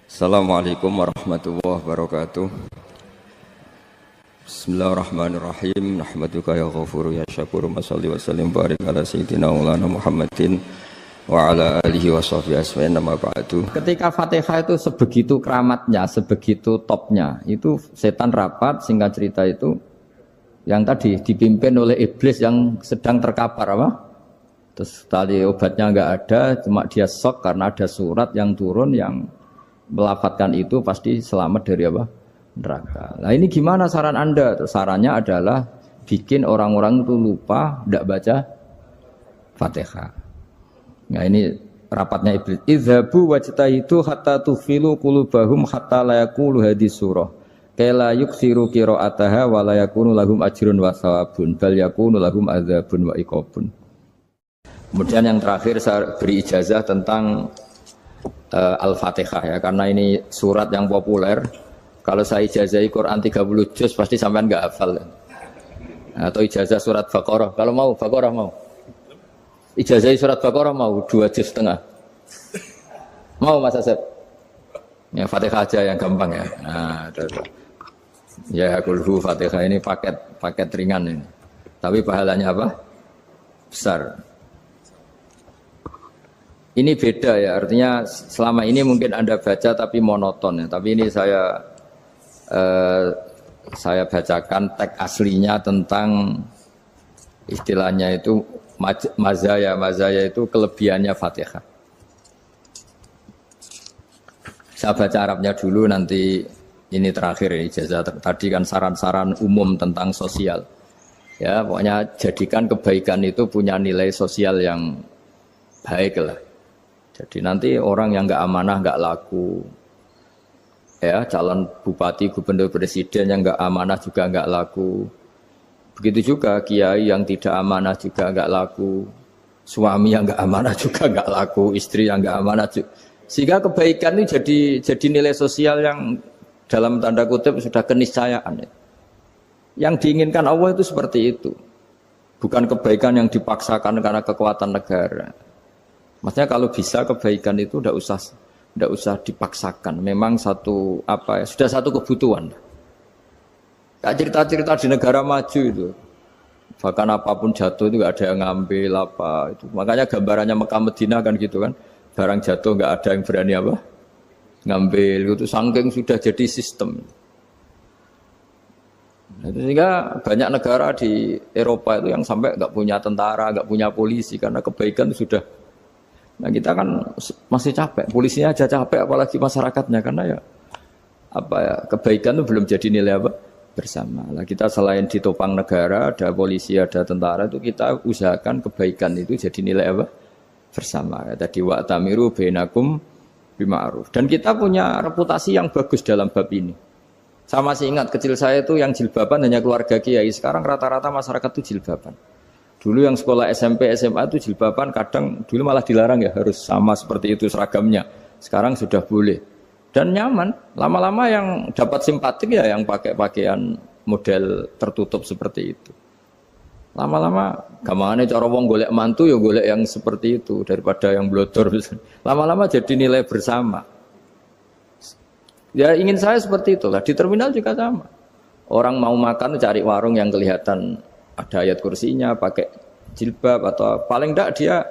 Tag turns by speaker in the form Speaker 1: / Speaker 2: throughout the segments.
Speaker 1: Assalamualaikum warahmatullahi wabarakatuh. Bismillahirrahmanirrahim. Nahmaduka ya ghafuru ya syakuru. Mashalli wa sallim barik ala sayyidina maulana Muhammadin wa ala alihi wa sahbihi asma'in nama ba'du. Ketika Fatihah itu sebegitu keramatnya, sebegitu topnya, itu setan rapat, singkat cerita itu yang tadi dipimpin oleh iblis yang sedang terkapar apa? Terus tali obatnya enggak ada, cuma dia shock karena ada surat yang turun yang melafatkan itu pasti selamat dari apa? Neraka. Nah ini gimana saran Anda? Sarannya adalah bikin orang-orang itu lupa, tidak baca Fatihah. Nah ini rapatnya iblis. Idzabu wajtahidu hatta tufilu qulubahum hatta la yaqulu hadis surah. Kala yuksiru qiraataha wa la yakunu lahum ajrun wa thawabun bal yakunu lahum adzabun wa iqabun. Kemudian yang terakhir saya beri ijazah tentang Al-Fatihah ya, karena ini surat yang populer. Kalau saya ijazahi Quran 30 juz pasti sampean enggak hafal. Atau ijazah surat Baqarah. Kalau mau Baqarah mau. Ijazahi surat Baqarah mau 2 juz setengah. Mau Mas Asep? Ya Fatihah aja yang gampang ya. Nah, ya kulhu Fatihah ini paket ringan ini. Tapi pahalanya apa? Besar. Ini beda ya, artinya selama ini mungkin Anda baca tapi monoton ya. Tapi ini saya bacakan teks aslinya tentang istilahnya itu mazaya itu kelebihannya Fatihah. Saya baca Arabnya dulu, nanti ini terakhir ya, ijazah tadi kan saran-saran umum tentang sosial. Ya, pokoknya jadikan kebaikan itu punya nilai sosial yang baik lah. Jadi nanti orang yang nggak amanah nggak laku, ya calon bupati, gubernur, presiden yang nggak amanah juga nggak laku. Begitu juga kiai yang tidak amanah juga nggak laku, suami yang nggak amanah juga nggak laku, istri yang nggak amanah juga. Sehingga kebaikan itu jadi nilai sosial yang dalam tanda kutip sudah keniscayaan. Yang diinginkan Allah itu seperti itu, bukan kebaikan yang dipaksakan karena kekuatan negara. Maksudnya kalau bisa kebaikan itu tidak usah dipaksakan. Memang sudah satu kebutuhan. Kayak cerita-cerita di negara maju itu, bahkan apapun jatuh itu nggak ada yang ngambil apa itu. Makanya gambarannya Mekah Madinah kan gitu kan, barang jatuh nggak ada yang berani apa ngambil. Itu saking sudah jadi sistem. Nah, sehingga banyak negara di Eropa itu yang sampai nggak punya tentara, nggak punya polisi karena kebaikan itu sudah. Nah kita kan masih capek, polisinya aja capek apalagi masyarakatnya, karena kebaikan itu belum jadi nilai apa bersama. Nah kita selain ditopang negara, ada polisi, ada tentara, itu kita usahakan kebaikan itu jadi nilai apa bersama. Tadi wa'tamiru bainakum bima'ruf. Dan kita punya reputasi yang bagus dalam bab ini. Saya masih ingat kecil saya itu yang jilbaban hanya keluarga kiai. Sekarang rata-rata masyarakat itu jilbaban. Dulu yang sekolah SMP, SMA itu jilbaban kadang dulu malah dilarang ya, harus sama seperti itu seragamnya. Sekarang sudah boleh. Dan nyaman. Lama-lama yang dapat simpatik ya yang pakai pakaian model tertutup seperti itu. Lama-lama gamane cara wong golek mantu ya golek yang seperti itu daripada yang blodor. Lama-lama jadi nilai bersama. Ya ingin saya seperti itulah. Di terminal juga sama. Orang mau makan cari warung yang kelihatan ada ayat kursinya, pakai jilbab, atau paling enggak dia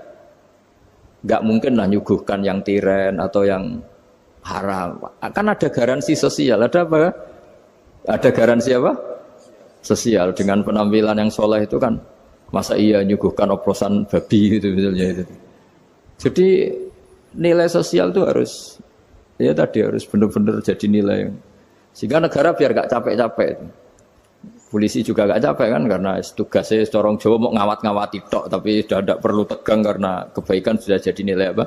Speaker 1: enggak mungkin lah nyuguhkan yang tiren atau yang haram. Akan ada garansi sosial, ada apa? Ada garansi apa? Sosial dengan penampilan yang soleh itu kan, masa iya nyuguhkan oplosan babi gitu misalnya itu. Jadi nilai sosial itu harus harus benar-benar jadi nilai. Sehingga negara biar enggak capek-capek itu. Polisi juga gak capek kan karena tugasnya corong Jawa mau ngawat-ngawati tok, tapi sudah tidak perlu tegang karena kebaikan sudah jadi nilai apa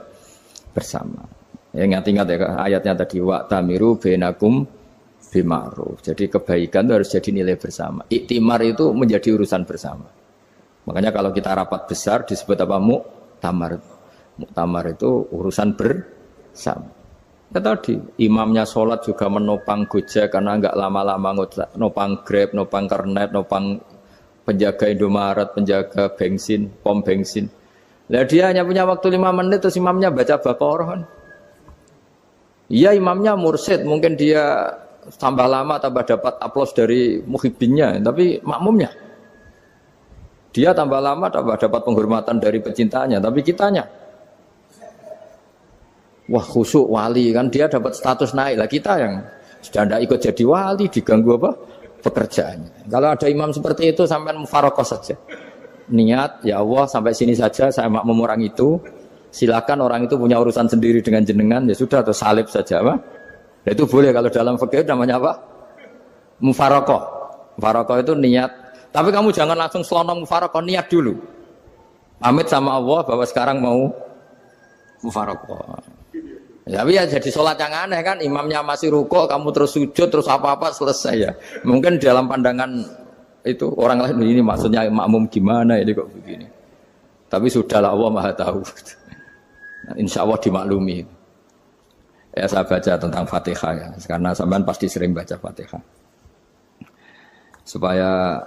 Speaker 1: bersama. Ya ingat-ingat ya ayatnya tadi wa'tamiru bainakum bima'ruf. Jadi kebaikan itu harus jadi nilai bersama. Iktimar itu menjadi urusan bersama. Makanya kalau kita rapat besar disebut apa? Muktamar. Muktamar itu urusan bersama. Ya tadi, imamnya sholat juga menopang Gojek karena enggak lama-lama nopang Grab, nopang Kernet, nopang penjaga Indomaret, penjaga bensin, pom bensin. Lah dia hanya punya waktu 5 menit terus imamnya baca Baqarah kan. Iya imamnya mursyid, mungkin dia tambah lama tambah dapat aplaus dari muhibbinnya, tapi makmumnya dia tambah lama tambah dapat penghormatan dari pecintanya, tapi kitanya wah khusyuk wali kan dia dapat status naik lah, kita yang sudah tidak ikut jadi wali diganggu apa pekerjaannya. Kalau ada imam seperti itu sampai mufarokoh saja, niat ya Allah sampai sini saja saya makmum orang itu, silakan orang itu punya urusan sendiri dengan jenengan ya sudah, atau salib saja apa. Nah, itu boleh kalau dalam fikih namanya apa? Mufarokoh. Mufarokoh itu niat. Tapi kamu jangan langsung selonong mufarokoh, niat dulu. Pamit sama Allah bahwa sekarang mau mufarokoh. Ya, tapi ya jadi sholat yang aneh kan, imamnya masih rukuk, kamu terus sujud, terus apa-apa selesai ya. Mungkin dalam pandangan itu orang lain ini maksudnya makmum gimana ini kok begini. Tapi sudahlah Allah Maha tahu. Insya Allah dimaklumi. Ya saya baca tentang Fatihah ya, karena sampean pasti sering baca Fatihah. Supaya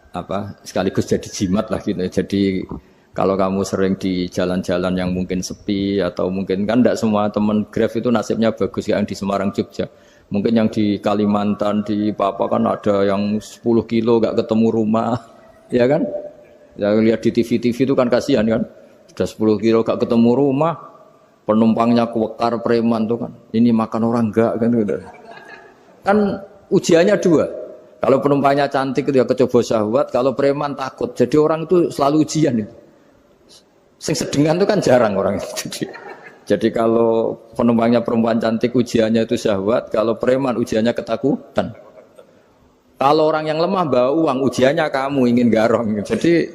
Speaker 1: apa? Sekaligus jadi jimat lah gitu. Jadi kalau kamu sering di jalan-jalan yang mungkin sepi atau mungkin kan tidak semua teman Grab itu nasibnya bagus yang di Semarang Jogja. Mungkin yang di Kalimantan di Papua kan ada yang 10 kilo gak ketemu rumah, ya kan? Yang lihat di TV-TV itu kan kasihan kan. Sudah 10 kilo gak ketemu rumah. Penumpangnya kuwekar preman tuh kan, ini makan orang enggak kan gitu. Kan ujiannya dua, kalau penumpangnya cantik itu ya kecoba syahwat, kalau preman takut, jadi orang itu selalu ujian itu. Sing sedengan itu kan jarang orang itu. Jadi kalau penumpangnya perempuan cantik ujiannya itu syahwat, kalau preman ujiannya ketakutan. Kalau orang yang lemah bawa uang ujiannya kamu ingin garong. Jadi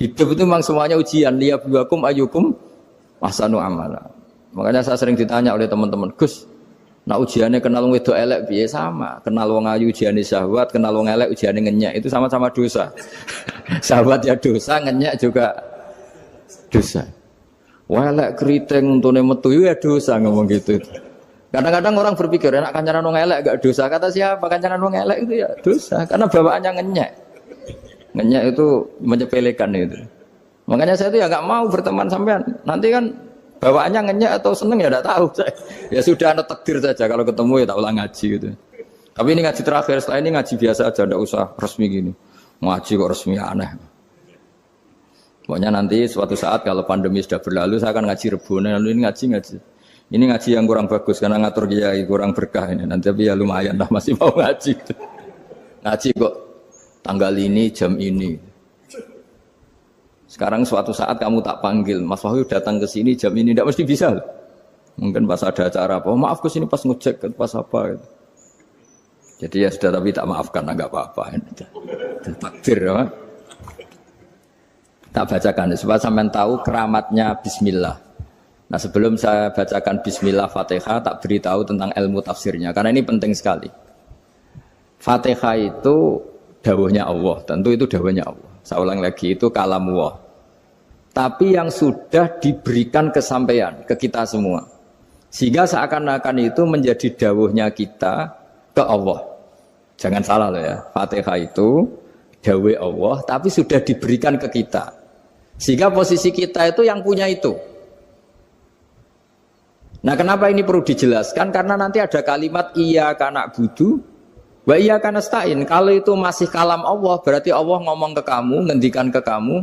Speaker 1: hidup itu memang semuanya ujian, liyabluwakum ayyukum ahsanu amala. Makanya saya sering ditanya oleh teman-teman, Gus, nah ujiannya kenal wong wedok elek piye? Sama, kenal wong ayu ujiannya syahwat, kenal wong elek ujiannya ngenyek, itu sama-sama dosa. Syahwat ya dosa, ngenyek juga dosa. Wah elek keriting untune metu ya dosa, ngomong gitu. Kadang-kadang orang berpikir enak kancanan wong elek gak dosa. Kata siapa? Kancanan wong elek itu ya dosa, karena bawaannya ngenyek. Ngenyek itu menyepelekan itu. Makanya saya itu ya nggak mau berteman sampean. Nanti kan bawaannya ngenyek atau seneng ya tidak tahu. Ya sudah ada takdir saja, kalau ketemu ya tak ulang ngaji gitu. Tapi ini ngaji terakhir, setelah ini ngaji biasa aja, tidak usah resmi gini. Ngaji kok resmi aneh. Pokoknya nanti suatu saat kalau pandemi sudah berlalu saya akan ngaji Rebona, lalu ini ngaji. Ini ngaji yang kurang bagus karena ngatur kiai kurang berkah ini. Nanti tapi ya lumayan lah masih mau ngaji. Ngaji kok tanggal ini jam ini. Sekarang suatu saat kamu tak panggil, Mas Wahyu datang ke sini jam ini, tidak mesti bisa. Mungkin pas ada acara apa, oh, maaf ke sini pas ngecek, pas apa. Gitu. Jadi ya sudah, tapi tak maafkan, enggak apa-apa. Takdir ya. Tak bacakan, supaya sampean tahu keramatnya Bismillah. Nah sebelum saya bacakan Bismillah Fatihah, tak beritahu tentang ilmu tafsirnya, karena ini penting sekali. Fatihah itu dawuhnya Allah, tentu itu dawuhnya Allah. Saya ulang lagi, itu kalamullah. Tapi yang sudah diberikan kesampaian ke kita semua. Sehingga seakan-akan itu menjadi dawuhnya kita ke Allah. Jangan salah loh ya, Fatihah itu dawuh Allah, tapi sudah diberikan ke kita. Sehingga posisi kita itu yang punya itu. Nah kenapa ini perlu dijelaskan? Karena nanti ada kalimat iyyaka na'budu wa iyyaka nasta'in. Kalau itu masih kalam Allah, berarti Allah ngomong ke kamu, ngendikan ke kamu,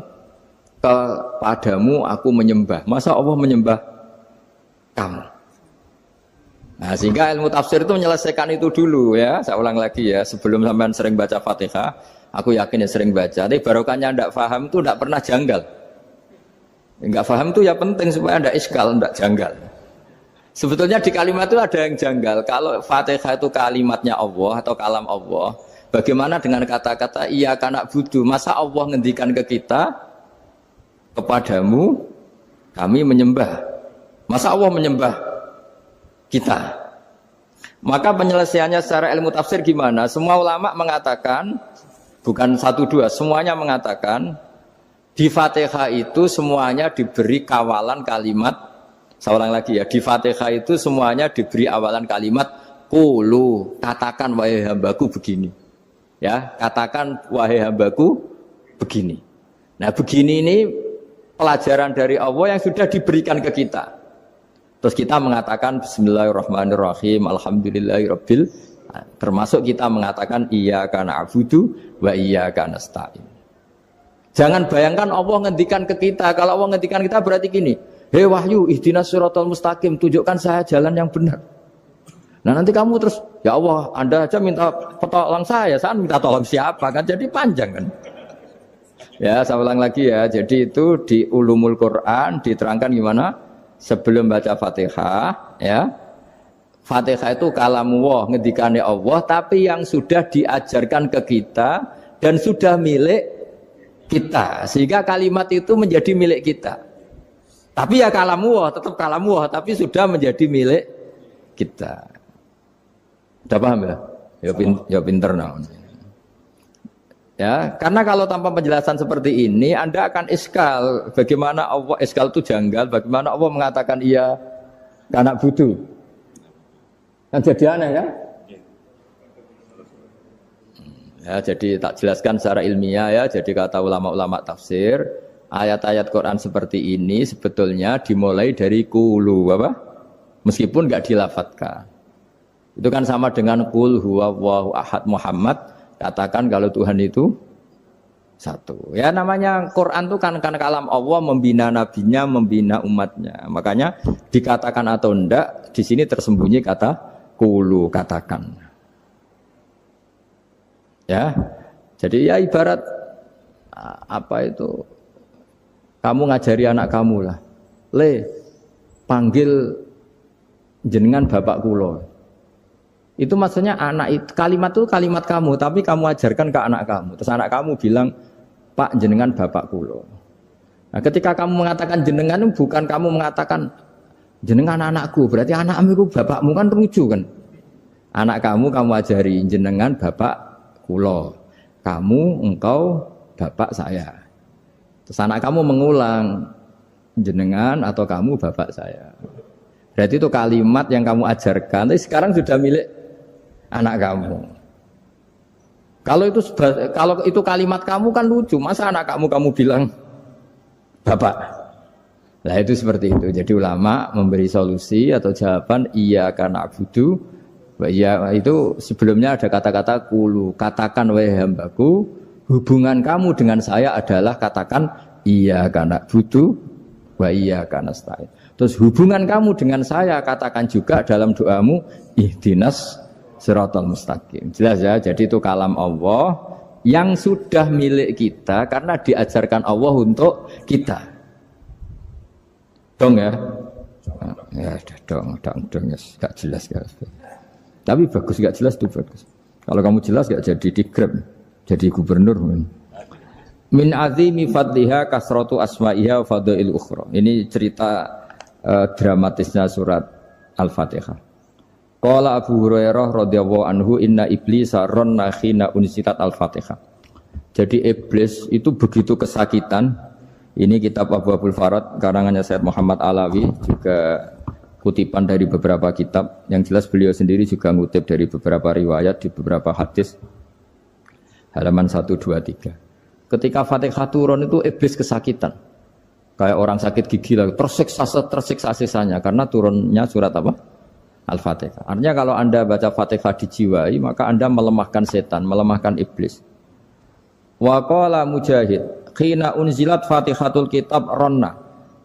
Speaker 1: kepadamu aku menyembah. Masa Allah menyembah kamu? Nah sehingga ilmu tafsir itu menyelesaikan itu dulu ya. Saya ulang lagi ya, sebelum sampean sering baca Fatihah, aku yakin ya sering baca, tapi barokahnya tidak paham itu tidak pernah janggal. Enggak paham itu ya penting supaya tidak iskal, tidak janggal. Sebetulnya di kalimat itu ada yang janggal. Kalau Fatihah itu kalimatnya Allah atau kalam Allah, bagaimana dengan kata-kata iyyaka na'budu? Masa Allah ngendikan ke kita, kepadamu kami menyembah? Masa Allah menyembah kita? Maka penyelesaiannya secara ilmu tafsir gimana? Semua ulama mengatakan, bukan satu dua, semuanya mengatakan di Fatihah itu semuanya diberi kawalan kalimat. Saya ulang lagi ya, di Fatihah itu semuanya diberi awalan kalimat qulu, katakan wahai hambaku begini. Ya, katakan wahai hambaku begini. Nah, begini ini pelajaran dari Allah yang sudah diberikan ke kita. Terus kita mengatakan bismillahirrahmanirrahim, alhamdulillahirabbil, termasuk kita mengatakan iyyaka na'budu wa iyyaka nasta'in. Jangan bayangkan Allah ngendikan ke kita. Kalau Allah ngendikan kita berarti gini, hei wahyu ihdinas siratal mustaqim, tunjukkan saya jalan yang benar. Nah nanti kamu terus, ya Allah, Anda aja minta tolong saya minta tolong siapa kan? Jadi panjang kan? Ya, saya ulang lagi ya. Jadi itu di Ulumul Quran diterangkan gimana? Sebelum baca Fatihah, ya. Fatihah itu kalamullah, ngendikane Allah, tapi yang sudah diajarkan ke kita dan sudah milik kita. Sehingga kalimat itu menjadi milik kita. Tapi ya kalamullah, tetap kalamullah, tapi sudah menjadi milik kita. Udah paham ya? Ya pinter nah. Ya, karena kalau tanpa penjelasan seperti ini, Anda akan iskal. Bagaimana Allah, iskal itu janggal, bagaimana Allah mengatakan iya karena butuh. Kan jadi aneh ya? Ya, jadi tak jelaskan secara ilmiah ya. Jadi kata ulama-ulama tafsir, ayat-ayat Quran seperti ini sebetulnya dimulai dari qulu, apa? Meskipun enggak dilafatkan. Itu kan sama dengan qul huwallahu ahad Muhammad. Katakan kalau Tuhan itu satu. Ya namanya Quran itu kan kalam Allah, membina nabinya, membina umatnya. Makanya dikatakan atau enggak, di sini tersembunyi kata qulu, katakan. Ya. Jadi ya ibarat apa itu? Kamu ngajari anak kamu lah. Le, panggil jenengan bapak kula. Itu maksudnya anak itu, kalimat itu kalimat kamu, tapi kamu ajarkan ke anak kamu. Terus anak kamu bilang, Pak jenengan bapak kulo. Nah ketika kamu mengatakan jenengan, bukan kamu mengatakan jenengan anakku, berarti anakmu itu bapakmu, kan lucu kan. Anak kamu ajari jenengan bapak kulo. Kamu, engkau, bapak saya. Terus anak kamu mengulang, jenengan atau kamu bapak saya. Berarti itu kalimat yang kamu ajarkan, tapi sekarang sudah milik anak kamu. Kalau itu kalimat kamu kan lucu, masa anak kamu bilang bapak. Nah itu seperti itu. Jadi ulama memberi solusi atau jawaban iyyaka na'budu wa iya, itu sebelumnya ada kata-kata qulu, katakan wahai hambaku, hubungan kamu dengan saya adalah katakan iyyaka na'budu wa iyyaka nasta'in. Terus hubungan kamu dengan saya katakan juga dalam doamu ihdinas siratal mustaqim. Jelas ya, jadi itu kalam Allah yang sudah milik kita karena diajarkan Allah untuk kita. Dong ya? Ya dong, ya, gak jelas gak. Tapi bagus gak jelas itu bagus. Kalau kamu jelas gak jadi digrab, jadi gubernur. Min azimi fadliha kasratu asma'iha fadail ukhra. Ini cerita dramatisnya surat Al-Fatihah. Qala Abu Hurairah radhiyallahu anhu inna iblisa ranna khina unsitat al-Fatihah. Jadi iblis itu begitu kesakitan. Ini kitab Abwaabul Farad karangannya Sayyid Muhammad Alawi, juga kutipan dari beberapa kitab. Yang jelas beliau sendiri juga ngutip dari beberapa riwayat di beberapa hadis. Halaman 123. Ketika Fatihah turun itu iblis kesakitan. Kayak orang sakit gigi lah, tersiksa sisanya karena turunnya surat apa? Al-Fatihah. Artinya kalau Anda baca Fatihah dijiwai, maka Anda melemahkan setan, melemahkan iblis. Wa qala Mujahid, khina unzilat Fatihatul Kitab ronna,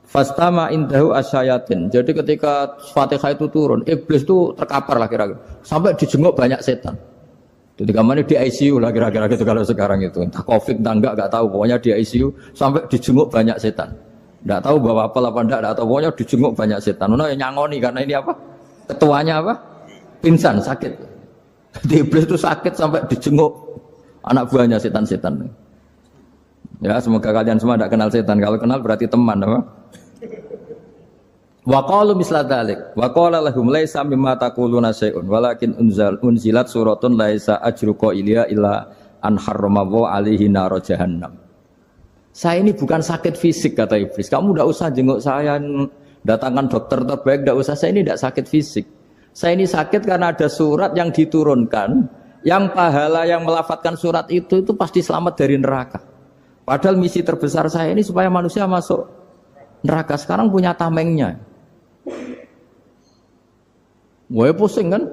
Speaker 1: fastama indahu asyayatin. Jadi ketika Fatihah itu turun, iblis itu terkapar lah kira-kira, sampai dijenguk banyak setan. Jadi kamarnya di ICU lah kira-kira gitu kalau sekarang itu. Entah COVID entah enggak tahu, pokoknya di ICU sampai dijenguk banyak setan. Enggak tahu bawa apa enggak tahu, pokoknya dijenguk banyak setan. Ono yang nyangoni karena ini apa? Ketuanya apa? Pingsan, sakit. Jadi iblis itu sakit sampai dijenguk anak buahnya setan-setan. Ya, semoga kalian semua tidak kenal setan. Kalau kenal berarti teman, apa? Wa qalu misla dzalik. Wa qala lahum laisa mimma taquluna syai'un walakin unzilat suratun laisa ajru qailiha illa an harrama alaihi nar jahannam. Saya ini bukan sakit fisik kata iblis. Kamu tidak usah jenguk saya, datangkan dokter terbaik, tidak usah. Saya ini tidak sakit fisik. Saya ini sakit karena ada surat yang diturunkan, yang pahala yang melafatkan surat itu pasti selamat dari neraka. Padahal misi terbesar saya ini supaya manusia masuk neraka. Sekarang punya tamengnya. Wah pusing kan?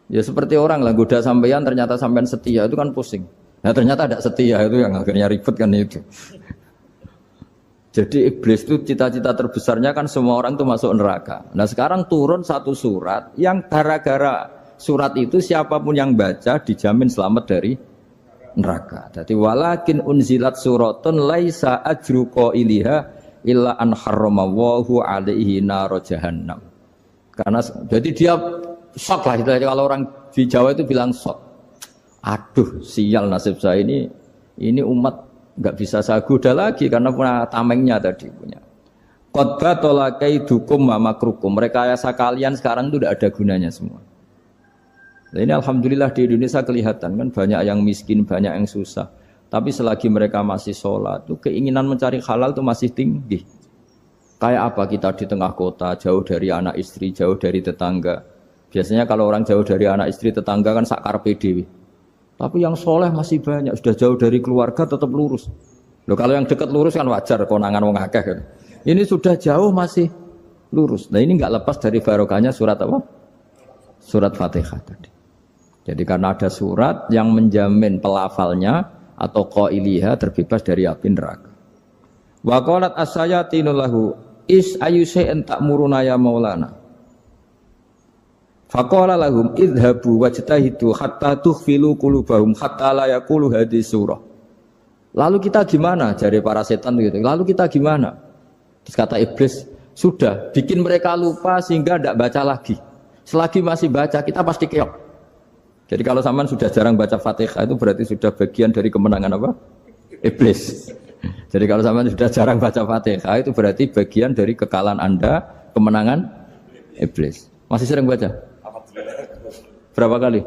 Speaker 1: Ya seperti orang lah goda sampean ternyata sampean setia itu kan pusing. Nah ternyata ada setia itu yang akhirnya ribet kan itu. Jadi iblis itu cita-cita terbesarnya kan semua orang itu masuk neraka. Nah sekarang turun satu surat yang gara-gara surat itu siapapun yang baca dijamin selamat dari neraka. Jadi walakin unzilat suratun laisa ajru qailiha illa an harramallahu alaihi nar jahannam. Karena jadi dia shock lah itu kalau orang di Jawa itu bilang shock. Aduh sial nasib saya ini umat nggak bisa saya goda lagi karena punya tamengnya tadi punya. Qadba tolakai dukum wa makrukum. Rekayasa kalian sekarang itu tidak ada gunanya semua. Nah, ini alhamdulillah di Indonesia kelihatan kan banyak yang miskin, banyak yang susah. Tapi selagi mereka masih sholat, tuh keinginan mencari halal itu masih tinggi. Kayak apa kita di tengah kota, jauh dari anak istri, jauh dari tetangga. Biasanya kalau orang jauh dari anak istri, tetangga kan sakar PDW. Tapi yang soleh masih banyak, sudah jauh dari keluarga tetap lurus. Loh, kalau yang dekat lurus kan wajar, konangan wong akeh kan. Ini sudah jauh masih lurus. Nah ini nggak lepas dari barokahnya surat apa? Surat Fatihah tadi. Jadi karena ada surat yang menjamin pelafalnya atau qailiha terbebas dari api neraka. Wa qalat as-sayatinu lahu is ayyusai'in ta'muruna ya maulana. Faqala lahum idhabu wajtahidu hatta tukhfilu qulubahum hatta la yaqulu hadhihi surah. Lalu kita gimana? Jari para setan gitu. Lalu kita gimana? Terus kata iblis, sudah bikin mereka lupa sehingga tidak baca lagi. Selagi masih baca kita pasti keok. Jadi kalau sampean sudah jarang baca Fatihah itu berarti sudah bagian dari kemenangan apa? Iblis. Jadi kalau sampean sudah jarang baca Fatihah itu berarti bagian dari kekalahan Anda, kemenangan iblis. Masih sering baca? Berapa kali? 5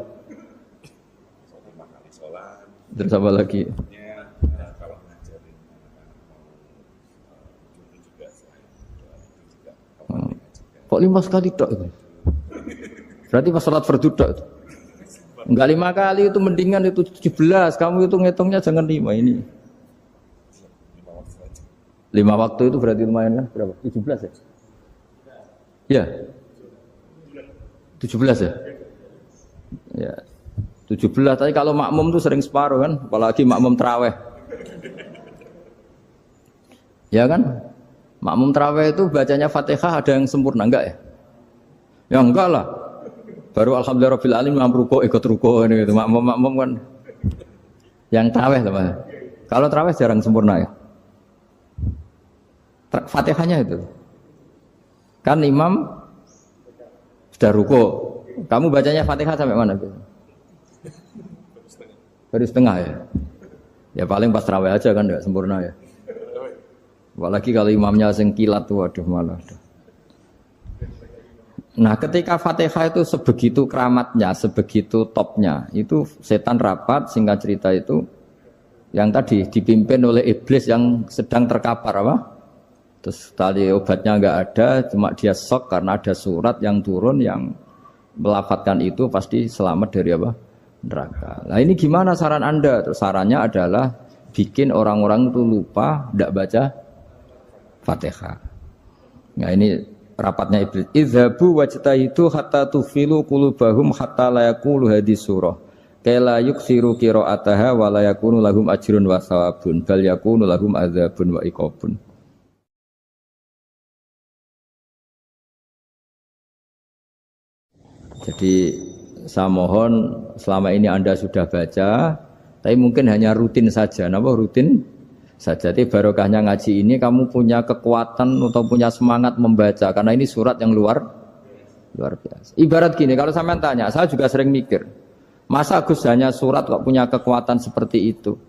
Speaker 2: kali sholat.
Speaker 1: Terus apa lagi?
Speaker 2: Kalau ngajarin juga
Speaker 1: Kok 5 kali tok itu? Berarti pas sholat fardu tok itu? Enggak 5 kali itu mendingan itu 17. Kamu itu ngitungnya jangan 5 ini. 5 waktu itu berarti lumayan kan? Berapa? 17 ya? Ya. 17 ya? Ya. 17, tapi kalau makmum tuh sering separuh kan, apalagi makmum tarawih. Ya kan? Makmum tarawih itu bacanya Fatihah ada yang sempurna enggak ya? Ya enggak lah. Baru alhamdulillah rabbil alamin ruko ikut ruko ini gitu. Makmum kan yang tarawih teman. Kalau tarawih jarang sempurna ya. Fatihahnya itu. Kan imam sudah ruko. Kamu bacanya Fatihah sampai mana? Baru setengah ya. Ya paling pas tarawih aja kan enggak sempurna ya. Apalagi kalau imamnya sing kilat tuh waduh malah. Nah, ketika Fatihah itu sebegitu keramatnya, sebegitu topnya, itu setan rapat singkat cerita itu yang tadi dipimpin oleh iblis yang sedang terkapar apa? Terus tadi obatnya enggak ada, cuma dia shock karena ada surat yang turun yang melafatkan itu pasti selamat dari apa? Neraka. Nah ini gimana saran Anda? Terus sarannya adalah bikin orang-orang itu lupa, tidak baca Fatihah. Nah ini rapatnya iblis. Idhabu wajtahidu hatta tufilu qulubahum hatta la yaqulu hadhihi surah. Kala yuksiru qira'ataha wa la yakunu lahum ajrun wa thawabun bal yakunu lahum adzabun wa iqabun. Jadi saya mohon selama ini Anda sudah baca, tapi mungkin hanya rutin saja. Napa rutin saja? Jadi barokahnya ngaji ini kamu punya kekuatan atau punya semangat membaca karena ini surat yang luar biasa. Ibarat gini, kalau sampean tanya, saya juga sering mikir, masa Gus hanya surat kok punya kekuatan seperti itu?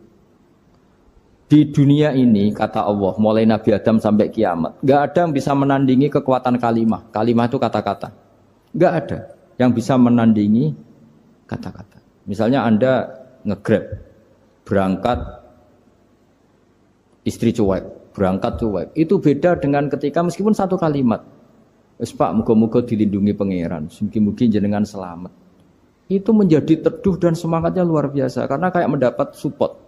Speaker 1: Di dunia ini kata Allah, mulai Nabi Adam sampai kiamat, nggak ada yang bisa menandingi kekuatan kalimah. Kalimah itu kata-kata, nggak ada yang bisa menandingi kata-kata. Misalnya Anda nge-grab, berangkat istri cuek, berangkat cuek. Itu beda dengan ketika meskipun satu kalimat. Wes Pak, muga-muga dilindungi pangeran, mugi-mugi jenengan selamat. Itu menjadi teduh dan semangatnya luar biasa karena kayak mendapat support.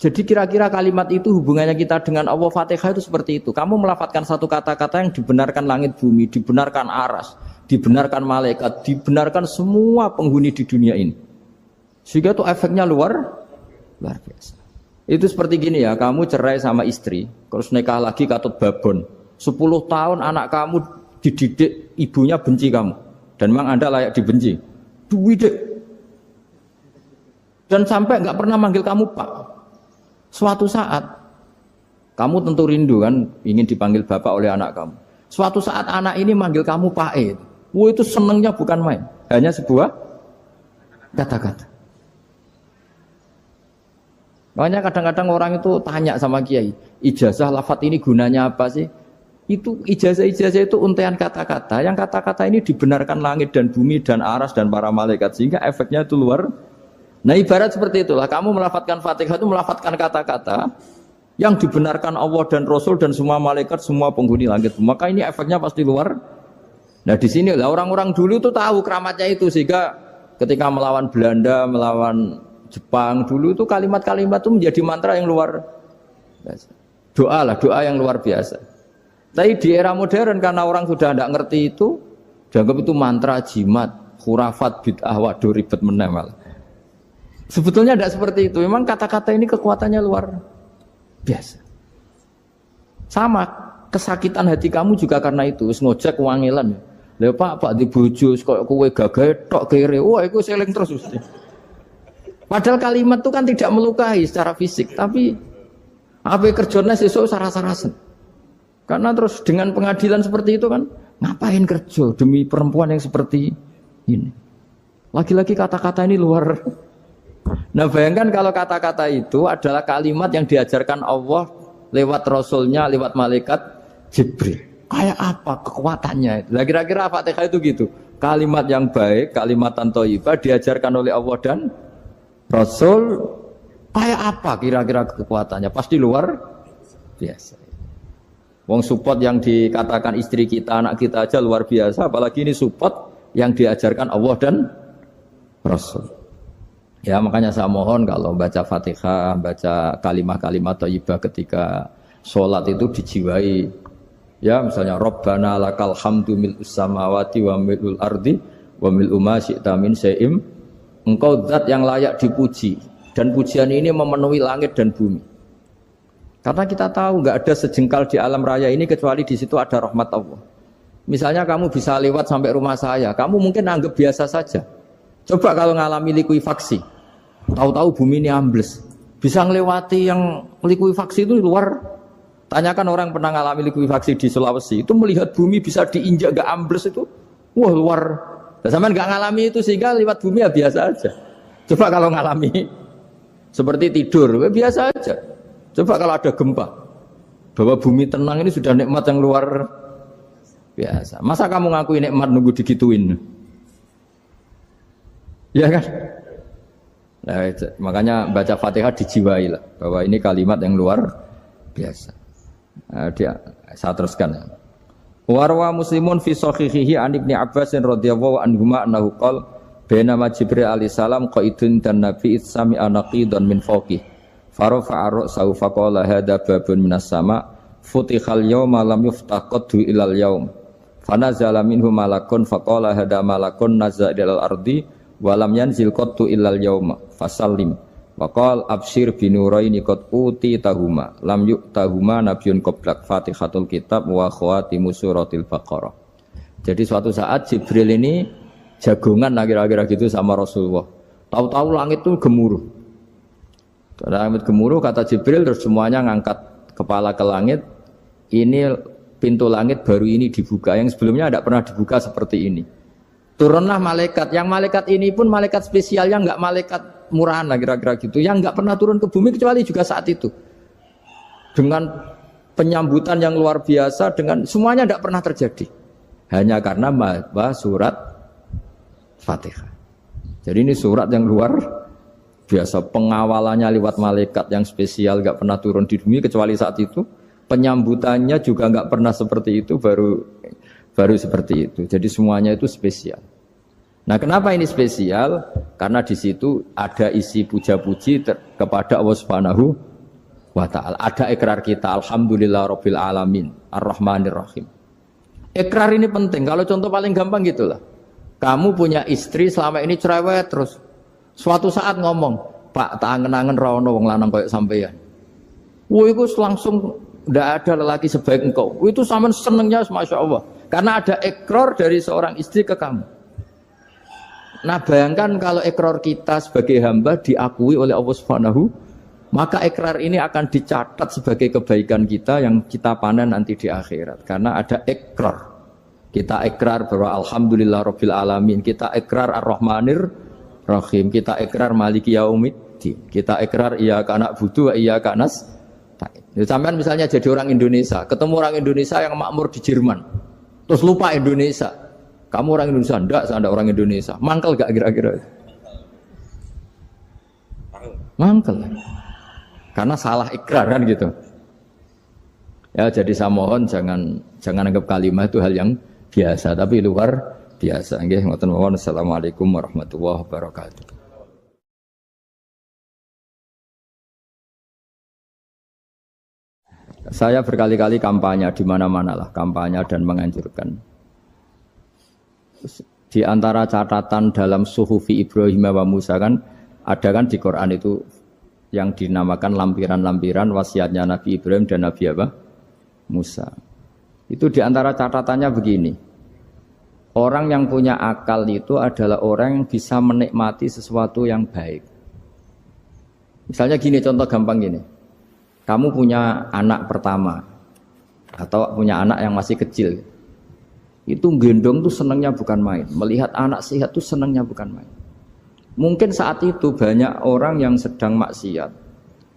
Speaker 1: Jadi kira-kira kalimat itu hubungannya kita dengan Allah Fatihah itu seperti itu. Kamu melafadzkan satu kata-kata yang dibenarkan langit bumi, dibenarkan aras, dibenarkan malaikat, dibenarkan semua penghuni di dunia ini. Sehingga itu efeknya luar biasa. Itu seperti gini ya, kamu cerai sama istri, terus nikah lagi katut babon. 10 tahun anak kamu dididik, ibunya benci kamu. Dan memang Anda layak dibenci. Dididik. Dan sampai nggak pernah manggil kamu Pak. Suatu saat, kamu tentu rindu kan, ingin dipanggil bapak oleh anak kamu. Suatu saat anak ini manggil kamu Pak E. Wah itu senengnya bukan main. Hanya sebuah kata-kata. Makanya kadang-kadang orang itu tanya sama kiai, ijazah lafadz ini gunanya apa sih? Itu ijazah-ijazah itu untaian kata-kata. Yang kata-kata ini dibenarkan langit dan bumi dan aras dan para malaikat. Sehingga efeknya itu luar. Nah ibarat seperti itulah, kamu melafadzkan Fatihah itu melafadzkan kata-kata yang dibenarkan Allah dan Rasul dan semua malaikat, semua penghuni langit. Maka ini efeknya pasti luar. Nah di sini lah orang-orang dulu itu tahu keramatnya itu, sehingga ketika melawan Belanda, melawan Jepang dulu itu kalimat-kalimat itu menjadi mantra yang luar biasa. Doa lah, doa yang luar biasa. Tapi di era modern karena orang sudah tidak ngerti itu, dianggap itu mantra, jimat, khurafat, bid'ah, waduh ribet menemal. Sebetulnya tidak seperti itu. Memang kata-kata ini kekuatannya luar biasa. Sama kesakitan hati kamu juga karena itu. Ngojek wangilan. Lha Pak di bojo kok kowe gagah tok kere. Wah, iku seling terus mesti. Padahal kalimat itu kan tidak melukai secara fisik, tapi apa kerjanya sesuk saras-sarasen. Karena terus dengan pengadilan seperti itu kan, ngapain kerja demi perempuan yang seperti ini? Lagi-lagi kata-kata ini luar. Nah bayangkan kalau kata-kata itu adalah kalimat yang diajarkan Allah lewat Rasulnya, lewat malaikat Jibril. Kayak apa kekuatannya? Nah, kira-kira Fatihah itu gitu. Kalimat yang baik, kalimatan thayyibah diajarkan oleh Allah dan Rasul. Kayak apa kira-kira kekuatannya? Pasti luar biasa. Wong support yang dikatakan istri kita, anak kita aja luar biasa. Apalagi ini support yang diajarkan Allah dan Rasul. Ya makanya saya mohon kalau baca Fatihah, baca kalimat-kalimat thayyibah ketika sholat itu dijiwai. Ya misalnya Rabbana lakal hamdu mil'us samawati wa mil'ul ardi wa mil'u ma syi'ta min syai'im. Engkau zat yang layak dipuji dan pujian ini memenuhi langit dan bumi. Karena kita tahu nggak ada sejengkal di alam raya ini kecuali di situ ada rahmat Allah. Misalnya kamu bisa lewat sampai rumah saya, kamu mungkin anggap biasa saja. Coba kalau ngalami likuifaksi. Tahu-tahu bumi ini ambles, bisa ngelewati yang likuifaksi itu luar. Tanyakan orang pernah ngalami likuifaksi di Sulawesi, itu melihat bumi bisa diinjak gak ambles itu, wah luar. Dan sampean gak ngalami itu sehingga lewat bumi ya biasa aja. Coba kalau ngalami seperti tidur, ya biasa aja. Coba kalau ada gempa, bahwa bumi tenang ini sudah nikmat yang luar biasa. Masa kamu ngakui nikmat nunggu digituin? Ya kan? Nah, makanya baca Fatihah dijiwai lah bahwa ini kalimat yang luar biasa. Nah, saya teruskan. Warwa Muslimun fi sahihihi an Ibnu Abbas radhiyallahu anhuma annahu qala bainama Jibril alaihi salam qaidun dan Nabi itsami anaqidan min fawqih farafa'a ra'sahu faqala hadza babun minas sama futihal yawma lam yuftaqadhu ilal yaum fanazala minhu malakun faqala hadza malakun nazza ilal ardi walam yanzil qattu illal yauma fasallim waqal absyir binuraini qad uti tahuma lam yu'tahuma nabiyyun qablak Fatihatul kitab wa khawatimu suratil baqarah. Jadi suatu saat Jibril ini jagongan kira-kira gitu sama Rasulullah. Tahu-tahu langit itu gemuruh. Langit gemuruh kata Jibril terus semuanya ngangkat kepala ke langit. Ini pintu langit baru ini dibuka, yang sebelumnya tidak pernah dibuka seperti ini. Turunlah malaikat, yang malaikat ini pun malaikat spesial, yang enggak malaikat murahan lah kira-kira gitu, yang enggak pernah turun ke bumi kecuali juga saat itu. Dengan penyambutan yang luar biasa, dengan semuanya tidak pernah terjadi. Hanya karena bahwa surat Fatihah. Jadi ini surat yang luar biasa, pengawalannya lewat malaikat yang spesial, enggak pernah turun di bumi kecuali saat itu. Penyambutannya juga enggak pernah seperti itu, baru seperti itu. Jadi semuanya itu spesial. Nah, kenapa ini spesial? Karena di situ ada isi puja-puji kepada Allah Subhanahu wa ta'ala. Ada ikrar kita, alhamdulillah rabbil alamin, ar-rahmanir rahim. Ikrar ini penting. Kalau contoh paling gampang gitulah. Kamu punya istri selama ini cerewet terus. Suatu saat ngomong, "Pak, tak angen-angen ra ono wong lanang koyo sampeyan." Woi, itu langsung tidak ada lelaki sebaik engkau. Itu sama senengnya, masya Allah. Karena ada ikrar dari seorang istri ke kamu. Nah, bayangkan kalau ikrar kita sebagai hamba diakui oleh Allah Subhanahu, maka ikrar ini akan dicatat sebagai kebaikan kita yang kita panen nanti di akhirat. Karena ada ikrar. Kita ikrar bahwa alhamdulillah rabbil alamin. Kita ikrar ar-rahmanir rahim. Kita ikrar maliki yaumiddin. Kita ikrar iyyaka na'budu wa iyyaka nasta'in. Sampean misalnya jadi orang Indonesia, ketemu orang Indonesia yang makmur di Jerman, terus lupa Indonesia. Kamu orang Indonesia? Enggak, saya ada orang Indonesia. Mangkel gak kira-kira? Mangkel. Karena salah ikrar kan gitu. Ya, jadi saya mohon jangan anggap kalimat itu hal yang biasa, tapi luar biasa. Nggih, ngoten mawon. Assalamualaikum warahmatullahi wabarakatuh. Saya berkali-kali kampanye di mana-mana lah, kampanye dan menganjurkan. Di antara catatan dalam Suhufi Ibrahim wa Musa kan ada kan di Quran itu yang dinamakan lampiran-lampiran wasiatnya Nabi Ibrahim dan Nabi apa? Musa. Itu di antara catatannya begini. Orang yang punya akal itu adalah orang yang bisa menikmati sesuatu yang baik. Misalnya gini, contoh gampang gini. Kamu punya anak pertama atau punya anak yang masih kecil, itu gendong tuh senangnya bukan main. Melihat anak sehat tuh senangnya bukan main. Mungkin saat itu banyak orang yang sedang maksiat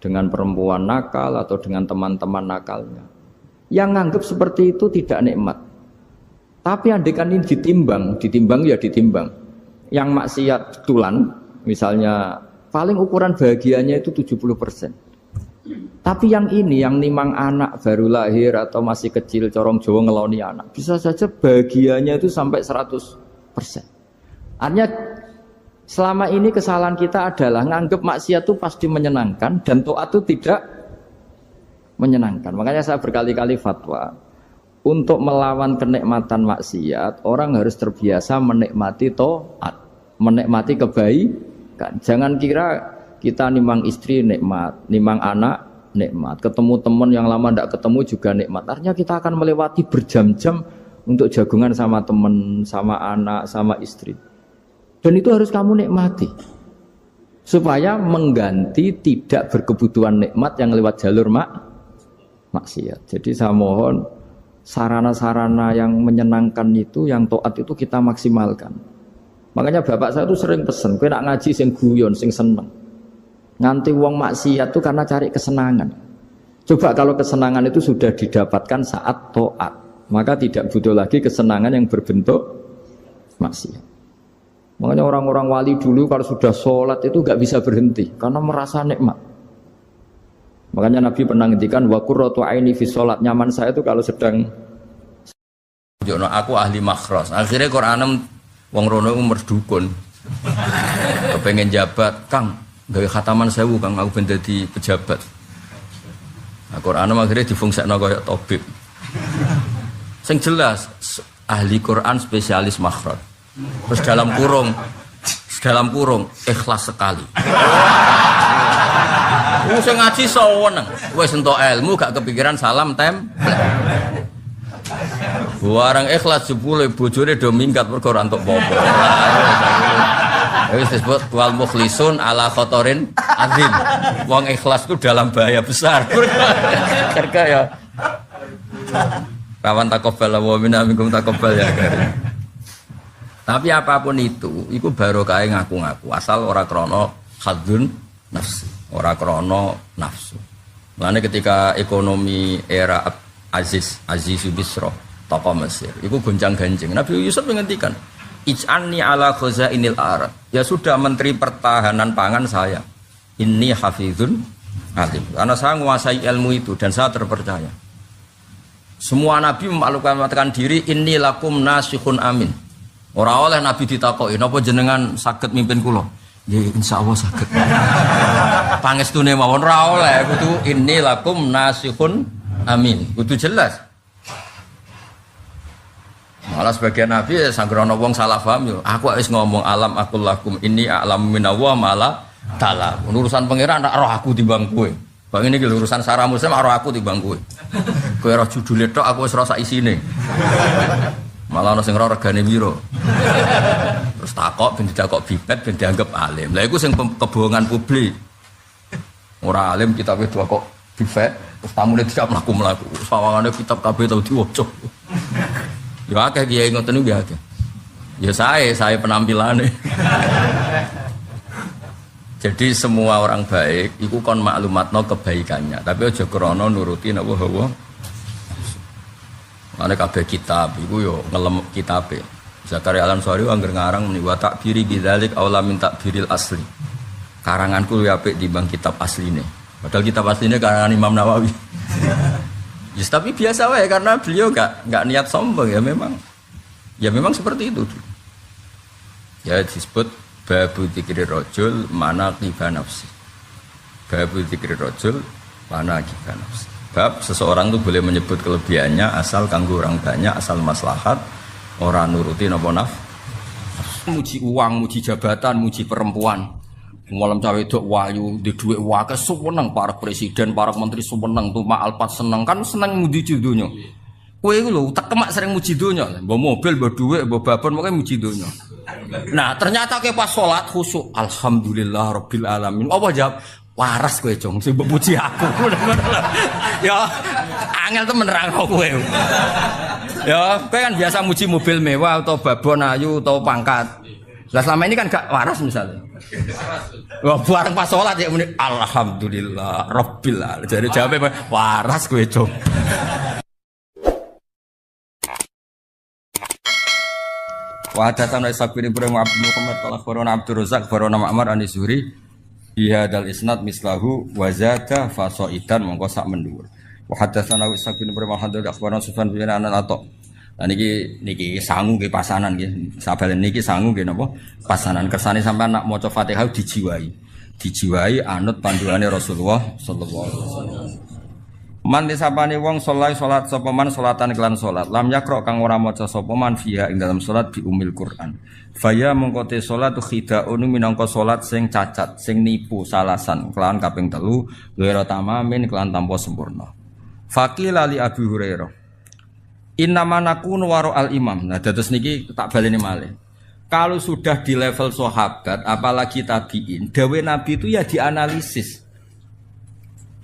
Speaker 1: dengan perempuan nakal atau dengan teman-teman nakalnya, yang nganggap seperti itu tidak nikmat. Tapi andaikan ini ditimbang ya ditimbang. Yang maksiat betulan, misalnya paling ukuran bahagianya itu 70%. Tapi yang ini, yang nimang anak baru lahir atau masih kecil, corong Jawa ngeloni anak, bisa saja bahagianya itu sampai 100%. Artinya selama ini kesalahan kita adalah nganggap maksiat itu pasti menyenangkan dan taat itu tidak menyenangkan. Makanya saya berkali-kali fatwa, untuk melawan kenikmatan maksiat, orang harus terbiasa menikmati taat, menikmati kebaikan. Jangan kira kita nimang istri nikmat, nimang anak nikmat, ketemu teman yang lama tidak ketemu juga nikmat. Artinya kita akan melewati berjam-jam untuk jagungan sama teman, sama anak, sama istri. Dan itu harus kamu nikmati supaya mengganti tidak berkebutuhan nikmat yang lewat jalur maksiat. Jadi saya mohon sarana-sarana yang menyenangkan itu, yang taat itu kita maksimalkan. Makanya bapak saya itu sering pesan, kowe nak ngaji sing guyon, sing seneng. Nganti wong maksiat itu karena cari kesenangan. Coba kalau kesenangan itu sudah didapatkan saat taat, maka tidak butuh lagi kesenangan yang berbentuk maksiat. Makanya orang-orang wali dulu kalau sudah sholat itu gak bisa berhenti karena merasa nikmat. Makanya Nabi pernah ngendikan wa qurratu aini fi sholat, nyaman saya itu kalau sedang jono aku ahli makhras. Akhirnya Quran wong rono umur dukun. Kepengen jabat, Kang, gawe khataman 1000 Kang, aku ben dadi pejabat. Nah, Quran akhirnya difungsikno kaya tabib. Sing jelas ahli Quran spesialis makhraj. Terus dalam kurung ikhlas sekali. Sing ngaji seneng, wis entuk ilmu gak kepikiran salam template. Barang ikhlas jebule bojone do minggat mergo ora entuk apa-apa. Wis disebut wal mukhlisun ala khotorin azim. Wong ikhlas itu dalam bahaya besar. Karena ya rawan taqabbal wa minna minkum taqabbal ya karim. Tapi apapun itu barokah ngaku-ngaku asal ora krana khadzun nafsi, ora krana nafsu. Mulane ketika ekonomi era Aziz Bisra tokoh Mesir, itu goncang-ganjing. Nabi Yusuf menghentikan, ij'alni ala khazainil ard. Ya sudah, menteri pertahanan pangan saya. Inni hafizun alim. Karena saya menguasai ilmu itu dan saya terpercaya. Semua nabi memaklumkan diri, inni lakum nasihun amin. Ora oleh nabi ditakoki, napa jenengan saged mimpin kula? Ya insyaallah saged. pangestune mawon ora oleh kudu inni lakum nasihun amin. Kudu jelas. Malah sebagian nabi ya sanggrono wong salah paham yo. Aku wis ngomong alam akul lakum inni a'lamu minallah malah ta'ala. Urusan pangeran tak roh aku timbang kowe. Bang ini urusan sarah muslim roh aku timbang kowe. Kowe roh judule tok aku wis rasa isine. Malah ana sing ora regane piro. Terus takok ben ditakok bibet ben dianggap alim. Lah iku sing kebohongan publik. Ora alim kitabe kok bibet terus tamune tidak mlaku-mlaku. Sawangane kitab kabeh tau diwaca. Ya akeh kiai ngoten niku ya akeh. Ya saya penampilannya. Jadi semua orang baik iku kon maklumatno kebaikannya, tapi aja krana nuruti napa hawa. Ana kabeh kitab iku yo ngelem kitabe. Zakaria Al-Ansari angger ngarang muni wa takbiri bidzalik aula min takbiril asli. Karanganku luwih apik timbang kitab asline. Padahal kitab asline karangan Imam Nawawi. Yes, tapi biasa wae karena beliau enggak niat sombong ya memang seperti itu. Ya disebut babu dzikri rajul manaqiba nafsi. Babu dzikri rajul manaqiba nafsi. Bab seseorang itu boleh menyebut kelebihannya asal kanggo orang banyak, asal maslahat, orang nuruti napa muji uang, muji jabatan, muji perempuan. Malam cawe dok wayu di duit wake seneng para presiden, para menteri seneng tuh Alpat seneng kan seneng muji dunya. Kowe iku lho tekemak sering muji dunya, mbok mobil, mbok dhuwit, mbok babon pokoke muji dunya. Nah, ternyata ke pas salat khusyuk, alhamdulillah rabbil alamin. Apa jawab? Waras kowe, Jong, sing mbok puji aku. Ya, angel temen nerangno kowe. Ya, kowe kan biasa muji mobil mewah atau babon ayu atau pangkat. Lah selama ini kan gak waras misalnya. Wah, bareng pas salat ya muni alhamdulillah rabbil alamin. Jadi jawabnya waras kowe, Jong. Wa hadatsana Ishaq bin Ibrahim Abdul Muhammad qala akhbarana Abdur Razzaq akhbarana Ma'mar an Zuhri bi hadzal isnad mislahu wa zata fasaidan mongko sak mendhuwur. Wa hadatsana Ishaq bin Ibrahim akhbarana Sufyan bin Anas. Lah niki sangu nggih pasanan nggih. Sabalen niki sangu nggih napa? Pasanan kersane sampean nak maca Fatihah dijiwai. Dijiwai anut panduane Rasulullah sallallahu alaihi wasallam. Man disapane wong salat sapa man salatan kelan salat lam yakra kang ora maca sapa man fiha ing dalam salat bi umil Quran. Faya mongko te salat khidaun minangka salat sing cacat, sing nipu salasan kelan kaping 3 ghairu tamamin kelan tanpa sempurna. Faqila li Abi Hurairah innama nakunu waro al imam. Nah dados niki tak baleni malih. Kalau sudah di level sahabat apalagi tabiin, dawe Nabi itu ya dianalisis.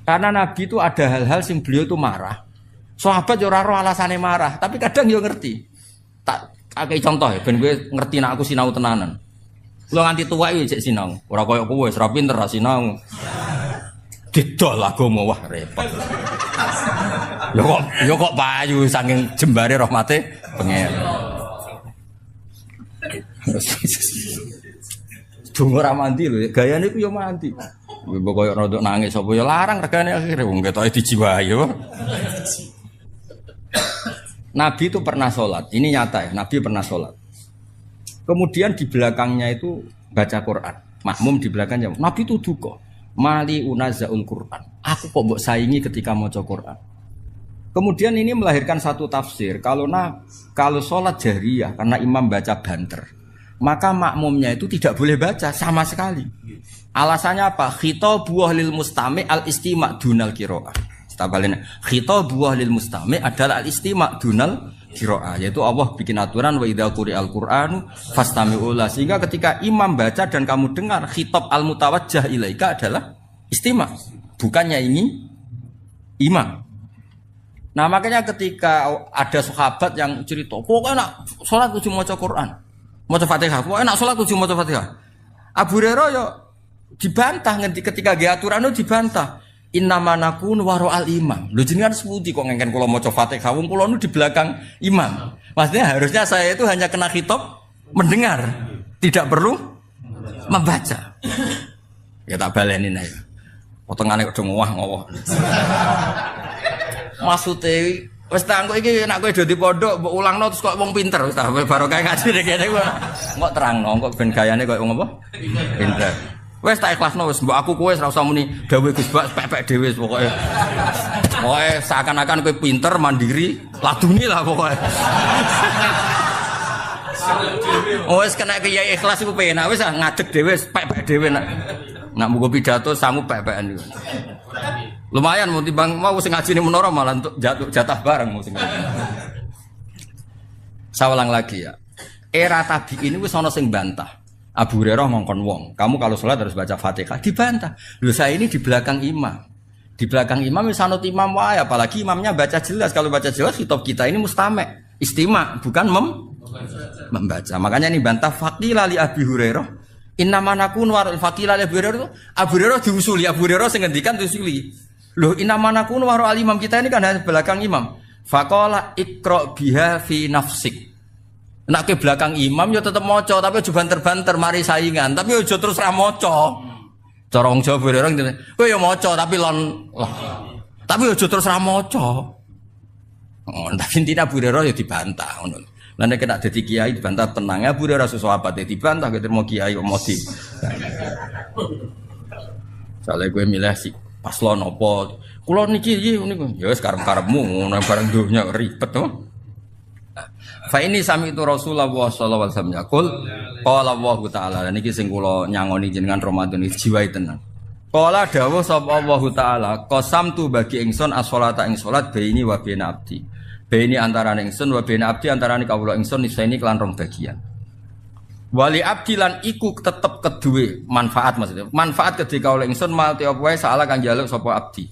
Speaker 1: Karena Nabi itu ada hal-hal sing beliau itu marah. Sahabat yo ora roh alasane marah, tapi kadang yo ngerti. Tak akeh contoh ya ben kowe ngerti nek aku sinau tenanan. Kula nganti tuwa iki jek sinau. Ora koyo kowe wis ra pinter ra sinau. Didol agama wah repot. Yo kok payu saking jembare rahmate pengen. Dungo ra mandi lho, gayane ku yo mandi. Mbok koyo rodok nangis sapa ya larang regane akhire wong ketoke dijiwahi yo. Nabi itu pernah sholat, ini nyata ya, Nabi pernah sholat. Kemudian di belakangnya itu baca Quran, makmum di belakangnya. Nabi itu duka, mali unazaul Quran. Aku kok mbok saingi ketika maca Quran. Kemudian ini melahirkan satu tafsir, kalau sholat jahriyah karena imam baca banter, maka makmumnya itu tidak boleh baca sama sekali. Alasannya apa? Khitabu lil mustami' al-istima' dunal qiraah. Tabalene khitabu lil mustami' adalah al-istima' dunal qiraah, yaitu Allah bikin aturan wa idza quri'al qur'anu fastami'u la, sehingga ketika imam baca dan kamu dengar khitab al-mutawajjah ilaika adalah istima', bukannya ini imam. Nah, makanya ketika ada sahabat yang cerita, pokoknya nak salat kudu maca Quran, maca Fatihah, pokoknya nak salat kudu maca Fatihah. Abu Hurairah yo dibantah nganti ketika ge aturan dibantah. Innama nakun waro al imam. Lho jenengan sepundi kok ngengken kula maca Fatihah wong kula nu di belakang imam. Maksudnya harusnya saya itu hanya kena khitab mendengar, tidak perlu membaca. Ya tak baleni nek. Potongane kok ngowah-ngowah. Maksude wis tak engko iki nek kowe do di pondok mbok ulangno terus kok wong pinter wis ta barokah ngaji kene kok terangno kok ben gayane kok wong apa? Pinter. Wes tak ikhlasno wis mbok aku kowe ora usah muni dawuh Gus Bak pepek dhewe pokoke. Pokoke seakan-akan kowe pinter, mandiri, laduni lah pokoke. Wes kena kiai ikhlas iku penak wis ngadeg dhewe pepek dhewe nak mugo pidato sangu pepekan iku. Lumayan mau timbang mau sing ngaji ning menara malah untuk jatah bareng mau sing. Saya ulang lagi ya. Era tabi'in wis ana sing bantah. Abu Hurairah ngongkon wong, kamu kalau sholat harus baca Fatihah, dibantah. Loh saya ini di belakang imam. Di belakang imam sanut imam wae, apalagi imamnya baca jelas. Kalau baca jelas kitab kita ini mustame', istima', bukan membaca. Makanya ini bantah faqila li Abi Hurairah. Innama nakun warul faqila li Abi Hurairah itu Abu Hurairah diusuli, Abu Hurairah sing ngendikan diusuli. Loh innama nakun warul imam kita ini kan hanya belakang imam. Faqala iqra biha fi nafsik. Nak ke belakang imam ya tetep maca tapi aja banter-banter mari saingan tapi aja terus ra maca. Cara wong Jawa bareng ngene. Kowe ya maca tapi lon tapi aja terus ra maca. Oh, tapi intinya Abu Hurairah ya dibantah ngono. Lah nek kena dadi kiai dibantah tenang Abu Hurairah sesuatu apa dibantah kok mau kiai kok modi. Soale kowe milih si paslon apa? Kula niki niku ya wis karep-karepmu ngono bareng donya ribet to. Fa ini sami itu Rasulullah sallallahu alaihi wasallam yaqul qala Allah taala niki sing kula nyangoni jenengan Ramadan iki jiwai tenan. Qala dawuh sapa Allah taala qasamtu bagi ingsun as-sholata ing salat baini wa baina abdi. Baini antarané ingsun wa baina abdi antarané kawula ingsun niseni kelan rong bagian. Wali abdi lan iku tetep keduwe manfaat maksudnya. Manfaat ketika kawula ingsun malti apa wae saala kang njaluk sapa abdi.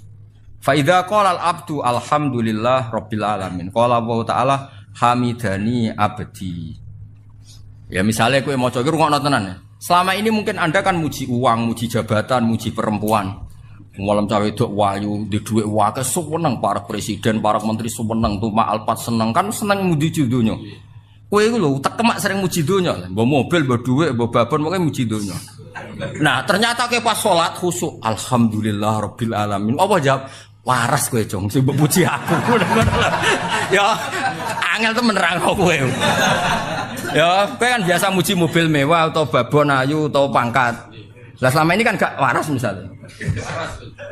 Speaker 1: Fa idza qala al-abdu alhamdulillah rabbil alamin. Qala Allah taala hamidani abdi. Ya misalnya kowe maca iki rungokno tenan ya. Selama ini mungkin Anda kan muji uang, muji jabatan, muji perempuan. Malam cawe wedok wayu, di dhuwit wae seneng para presiden, para menteri seneng, tumak alpat seneng kan seneng muji donya. Kowe iku lho tekemak sering muji donya. Mbok mobil, mbok dhuwit, mbok babon pokoke muji donya. Nah, ternyata kowe pas salat khusyuk, alhamdulillah rabbil alamin. Apa jawab? Waras kowe, Jong. Sing mbok puji aku. Ya, angel temen nerangno kowe. Ya, kowe kan biasa muji mobil mewah atau babon ayu atau pangkat. Lah selama ini kan gak waras misalnya.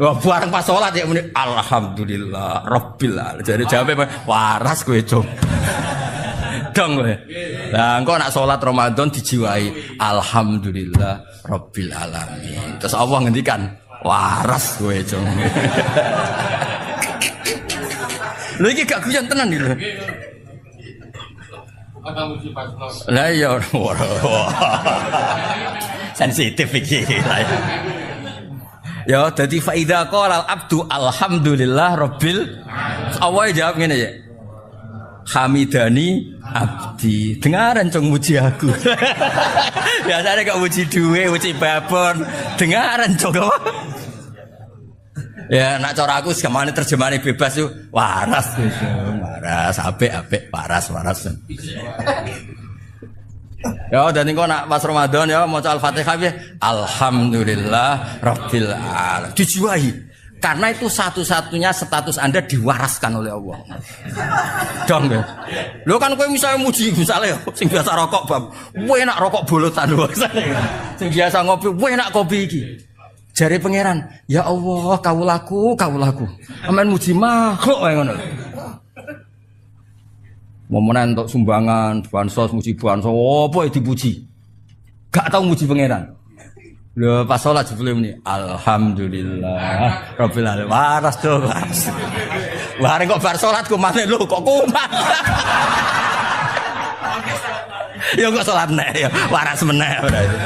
Speaker 1: Wah, bareng pas salat ya muni alhamdulillah rabbil alamin. Jadi jawabnya waras kowe, Jong. Dong kowe. Lah engko nak salat Ramadan dijiwai alhamdulillah rabbil alamin. Terus Allah ngendikan waras kowe, Jong. Lha iki gak guyon tenan iki lho. Lah iya sensitif iki. Ya dadi fa idza qala al-abdu alhamdulillah rabbil Allah jawab ngene ya. Hamidani abdi. Dengaran Jong muji aku. Biasanya kok muji duwe, muji babon. Dengaran Jong. Ya nak cara aku semane terjemahane bebas yo waras wis. Waras apik waras. Ya dan engko nak pas Ramadan ya maca Al-Fatihah ya alhamdulillah rabbil alamin. Dijiwai. Karena itu satu-satunya status Anda diwaraskan oleh Allah. Dong ya. Lho kan kowe misalnya muji misalnya sing biasa rokok bab, kowe enak rokok bolotan wae. Sing biasa ngopi, kowe enak kopi iki. Jare pangeran, ya Allah, kawulaku. Amen muji makhluk wae ngono. Momen entuk sumbangan, bansos muji bansos, apa dipuji? Gak tau muji pangeran. Lho pas salat jebule muni alhamdulillah rabbil alamin. Waras to, waras. Bareng kok bar salat ku maneh lho kok kumat. Ya kok salat nek ya waras meneh berarti.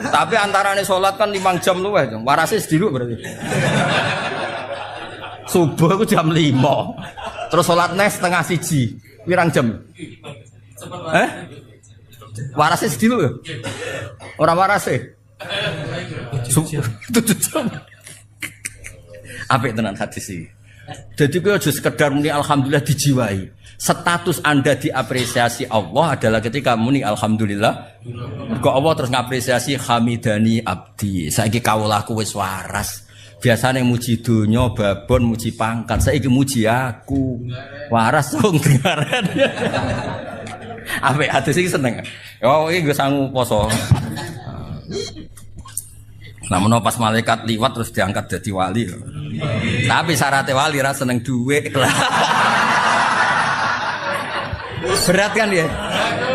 Speaker 1: Tapi antarane salat kan 5 jam luwih, warase sediluk berarti. Subuh ku jam 5. Terus salat neh setengah 1. Pirang jam? Warase sediluk ya? Ora warase. 7 jam. Apik tenan hadis iki. Jadi kowe aja sekedar muni alhamdulillah dijiwai. Status Anda diapresiasi Allah adalah ketika muni alhamdulillah. Mergo Allah terus ngapresiasi hamidani abdi. Saiki kawulaku wis waras. Biasane muji donya, babon muji pangkat. Saiki muji aku. Waras wong dengaran. Apik hadis iki seneng. Oh iki nggo sangu poso.
Speaker 3: Namun pas malaikat liwat terus diangkat jadi wali. Tapi syaratnya wali ra seneng duit. Berat kan ya?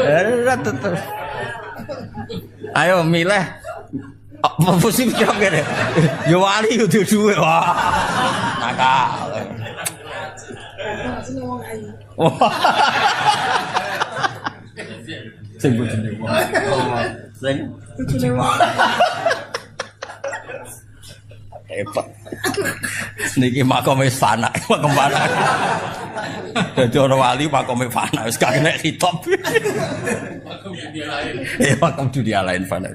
Speaker 3: Berat tuh. Ayo milih apa musim kira-kira? Ya wali udah duit. Wah. Nakal. Sing bojone wong. Sing bojone wong. Hebat. Niki makome fana, makom fana. Dadi ora wali makome fana wis gak kena hitop. Makom dunia lain fana.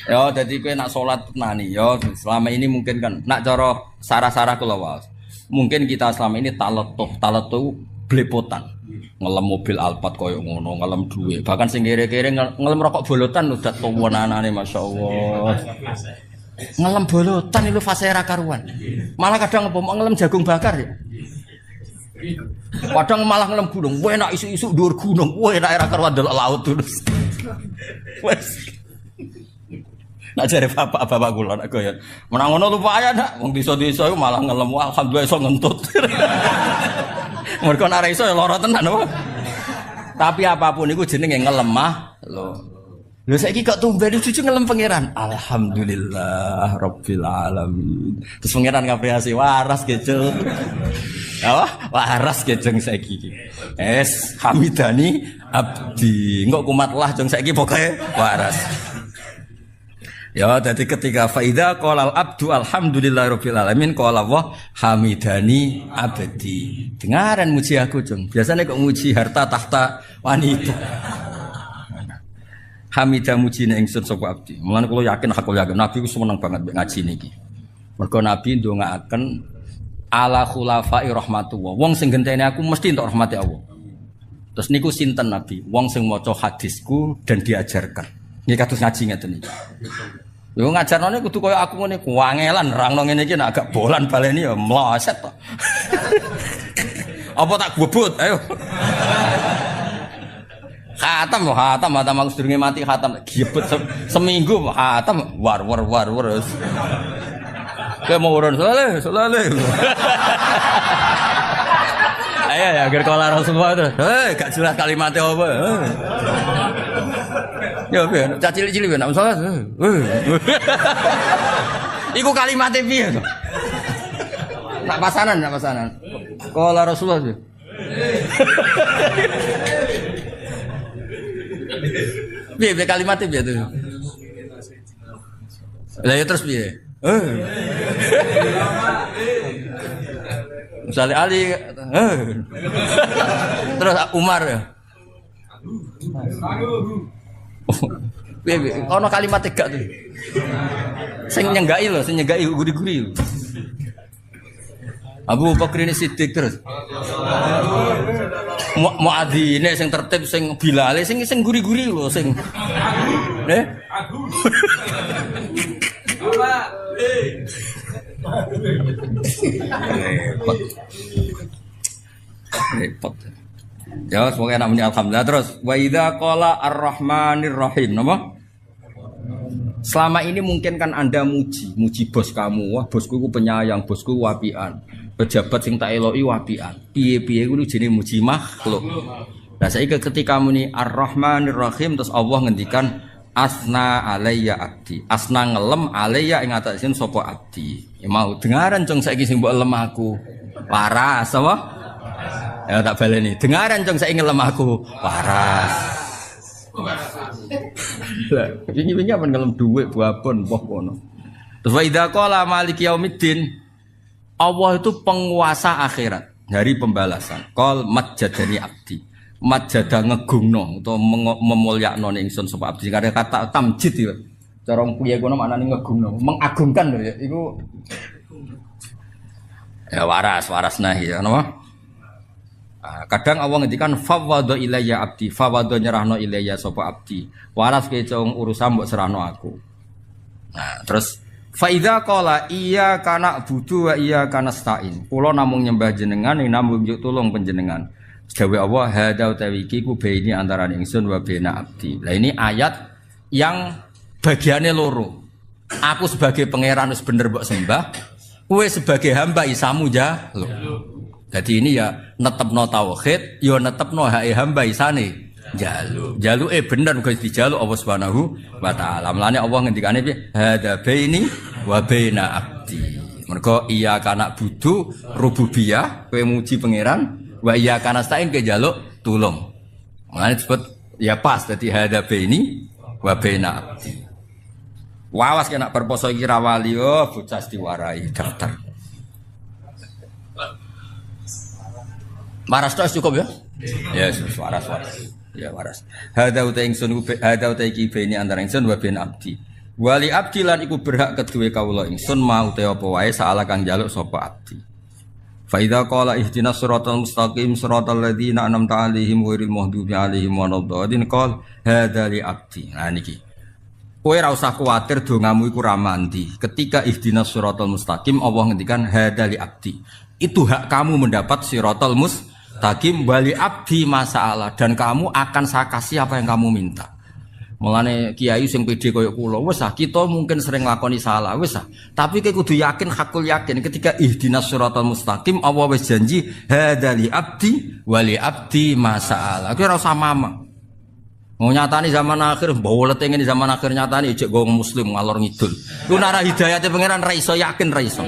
Speaker 3: Ya dadi kowe nak salat nani ya selama ini mungkin kan nak cara sarah-sarah kula wae. Mungkin kita selama ini taletuh blepotan. Ngelem mobil Alphard koyo ngono, ngelem duwe. Bahkan sing kere-kere ngelem rokok bolotan udah tuwenanane masyaallah. Ngelem bolotan itu fase ra karuan. Malah kadang ngelem jagung bakar ya. Kadang malah ngelem gunung, enak isu-isu dhuwur gunung, enak ra karuan delok laut terus. Wes. Nak jare bapak kula nak goyon. Menang ngono lupa ya nak, wong desa-desa iku malah ngelem alhamdulillah iso ngentut. Mergo nek ora iso ya lara tenan apa. Tapi apapun iku jenenge ngelemah lho. Lho saiki kok tumben cucu ngelem pangeran. Alhamdulillah rabbil alamin. Terus pangeran ngapriasi waras gejel. Apa? Waras gejeng saiki iki. Hamidani abdi. Engko kumatlah jeng saiki pokoke waras. Ya, jadi ketika faida qala al-abdu alhamdulillahirabbil alamin qala Allah hamidani abdi. Dengaran muji aku, Jung. Biasanya kok muji harta tahta wanita. Hamidah mujine ingsun sapa abdi. Mulane kula yakin Nabi ku seneng banget mek ngaji niki. Mergo Nabi ndongaaken ala khulafai rahmatullah. Wong sing genteni aku mesti entuk rahmati Allah. Terus niku sinten Nabi? Wong sing maca hadisku dan diajarkan. Niki kados ngaji ngeten iki. Yo ngajarane kudu kaya aku ngene kuangelan nerangno ngene iki nek agak bolan baleni ya mloset to. Apa tak bobot ayo. Khatam aku sedurunge mati khatam gibet seminggu khatam war. Kayak mau urun soleh. Ayo ya agar kala Rasulullah itu. Gak jelas kalimatnya apa. Ya piye, cah cilik-cilik nek salat. Iku kalimatnya piye to? Nak pasanan. Kala Rasulullah. Piye kalimatnya piye to? Lah ya terus piye? Misalnya Ali, terus Umar ya. Ono kalimat tegak tuh. Sing nyenggai guri-guri. Abu Bakar ini Siddiq terus. Muadzine sing tertib sing Bilal sing guri-guri lho sing. Repot. Ya, semoga namanya alhamdulillah. Terus wa idza qala ar-rahmanir rahim, napa? Selama ini mungkin kan Anda muji bos kamu. Wah, bosku ku penyayang, bosku wapian. Pejabat sing tak eloki wapian. Piye-piye kuwi jenenge muji makhluk. Nah, saiki ketika muni ar-rahmanir rahim terus Allah ngendikan asna alayya abdi. Asna ngelem alayya ing atasin sapa abdi. Ya mau dengaran cung saiki sing mbok lem aku. Waras apa? Ya tak baleni. Dengaran cung saiki ngelem aku. Waras. Lah, wingi-wingi apa ngelem dhuwit babon poh kono. Terus wa idza qala maliki yaumiddin. Allah itu penguasa akhirat, hari pembalasan. Qol majjadani abdi. Majjada ngegungno utawa memulyakno ingsun sapa abdi. Karena kata tamjid ya. Cara piye kono maknane ngegungno, mengagungkan lho ya. Iku ya waras nahi ya napa? Kadang Allah ngendikan fawwadha ilayya abdi, fawwadha nyerahno ilayya sapa abdi. Waras kecong urusan mbok serahno aku. Nah, terus fa idza qala iya kana budu wa iya kana stain. Kula namung nyembah jenengan ing namung njuk tulung panjenengan. Dawe Allah hada utawi iki ku baini antarané ingsun wa baina abdi. Lah ini ayat yang bagiannya loro. Aku sebagai pangeran wis bener mbok sembah, kowe sebagai hamba isamu njaluk. Jadi ini ya netepno tauhid, ya netepno hak hamba isane njaluk. Jaluke bener Guys dijaluk Allah Subhanahu wa taala. Mulane Allah ngendikane piye? Hadza baini wa baina abdi. Mergo iya kana budu rububiyah, kowe muji pangeran, wa iya kana stain ke njaluk tulung. Mulane disebut ya pas dadi hadza baini wa baina abdi. Wawas kena berposo iki ra wali bocah diwarai daftar. Waras tok cukup ya? Ya waras. Ya waras. Hadza uta ingsun hadza uta iki bene antara ingsun wa ben abdi. Wali abdi lan iku berhak kedue kawula ingsun mau te apa wae saala kang njaluk sapa abdi. Fa idza qala ihdinas siratal mustaqim siratal ladzina an'amta 'alaihim ghairil maghdubi 'alaihim waladdallin qol hadza li abdi. Nah niki. Kowe ora usah kuwatir dongamu iku ra mandi. Ketika ihdinas siratal mustaqim Allah ngendikan hadza li abdi. Itu hak kamu mendapat siratal mustaqim wali abdi masalah dan kamu akan saya kasih apa yang kamu minta. Mulane kiai sing pede koyo kula wis kita mungkin sering nglakoni salah wis tapi kowe kudu yakin hakul yakin ketika ihdinas siratal mustaqim Allah wis janji hadza li abdi wali abdi masalah. Kowe ora usah mama. Mau nyatani zaman akhir, bawa leteng ini zaman akhir nyatani, cek gong muslim ngalor ngidul. Lu nara hidayatnya pangeran raiso yakin raiso.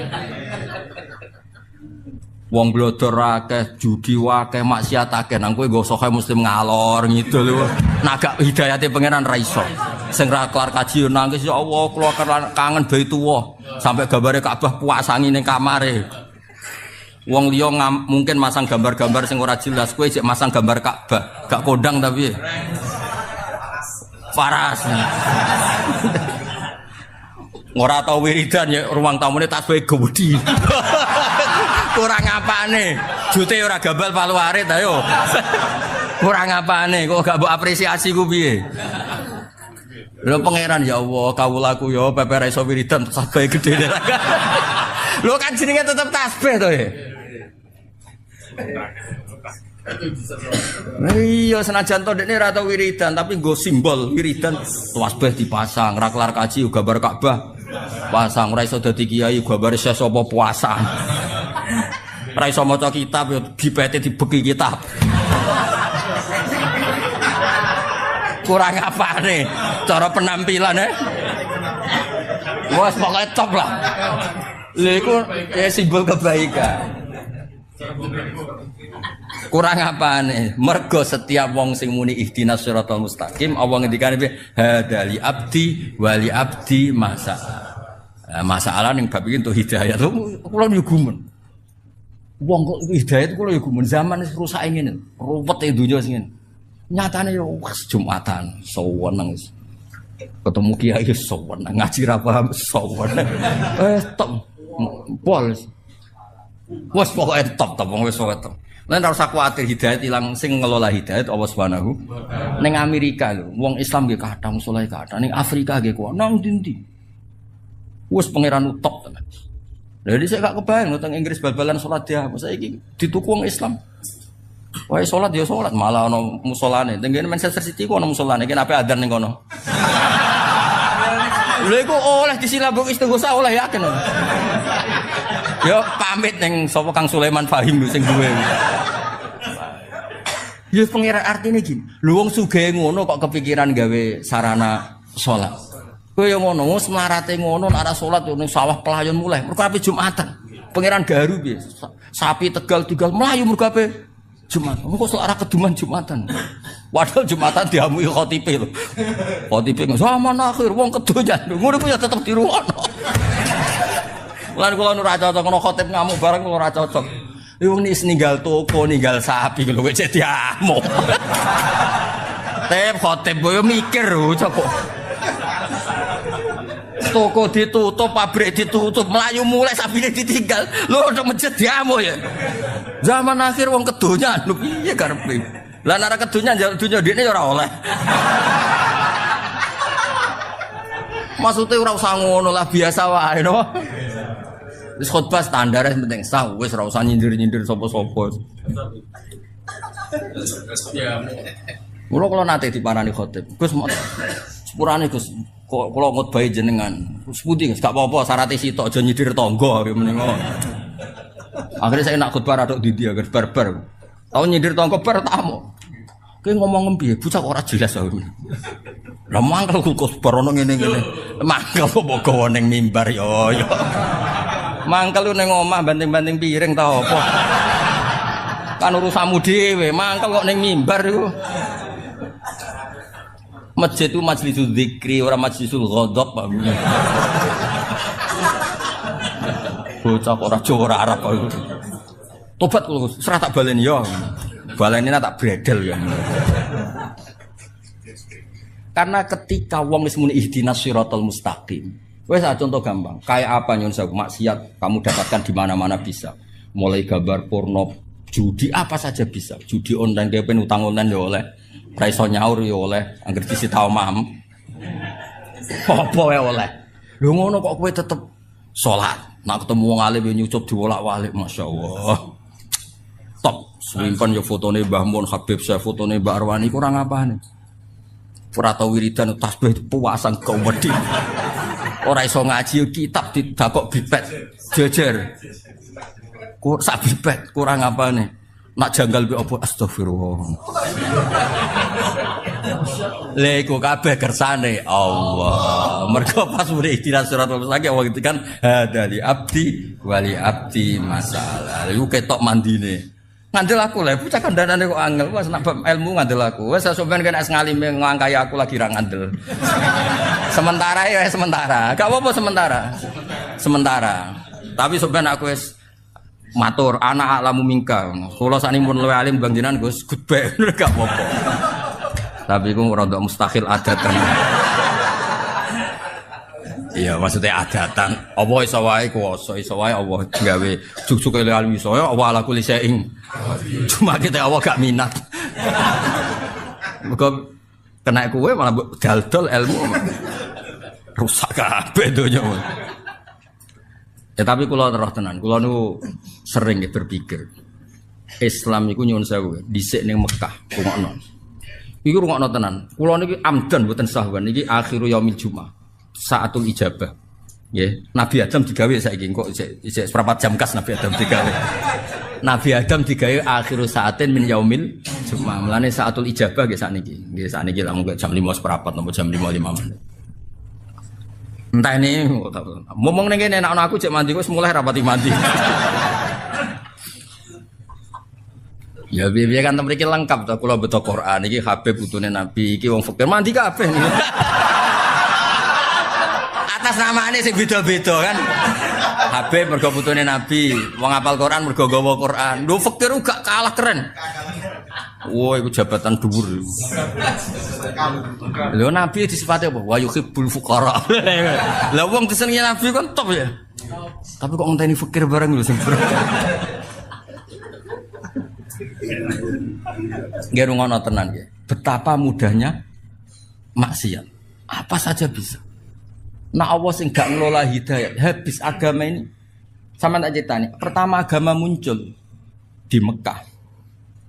Speaker 3: Wong blodor akeh, judi wakeh, maksiat akeh, nang kowe gosoke muslim ngalor ngidul. Naga hidayatnya pangeran raiso. Sing ra kelar kaji nangis ya Allah, kula kangen bayi tuwa. Sampai gambare Ka'bah puasangi ning kamare. Wong liya mungkin masang gambar-gambar sing ora jelas, kowe cek masang gambar Ka'bah, gak kondang tapi. Paras. Ora tau wiridan ya ruang tamune tasbih gede. Kurang apane? Jute ora gambal palu arit ayo. Kurang apane kok gak mbok apresiasi ku piye? Lho pangeran ya Allah, kawulaku ya pepe ra iso wiridan tasbih gede. Lho kan jenenge tetep tasbih to ya. Iya senajan to dekne ora tau wiridan tapi nggo simbol wiridan tasbih dipasang ra kelar kaji gambar Ka'bah pasang ora iso dadi kiai gambare sapa puasa ora iso maca kitab yo dipete dibeki kitab kurang apane cara penampilan wes pokoke top lah lha iku simbol kebaikan. Kurang apane? Mergo setiap wong sing muni ihdinas siratal mustaqim Allah ngendikane hadza li abdi wali abdi masalah ning bab iki entuk hidayah. Kula yo gumun. Wong kok hidayah kula yo gumun zaman wis rusak ngene. Ruwet e donya sing ngene. Nyatane yo wis Jumatan sewenang. Ketemu kiai sewenang, ngaji ra paham sewenang. Tok pol. Wes pokoke top wis top. Lan ora usah kuwatir hidayat ilang sing ngelola hidayat Allah Subhanahu. Ning Amerika lho, wong Islam nggih kathah musala kathah. Ning Afrika nggih kuwi nang ndi-ndi. Wes pangeran top tenan. Lha iki sik gak kebayang teng Inggris bal-balan salat dia. Saiki dituku wong Islam. Wae salat ya salat malah ana musolane. Teng Manchester City ku ana musolane, kene ape adzan ning kono. Lha iku oleh disilabuk istighosa oleh yakin. Yo pamit ning sapa Kang Sulaiman Fahim sing duwe. Ya pengiran artine gini. Lho wong sugih ngono kok kepikiran gawe sarana salat. Kowe yo ngono, wis mlarate ngono nek ora salat ning sawah pelayon mulai. Mergo ape Jumatan. Pengiran garu piye? Sapi Tegal mlayu mergo ape Jumat. Engko sok ora keduman Jumatan. Padahal Jumatan diamui khotibe lho. Khotibe zaman akhir wong kedonya. Ngono ku ya tetep diruwono. Lan kula nu ra cocok ngono khotib ngamuk bareng kula ora cocok. Wong nis ninggal toko, ninggal sapi lho kok cek diamuk. Tep khotib yo mikir cok. Toko ditutup, pabrik ditutup, melayu mulai sapine ditinggal. Lho nek masjid diamuk ya. Zaman akhir wong kedonya lho piye karepe. Lah nek kedonya njaluk donya ndekne ya ora oleh. Maksudnya ora usah ngono lah biasa wae no. Wis khotbah standar penting sah wis ora usah nyindir-nyindir sapa-sapa. Mula kula nate diparani khotib. Gus Sepurane Gus, kok kula ngutbahi jenengan. Sepundi Gus, gak apa-apa syarat sitok aja nyidir tangga mending. Akhirnya saya nak khutbah radok didi agar barbar. Tahu nyidir tangga bar tamu. Kowe ngomong piye? Bocah ora jelas aku. Lah mangkel Gus bar ono ngene-ngene. Mangkel kok mbok gawa ning mimbar yo. Mangkel lu ning omah banting-banting piring ta apa? Kan urusanmu dhewe, mangkel kok ning mimbar iku. Masjid itu majlisul dzikri, ora majlisul ghadab. Bocah ora Jawa ora Arab kok. Tobat kula serah tak baleni yo. Baleni tak bredel ya. Karena ketika wong wis muni ihdinas siratal mustaqim. Wes contoh gampang, kayak apa nyun sewu maksiat kamu dapatkan di mana-mana bisa. Mulai gambar porno, judi apa saja bisa. Judi online dia pen utang online ya oleh. Ra iso nyaur ya oleh, anggere disita omahmu. Apa wae oleh. Lho ngono kok kowe tetep salat. Nak ketemu wong alim yo nyucup diwolak-walik, masyaallah. Top, simpen yo fotone Mbah Mun Habib Syekh, fotone Mbak Arwani kurang apane. Ora tau wiridan tasbih puasan kau wedi. Ora iso ngaji kitab didakok bipet jejer. Ku sak bipet kurang apane. Nak janggal be apa astagfirullah. Lha iku kabeh kersane Allah. Mergo pas muni ihdinas siratal mustaqim wong itu kan hadali abdi wali abdi masalah. Iku ketok mandine. Ngandel aku lha bocah kandhanane kok angel wis nak ilmu ngandel aku. Wis sampean kena ngalime ngangkai aku lagi ra ngandel. Sementara ya sementara. Gak apa-apa sementara. Sementara. Tapi sampean aku wis matur anak alamu mingka. Kula sakniki mun luwih alim Bang jenengan Gus goodbye gak apa-apa. Tapi iku rada mustahil adatan. Iya maksudnya adatan. Apa iso wae kuwasa iso wae Allah gawe juk-juk alim iso ya wa ala kulli syai'in. Cuma kita Allah gak minat. Mergo kena kowe malah dal-dal ilmu. Rusak kabeh donya. Ya tapi kula terus tenan, kula niku sering berpikir Islam iku nyuwun sewu dhisik ning Mekah, rungokno. Iki rungokno tenan. Kula niki amdan mboten sahwan iki akhiru yaumil jumat. Saatul ijabah. Nggih, Nabi Adam digawe saiki kok isih seprapat jam kas Nabi Adam digawe. Nabi Adam digawe akhiru saatin min yaumil jumat. Mulane saatul ijabah nggih sakniki. Nggih sakniki lamun jam 5 seprapat napa jam 5:05 menit. Entah ini, ngomong nih enak aku cek mandi, gue mulai rapati mandi. Ya biar kan mereka lengkap, tak kalau betul Quran, ini Habib butuhnya Nabi, ini wong fakir mandi kabeh. Atas nama ini sih beda-beda kan. Habib mergo butuhnya Nabi, wong hafal Quran mergo gawa Quran. Lu fakir gak kalah keren. Wah, itu jabatan dhuwur. Lho Nabi disifati apa? Wa yuhibbul fuqara. Lah wong disenengi Nabi kan top ya. Tapi kok ngenteni fakir bareng lho sempur. Nggih ngono tenan nggih. Betapa mudahnya maksiat. Apa saja bisa. Nah Allah sing gak ngelola hidayah, habis agama ini. Sama tak ceritanya. Pertama agama muncul di Mekah.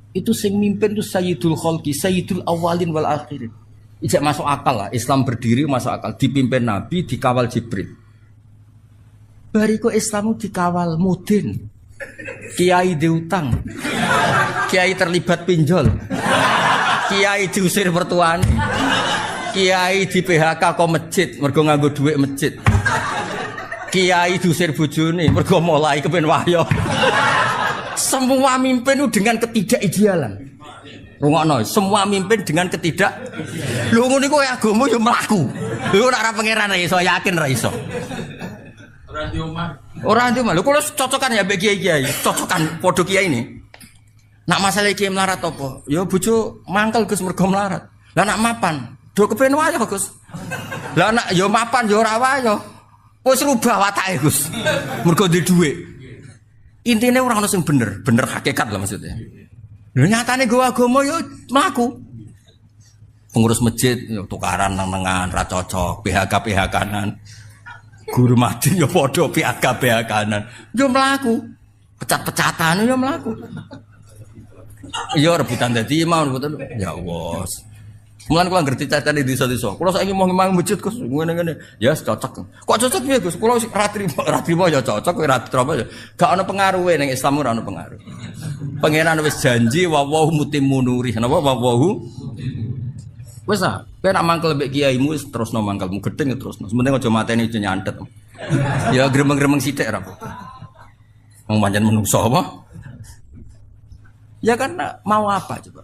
Speaker 3: Itu sing mimpin itu Sayyidul Khalqi, Sayyidul Awalin wal Akhirin. Ijak masuk akal lah, Islam berdiri masuk akal. Dipimpin Nabi, dikawal Jibril. Bariku Islam dikawal mudin. Kiai diutang. Kiai terlibat pinjol. Kiai diusir mertuane. Kiai di PHK kok masjid, mergo nganggo dhuwit masjid. Kiai diusir bojone, mergo mulai kepen wahyo. Semua mimpin itu dengan ketidakidealan. Rungokno, semua mimpin dengan ketidak. Lho ngono iku agama yo mlaku. Lho ora pangeran ra iso yakin ra iso. Ora ndi omah. Lho kula cocokan ya mbek kiai-kiai. Cocokan padha kiai ini. Nak masalah kiai melarat apa? Ya bojo mangkel Gus mergo melarat. Lah nak mapan, do kepen wae Gus. Lah nak ya mapan ya ora wae. Wis rubah watake Gus. Mergo duwe dhuwit. Intinya orang harus yang bener hakikat lah maksudnya. Nyatanya gue agama yo melaku. Pengurus masjid yo tukaran nang-nangan ra cocok, PHK kanan. Guru madin yo podo PHK kanan. Yo melaku. Pecat-pecatan yo melaku. Yo rebutan dadi imam rebutan. Ya Allah. Mulan kula ngerti cacat di desa-desa. Kula saiki mau ngimang masjid Gus, ngene-ngene. Ya cocok. Kok cocok piye Gus? Kula ra trimo ya cocok, ra trimo ya. Gak ana pengaruhe ning Islam ora ana pengaruh. Pangeran wis janji wa wa mutimmu nuri. Napa wa wa wis ah, kowe nak mangkel mbek kiaimu wis terusno mangkelmu gedeng terusno. Sementing aja mateni aja nyantet. Ya gremeng-gremeng sithik ra apa. Wong pancen menungso apa? Ya kan mau apa coba?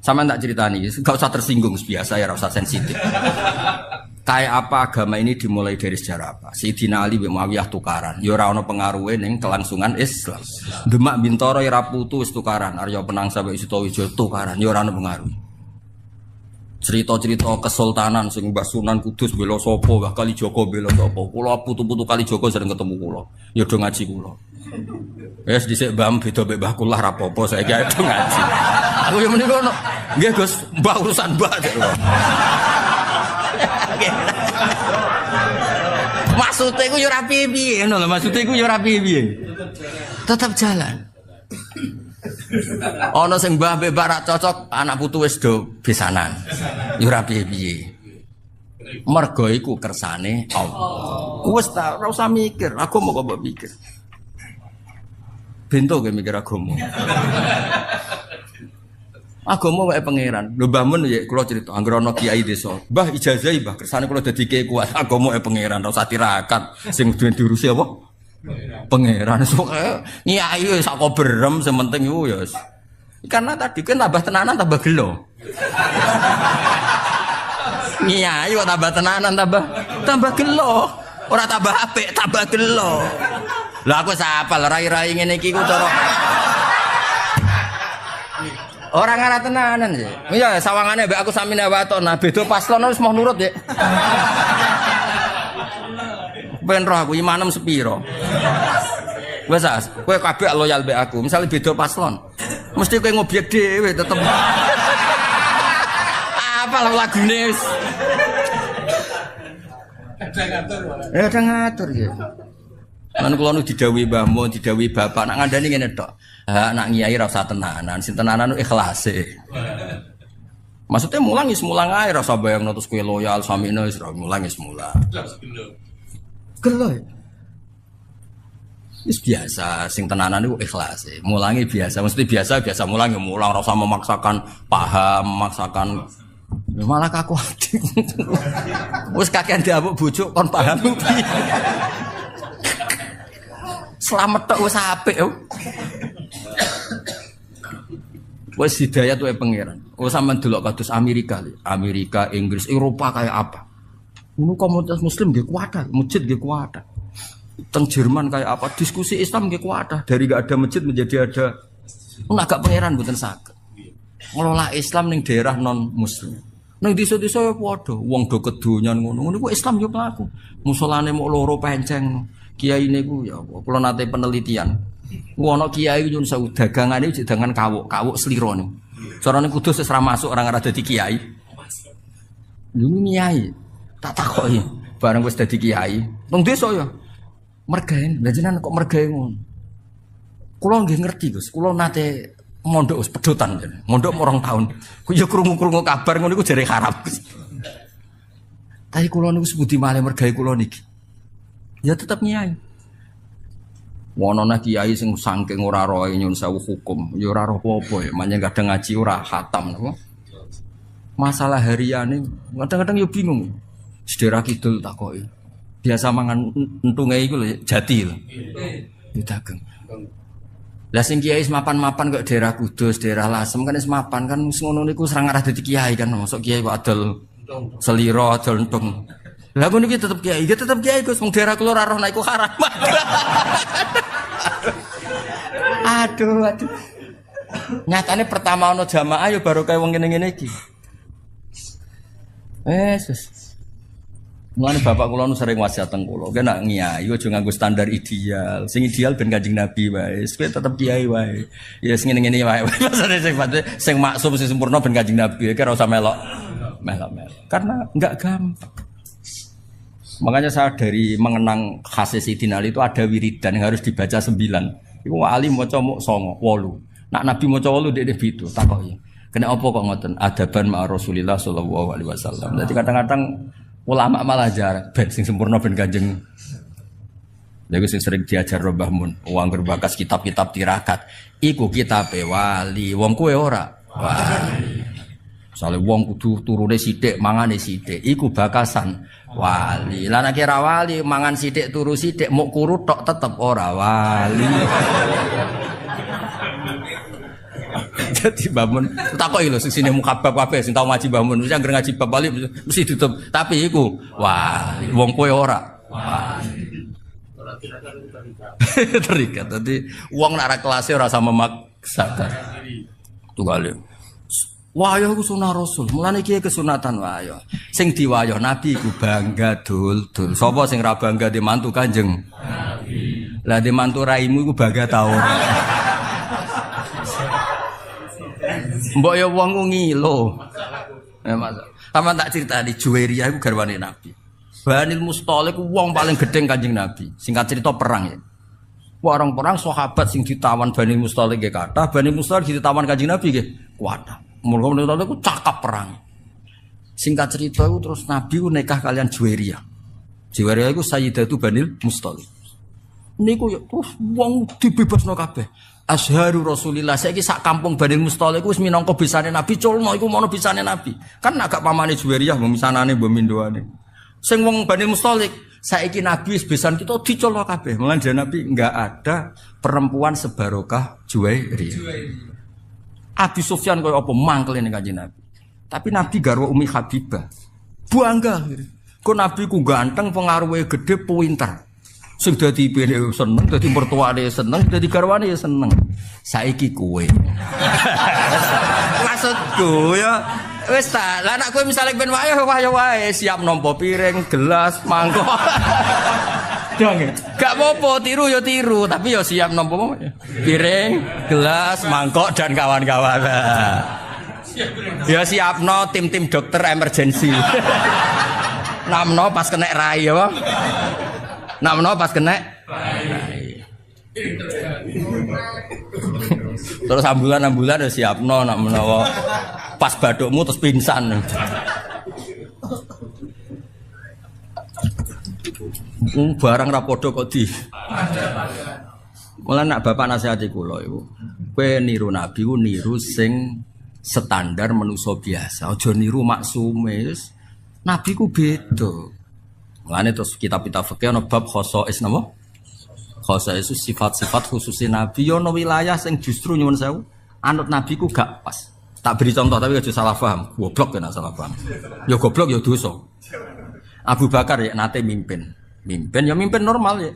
Speaker 3: Sama tak ceritani, gak usah tersinggung biasa ya, usah sensitif. Kayak apa agama ini dimulai dari sejarah apa? Sayyidina Ali bin Muawiyah tukaran, ya ora ono pengaruhe ning kelangsungan Islam. Demak Bintoro ya ra putu wis tukaran, Arya Penangsa mbek Sitowijo tukaran, ya ora ono pengaruh. Cerita-cerita kesultanan sing Mbah Sunan Kudus bela sapa, Mbah Kalijaga bela sapa. Kula putu-putu Kalijaga sering ketemu kula. Ya do ngaji kula. Wes dhisik Mbah beda mbek Mbah kula ra apa-apa, saiki ae do ngaji. Aku yo muni ngono. Nggih Gus, Mbah urusan Mbah. Maksudnya ku yo ora piye-piye ngono lho, maksudnya ku yo ora piye-piye. Tetap jalan. Ana sing mbah mbek mbak ra cocok, anak putu wis do besanan. Ya ora piye-piye. Mergo iku kersane Allah. Wis ta ora usah mikir, agama kok mbok mikir. Bento ge mikir agama. Agama wae pangeran. Lho Mbah Mun ya kula crita, anggere ana kiai desa. Mbah ijazahi Mbah kersane kula dadi kiai kuat. Agama wae pangeran, ora usah tirakat. Sing duwe diurusi apa? Pangeran sok nyai wis sak berem sementing iku ya. Karena tadi kan tambah tenanan tambah gelo. Nyai kok tambah tenanan tambah gelo. Ora tambah apik, tambah gelo. Lah aku sapal rai-rai ngene iki ku cara orang arah tenanan sih. Iya sawangane mbek aku samine waton. Nah beda paslon wis mau nurut ya. Ben roh aku imanem sepiro. Wes as, kowe kabeh loyal mbek aku. Misale beda paslon, mesti kowe ngobyek dhewe tetep. Apa lagune wis. Ada ngatur ya. Lan kula nu didhawuhi Mbah Mun, didhawuhi bapak nak ngandani ngene tok. Ha nak ngiyai ra usah tenanan, sing tenanan ikhlase. Maksudnya mulang wis mulang ae ra usah bayangno terus kowe loyal samine wis mulang wis mulang. Gelo. Wis biasa, sing tenanan iku ikhlas. Mulangi biasa, mesti biasa mulang ya mulang, ora usah memaksakan paham, memaksakan malah kaku ati. Wis kakean diamuk bojo kon paham piye. Selamat tok wis apik yo. Wis hidayah tuh pangeran. Oh sampean delok kados Amerika, Inggris, Eropa kayak apa? Ngono komunitas muslim nggih kuat, masjid nggih kuat. Teng Jerman kayak apa? Diskusi Islam nggih kuat. Dari enggak ada masjid menjadi ada. Agak pangeran mboten saged. Ngelola Islam ning daerah non muslim. Ning desa-desa ya padha, wong do kedonyan ngono. Ngono ku Islam yo mlaku. Musolane mok loro penceng. Kiai niku ya apa? Kula nate penelitian. Ono kiai nyun sewu dagangane dagangan kawuk sliro niku. Carane kudus wis ra masuk orang ora dadi kiai. Lho kiai. Tak takoki bareng wis dadi kiai. Nang desa ya. Mergaen, lha jenengan kok mergaen ngono. Kula nggih ngerti, Gus. Kula nate mondok wis pedotan. Mondok 2 tahun. Ku ya krungu-krungu kabar ngono iku jare harap, Gus. Tapi kula niku sebudi malih mergae kula niki. Ya tetap nyai. Wonono kiai sing saking ora roe nyun sewu hukum, ya ora roh apa-apa ya, manjen kadang ngaji ora khatam napa. Masalah hariane kadang-kadang yo bingung. Sedera kidul takoki. Biasa mangan entunge iku lho jati lho. Didageng. Lah sing kiai mapan-mapan kok daerah Kudus, daerah Lasem kan wis mapan kan wis ngono niku serang arah dadi kiai kan, mosok kiai kok adol seliro, adol entung. Lah ngono iki tetep kiai Gus, wong daerah kula ora roh nek iku haram. Aduh. Nyatane pertama ono jamaah ya baru kaya wong ngene-ngene iki. Wes. Mulane bapak kula nu sering wasiat teng kula, kena ngiyai aja nganggo standar ideal. Sing ideal ben Kanjeng Nabi wae. Kowe tetep kiai wae. Ya sing ngene-ngene wae. Maksudnya sing maksum sing sempurna ben Kanjeng Nabi, kira ora usah melok. Karena enggak gampang. Makanya saya dari mengenang khas Sayyidina Ali itu ada wiridan yang harus dibaca 9. Iku Ali maca mok 9, 8. Nak Nabi maca 8 dekne pitu takoki. Kena apa kok ngoten? Adaban ma Rasulillah sallallahu alaihi wasallam. Jadi kadang-kadang ulama malah jarang ben sing sempurna ben Kanjeng. Lha sing sering diajar Mbah Mun, wong berbakas kitab-kitab tirakat. Iku kitabe wali, wong kowe ora wali. Misale wong kudu turune sithik, mangane sithik, iku bakasan wali. Lah nek ora wali, mangan sithik turu sithik, muk kuru tok tetep ora wali. Jadi bangun, takoki lho sing sine mukabab kabeh sing tau ngaji bangun, mesti anggere ngaji bab bali mesti ditutup. Tapi iku wali, wong kowe ora wali. Terikat. Dadi wong nek ora kelase ora sama memaksakan. Tunggale. Wayah iku sunah Rasul. Mulane iki kesunatan wayah. Sing diwayah Nabi iku bangga dul-dul. Sapa sing ra bangga di mantu Kanjeng Nabi? Lah di mantu raimu iku bangga ta ora? Mbok ya wong ngilo. Sama tak cerita di Juwairiyah iku garwane Nabi. Banil Mustalik wong paling gedeng Kanjeng Nabi. Singkat cerita perang ya. Orang-orang sahabat sing ditawan Banil Mustalik nggih kathah, Banil Mustalik ditawan Kanjeng Nabi nggih kuatah. Mulane Mustalik ku cakap perang. Singkat cerita itu terus Nabi ku nikah kalian Juwairiyah. Juwairiyah iku Sayyidatu Banil Mustalik. Niku ya terus wong dibebasno kabeh. Azharu Rasulillah saiki sak kampung Banil Mustalik wis minangka bisane Nabi culno iku mono bisane Nabi. Kan agak pamane Juwairiyah mbok misanane mbok mindoane. Sing wong Banil Mustalik saiki Nabi wis besan kita diculno kabeh. Mulane Nabi enggak ada perempuan sebarokah Juwairiyah. Abi Sufyan koyo apa mangkel ning Kanjeng Nabi. Tapi Nabi garwa Umi Habibah. Bangga. Kok Nabi ku ganteng, pengaruhe gede, pinter. Sing dadi ibune seneng, dadi mertuane seneng, dadi garwane ya seneng. Saiki kowe. Maksudku ya wis ta, lah nek kowe misale ben wayah wae siap nampa piring, gelas, mangkok. Dong. Gak apa-apa tiru ya tiru, tapi ya siap nampa piring, gelas, mangkok dan kawan-kawan. Ya siapno tim-tim dokter emergency. Namno pas kena rai ya, Bang. Namno pas kena rai. Terus ambulan ya siapno nak menawa pas badukmu terus pingsan. Barang ra padha kok di. Mula nak bapak nasihati kula iku. Kowe niru Nabi ku niru sing standar manusa biasa. Aja niru maksume. Nabi ku beda. Mulane terus kitab-kitab fikih ana bab khosais napa? Khosais itu sifat-sifat khususnya Nabi ana wilayah sing justru nyuwun sewu anut Nabi ku gak pas. Tak beri contoh tapi aja salah paham. Goblok kena salah paham. Ya goblok ya dosa. Abu Bakar ya nate mimpin normal ya.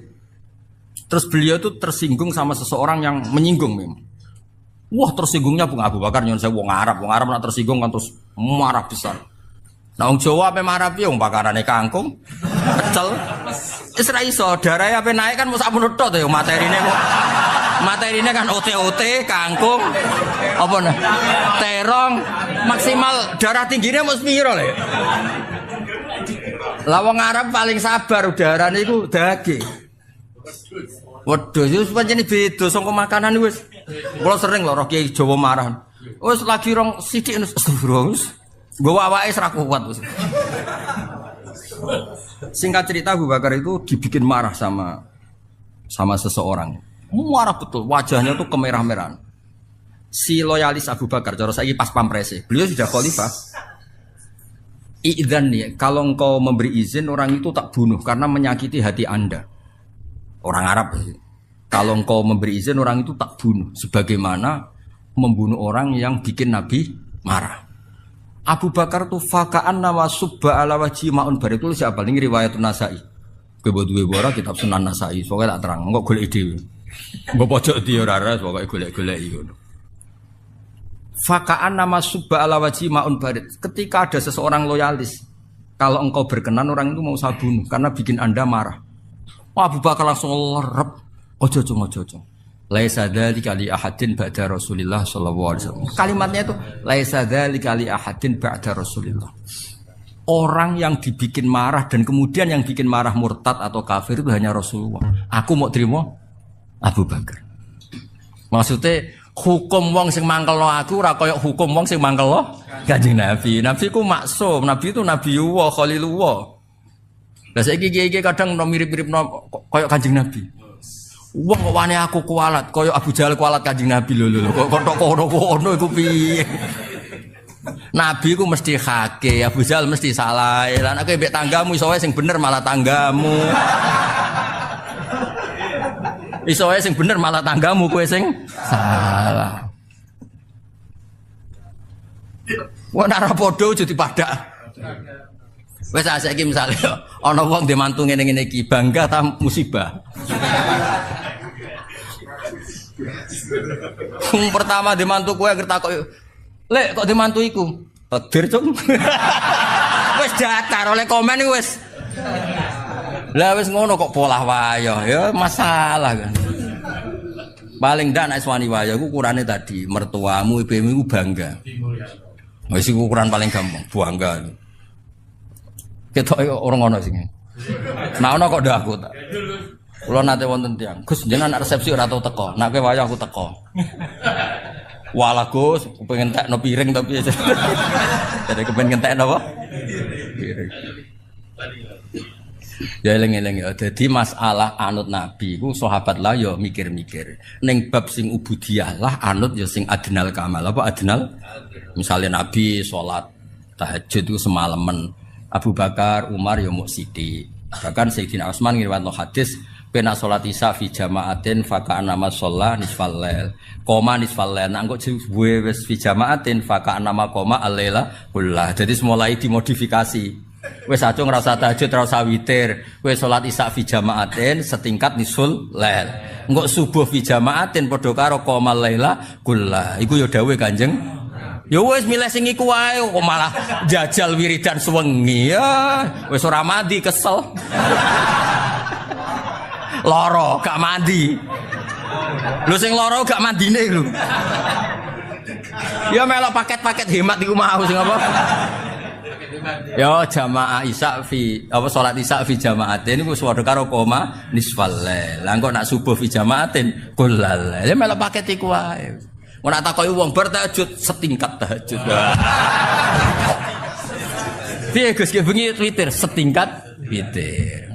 Speaker 3: Terus beliau itu tersinggung sama seseorang yang menyinggung memang. Wah tersinggungnya Bung Abu Bakar nyuwun sewu wong Arab nak tersinggung kan terus marah besar. Nah wong Jawa ape marah piye wong bakarane kangkung, pecel. Wis ra iso darahe ape naik kan mesti sampun tok to ya materine kan ote-ote kangkung apa nah terong maksimal darah tingginya mesti piro lho. Lah wong Arab paling sabar udarane iku daging. Waduh, wis pancen beda saka makanan wis. Kula sering lho roh Kiai Jawa marah. Wis lagi rong sithik astagfirullah. Nggawa awake ora kuat wis. Singkat cerita Abu Bakar itu dibikin marah sama seseorang. Marah betul, wajahnya tuh kemerah-merahan. Si loyalis Abu Bakar, cara saiki pas pamprese. Beliau sudah khalifah. Idzan nih, kalau engkau memberi izin orang itu tak bunuh karena menyakiti hati Anda. Orang Arab. Kalau engkau memberi izin orang itu tak bunuh sebagaimana membunuh orang yang bikin Nabi marah. Abu Bakar tuh fakaan nama subba ala wajhi maun bar itu siapa? Ini riwayat Nasai. Kebetulan bora kitab Sunan Nasai. Soalnya tak terang, enggak golek ide. Mbok pojok dia ora pokoke golek-golek ngono. Fakaan nama subba ala wajhi maun bar. Ketika ada seseorang loyalis, kalau engkau berkenan orang itu mau saya bunuh karena bikin Anda marah. Abu Bakar langsung lerep. Ojo. Laisa dzalika li ahadin ba'da Rasulillah sallallahu alaihi wasallam. Kalimatnya itu laisa dzalika li ahadin ba'da Rasulillah. Orang yang dibikin marah dan kemudian yang bikin marah murtad atau kafir itu hanya Rasulullah. Aku mau terima Abu Bakar. Maksudnya hukum wong sing mangkelno aku ora kaya hukum wong sing mangkelno Kanjeng Nabi. Nabi ku maksum, Nabi itu Nabiullah, Khalilullah. Lah saiki iki kadang mirip-mirip kaya Kanjeng Nabi. Wong kok wani aku kualat, kaya Abu Jahal kualat Kanjeng Nabi lho. Kok kono iku piye? Nabi ku mesti hake, Abu Jahal mesti salah. Lan aku mbek tanggamu iso wae sing bener malah tanggamu. Iso wae sing bener malah tanggamu kowe sing salah. Wong ora padha aja dipadak. Wis saiki misale ana wong ndek mantu ngene-ngene iki bangga ta musibah. Pertama ndek mantu kowe ngerti kok Lek kok ndek mantu iku. Takdir, Cung. Wis datar oleh komen iku wis. Lah wis ngono kok polah wayah ya masalah kan. Paling ndak nek wani wayah ku ukurane tadi mertuamu ibumu ku bangga. Wis iku ukuran paling gampang, bangga. Ketok orang ngono sing. Nah ono kok ndak aku tak. Kula nate wonten tiyang, Gus jenengan anak resepsi ora tau teko. Nek kowe wayah aku teko. Walah Gus, pengen tekno piring tapi jadi kepen ngentekno apa? Piring. Ya eling-eling ya. Dadi masalah anut Nabi ku sahabat lah ya mikir-mikir. Ning bab sing ubudiyah lah anut ya sing adnal kamal. Apa adnal? Misalnya Nabi salat tahajud itu semalaman. Abu Bakar, Umar ya muk sithik. Bahkan Sayyidina Utsman ngriwayatno hadis pena salat isya fi jama'atin fa kana ma shalla nisfal lail. Koma nisfal lail. Nek kok wis fi jama'atin fa kana ma koma al-laila kullah. Jadi mulai dimodifikasi. Wes aja ngrasa tahajud ora usah witir. Wes salat isya fi jama'atin setingkat nisful lail. Engko subuh fi jama'atin padha karo qomal laila kullah. Iku ya dawuh Kanjeng. Ya wes milih sing iku wae kok malah jajal wiridan sewengi ya. Wes ora mandi kesel. Loro gak mandi. Lho sing loro gak mandine lho. Ya melok paket-paket hemat iku mau sing apa? Ya jamaah isya fi apa salat isya fi jamaatin iku padha karo koma nisfal lail. Lah engko nak subuh fi jamaatin kullal. Ya melok paket iku wae. Ora takoki wong bar tahajud setingkat tahajud. Piye Gus ki bengi Twitter setingkat witir.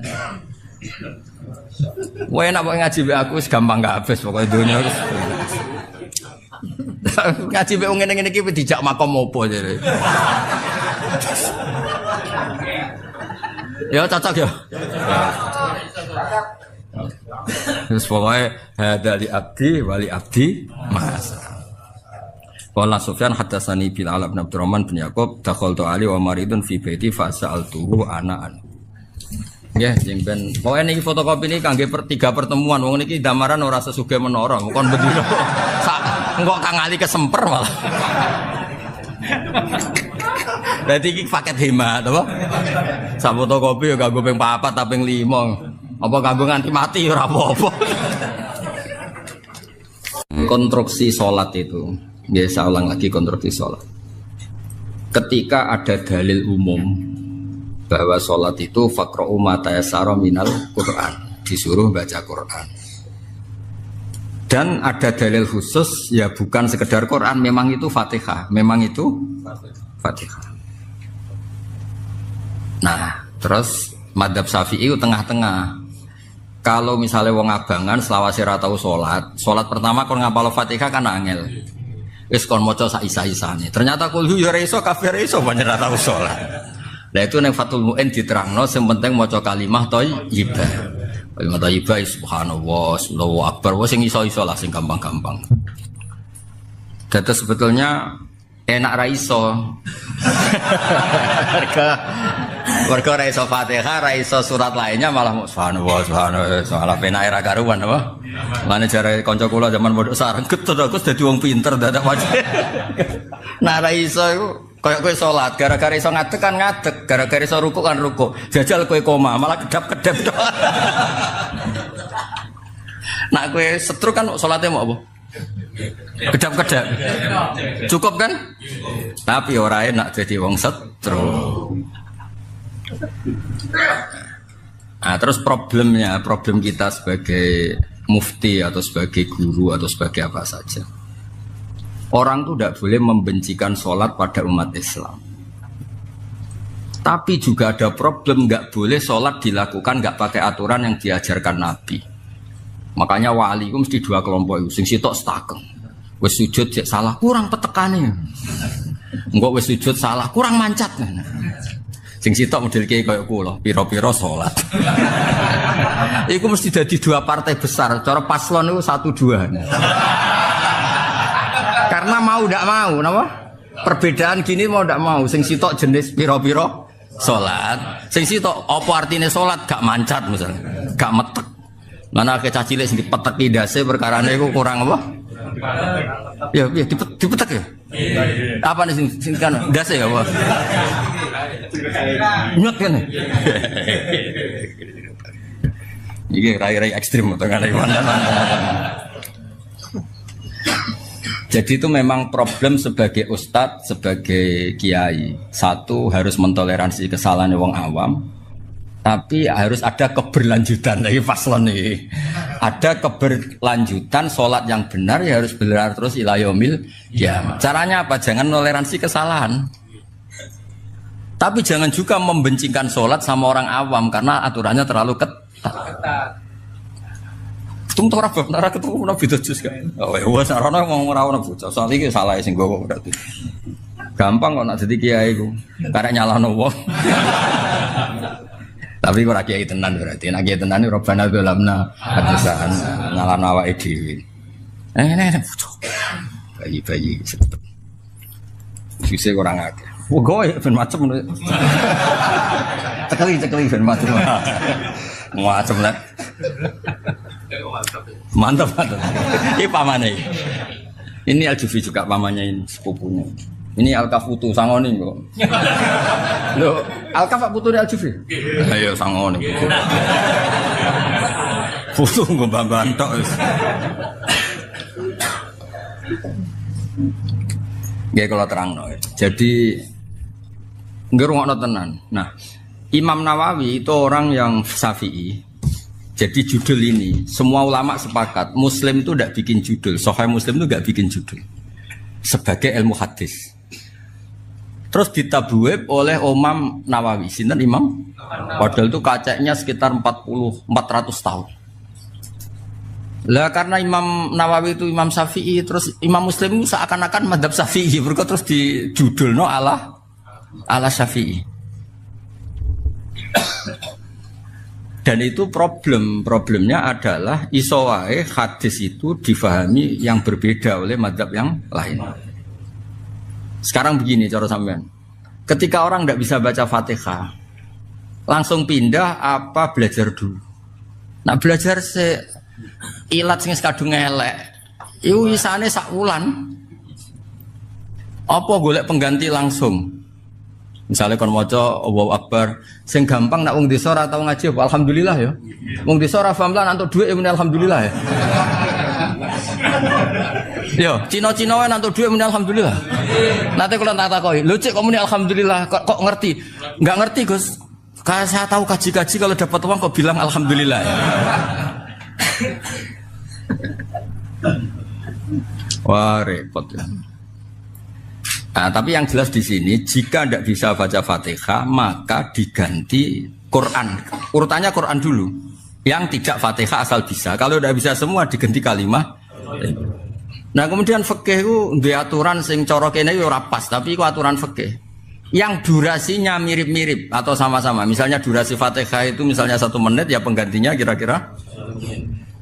Speaker 3: Wae nek ngaji mbek aku wis gampang kabeh pokoke donya wis. Ngaji mbek ngene-ngene iki dijak makom opo jare. Ya cocok ya. Terus pokoknya dari abdi wali abdi mas. Qala Sufyan hadatsani bil Ala bin Abdurrahman bin Yaqub dakhaltu ali wa maridun fi baiti fa sa'altuhu ana an. Nggih sing ben pokoke niki fotokopi niki kangge 3 pertemuan wong niki damaran ora sesugih menara kon bendina. Engko kang ali kesemper malah. Berarti iki paket hemat apa? Sak fotokopi ya kanggo ping 4 ta ping 5. Apa kanggo nganti mati ora apa-apa. Konstruksi salat itu, nggih saya ulang lagi konstruksi salat. Ketika ada dalil umum bahwa salat itu faqra'u ma tayassara minal Qur'an, disuruh baca Qur'an. Dan ada dalil khusus ya bukan sekedar Quran, memang itu Fatihah, memang itu Fatihah. Nah, terus madzhab Syafi'i itu tengah-tengah. Kalau misalnya wong abangan selawase ra tau salat pertama kon ngapal Fatihah kan angel. Wis kon maca sak isa-isane. Ternyata kulhu ya iso kafir iso banyak ra tau salat. Lah itu ning Fathul Mu'in diterangno sing penting maca kalimah thayyibah. Kalimah thayyibah subhanallah, Allahu akbar, wis sing iso-iso lah sing gampang-gampang. Dados sebetulnya enak ra iso. Mergo ra iso Fatihah, ra iso surat lainnya malah subhanallah, malah penake ra karuan apa? Mane jare kanca kula zaman pondok sareng getut aku dadi wong pinter dadak wae. Nah ra iso iku kaya kowe salat gara-gara iso ngadeg kan ngadeg, gara-gara iso rukuk kan rukuk. Jajal kowe koma malah kedap-kedap tok. Nah kowe setruk kan salate mau apa? Kedap-kedap. Cukup kan? Tapi ora enak jadi wong setruk. Nah, terus problem kita sebagai mufti atau sebagai guru atau sebagai apa saja. Orang tuh tidak boleh membencikan sholat pada umat Islam. Tapi juga ada problem, nggak boleh sholat dilakukan nggak pakai aturan yang diajarkan Nabi. Makanya wali itu mesti dua kelompok itu. Sing sitok stakeng, wes sujud cek salah kurang petekane. Enggak wes sujud salah kurang mancat. Sing sitok model kiai koyo kula, pira-pira sholat. Iku mesti jadi dua partai besar. Cara paslon itu 1-2. Karena mau tidak mau, napa? Perbedaan gini mau tidak mau. Sing sitok jenis piro-piro sholat, sing sitok apa artinya sholat gak mancat misalnya, gak metek. Mana ke cacilik sing dipetek idase perkarane iku kurang apa? Ya, dipetek ya. Apa nih sing kan dase ya apa? Nyot kan. Iki rai-rai ekstrim to kan. Jadi itu memang problem sebagai ustadz, sebagai kiai. Satu, harus mentoleransi kesalahan wong awam. Tapi harus ada keberlanjutan. Lagi paslon nih. Ada keberlanjutan, sholat yang benar ya harus benar terus ila yaumil qiyamah. Caranya apa? Jangan toleransi kesalahan. Tapi jangan juga membencikan sholat sama orang awam. Karena aturannya terlalu ketat. Ketemu ora bab ora ketemu nabi terus kan. Oh ya wis ora mau ora ono bocah. Soale iki salah sing gowo berarti. Gampang kok nak dadi kiai iku. Karek nyalahno wong. Tapi ora kiai tenan berarti. Nek kiai tenan robana dolamna hadasan nyalahno awake dhewe. Bocah. Bayi-bayi cepet. Sise kurang akeh. Wah goe ben macem. Cekeli ben macem. Macem lah. Mantap. Ini pamannya. Ini Al-Jufi juga pamannya ini sepupunya. Ini Al-Kafutu sangoni kok. Loh, Al-Kaf putu Al-Jufi. Ayo sangoni. Putu nggo mbak-mbak tok wis. Nggih kula terangno. Jadi ngrungokno tenan. Nah, Imam Nawawi itu orang yang Syafi'i. Jadi judul ini, semua ulama sepakat, Muslim itu tidak bikin judul, Sahih Muslim itu tidak bikin judul sebagai ilmu hadis. Terus ditabwib oleh Imam Nawawi, sinten Imam? Padahal itu kacanya sekitar 400 tahun. Lah karena Imam Nawawi itu Imam Syafi'i, terus Imam Muslim itu seakan-akan madzhab Syafi'i, berikut terus dijudulno ala Syafi'i. Dan itu problemnya adalah iso wae hadis itu difahami yang berbeda oleh madzhab yang lain. Sekarang begini cara sampean. Ketika orang tidak bisa baca Fatihah, langsung pindah apa belajar dulu? Nah belajar ilat sing kadung elek. Iku isane sak wulan. Apa golek pengganti langsung? Misalnya kon maca Allahu Akbar, sing gampang nak wong desa ora tau ngaji apa alhamdulillah ya. Wong desa ora paham lan antuk dhuwit muni alhamdulillah ya. Yo, Cina-Cina wae antuk dhuwit muni alhamdulillah. Nanti kula tak takoki, lho cek kok muni alhamdulillah kok ngerti? Enggak ngerti, Gus. Kayak saya tahu kaji-kaji kalau dapat uang kok bilang alhamdulillah ya. Wah, repot ya. Nah, tapi yang jelas di sini jika tidak bisa baca Fatihah maka diganti Quran. Urutannya Quran dulu. Yang tidak Fatihah asal bisa. Kalau tidak bisa semua diganti kalimah. Nah, kemudian fikih itu ada aturan sing cara kene yo ora pas, tapi itu aturan fikih. Yang durasinya mirip-mirip atau sama-sama. Misalnya durasi Fatihah itu misalnya 1 menit ya penggantinya kira-kira.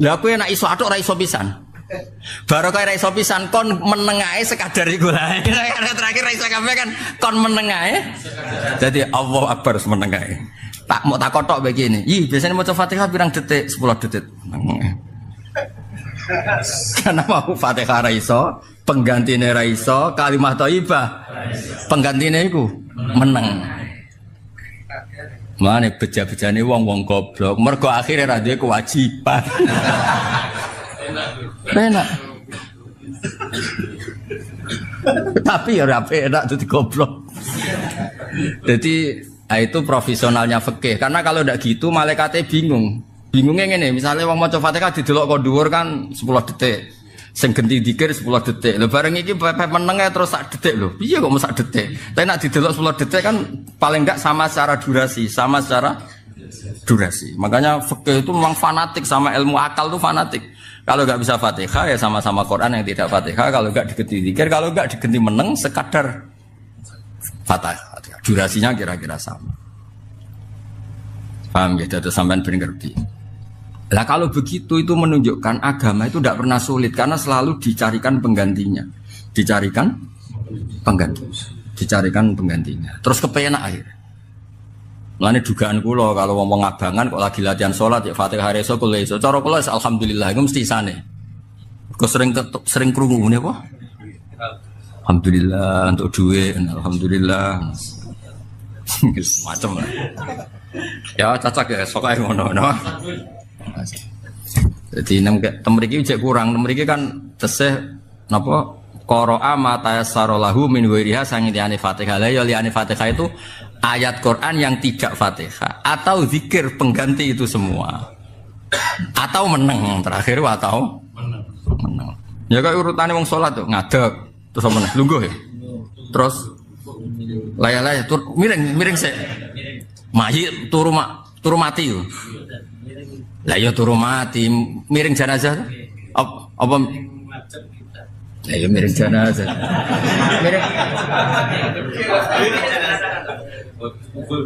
Speaker 3: Lah kowe nek iso atuk ora iso pisan. Baru kaya raiso pisan kon menengahe sekadar iku lah. Terakhir raiso kabeh kan kon menengahe. Jadi Allahu Akbar menengahe. Tak mau tak kotok begini. Ih, biasanya maca Fatihah pirang detik? 10 detik. Karena mau Fatihah raiso, penggantine raiso, kalimat thayyibah. Penggantine iku meneng. Mane beja-bejane wong-wong goblok. Mergo akhire ra duwe kewajiban. Enak. Tapi ya rapi enak jadi goblok. Jadi itu profesionalnya fikih. Karena kalau tidak gitu malaikatnya bingung. Bingungnya gini, misalnya wong maca Fatihah didelok kok dhuwur kan 10 detik. Sing ganti dikir 10 detik. Lho bareng iki menenge terus sak detik lho. Piye kok mau sak detik? Tapi nek didelok 10 detik kan paling enggak sama secara durasi, sama secara durasi. Makanya fikih itu memang fanatik sama ilmu akal itu fanatik. Kalau enggak bisa Fatihah ya sama-sama Quran yang tidak Fatihah, kalau enggak diganti dikir, kalau enggak diganti meneng sekadar Fatihah. Durasinya kira-kira sama. Paham ya? Itu sampean ben ngerti. Lah kalau begitu itu menunjukkan agama itu tidak pernah sulit karena selalu dicarikan penggantinya. Dicarikan penggantinya. Terus kepenak akhirnya. Mulane dugaan kula kalau ngomong abangan kok lagi latihan sholat ya Fatihah reso kula iso. Cara kula alhamdulillah iku mesti isane. Kok sering krungu ngene apa? Alhamdulillah untuk duit, alhamdulillah. Macam lah. Ya cocok ya sok ae ngono. Jadi temriki cek kurang, temriki kan tesih napa qara'a ma tayassara lahu min ghairiha sangitane Fatihah. La ya liane Fatihah itu ayat Quran yang tidak Fatihah atau zikir pengganti itu semua. Atau meneng terakhir atau meneng. Ya kayak urutane wong salat tuh ngadeg terus apa meneh lungguh ya. Terus laya-laya miring sik. Mayit turu mati yo. Lah ya turu mati, miring jenazah. Apa? Lah ya miring jenazah. Miring.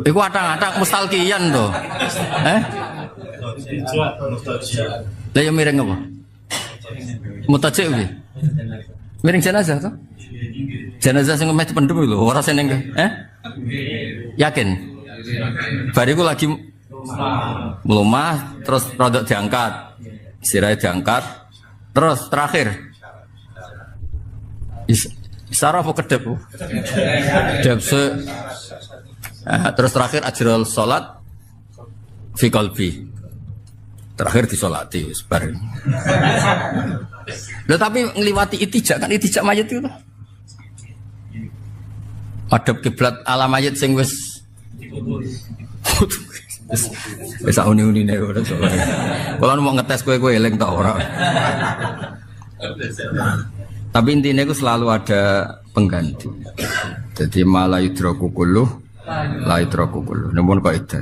Speaker 3: Iku atang-atang mustalkiyan to. Lah ya miring apa? Mutajik piye? Miring jenazah to? Jenazah sing meh dipendhem lho, ora seneng. Yakin? Bariku lagi melumah, terus rodok diangkat, sirahnya diangkat, terus terakhir isara apa kedep? Kedep terus terakhir ajrul sholat fi qalbi, terakhir disolati bareng. Loh tapi ngliwati itijak kan itijak mayit itu madhep kiblat ala mayit sing wis wis uni-unine ora soalé. Kalau mau ngetes kowe eling ta ora. Tapi intinya itu selalu ada pengganti. Jadi malah yudroku kulluh, la yudroku kulluh. Namun kok itu.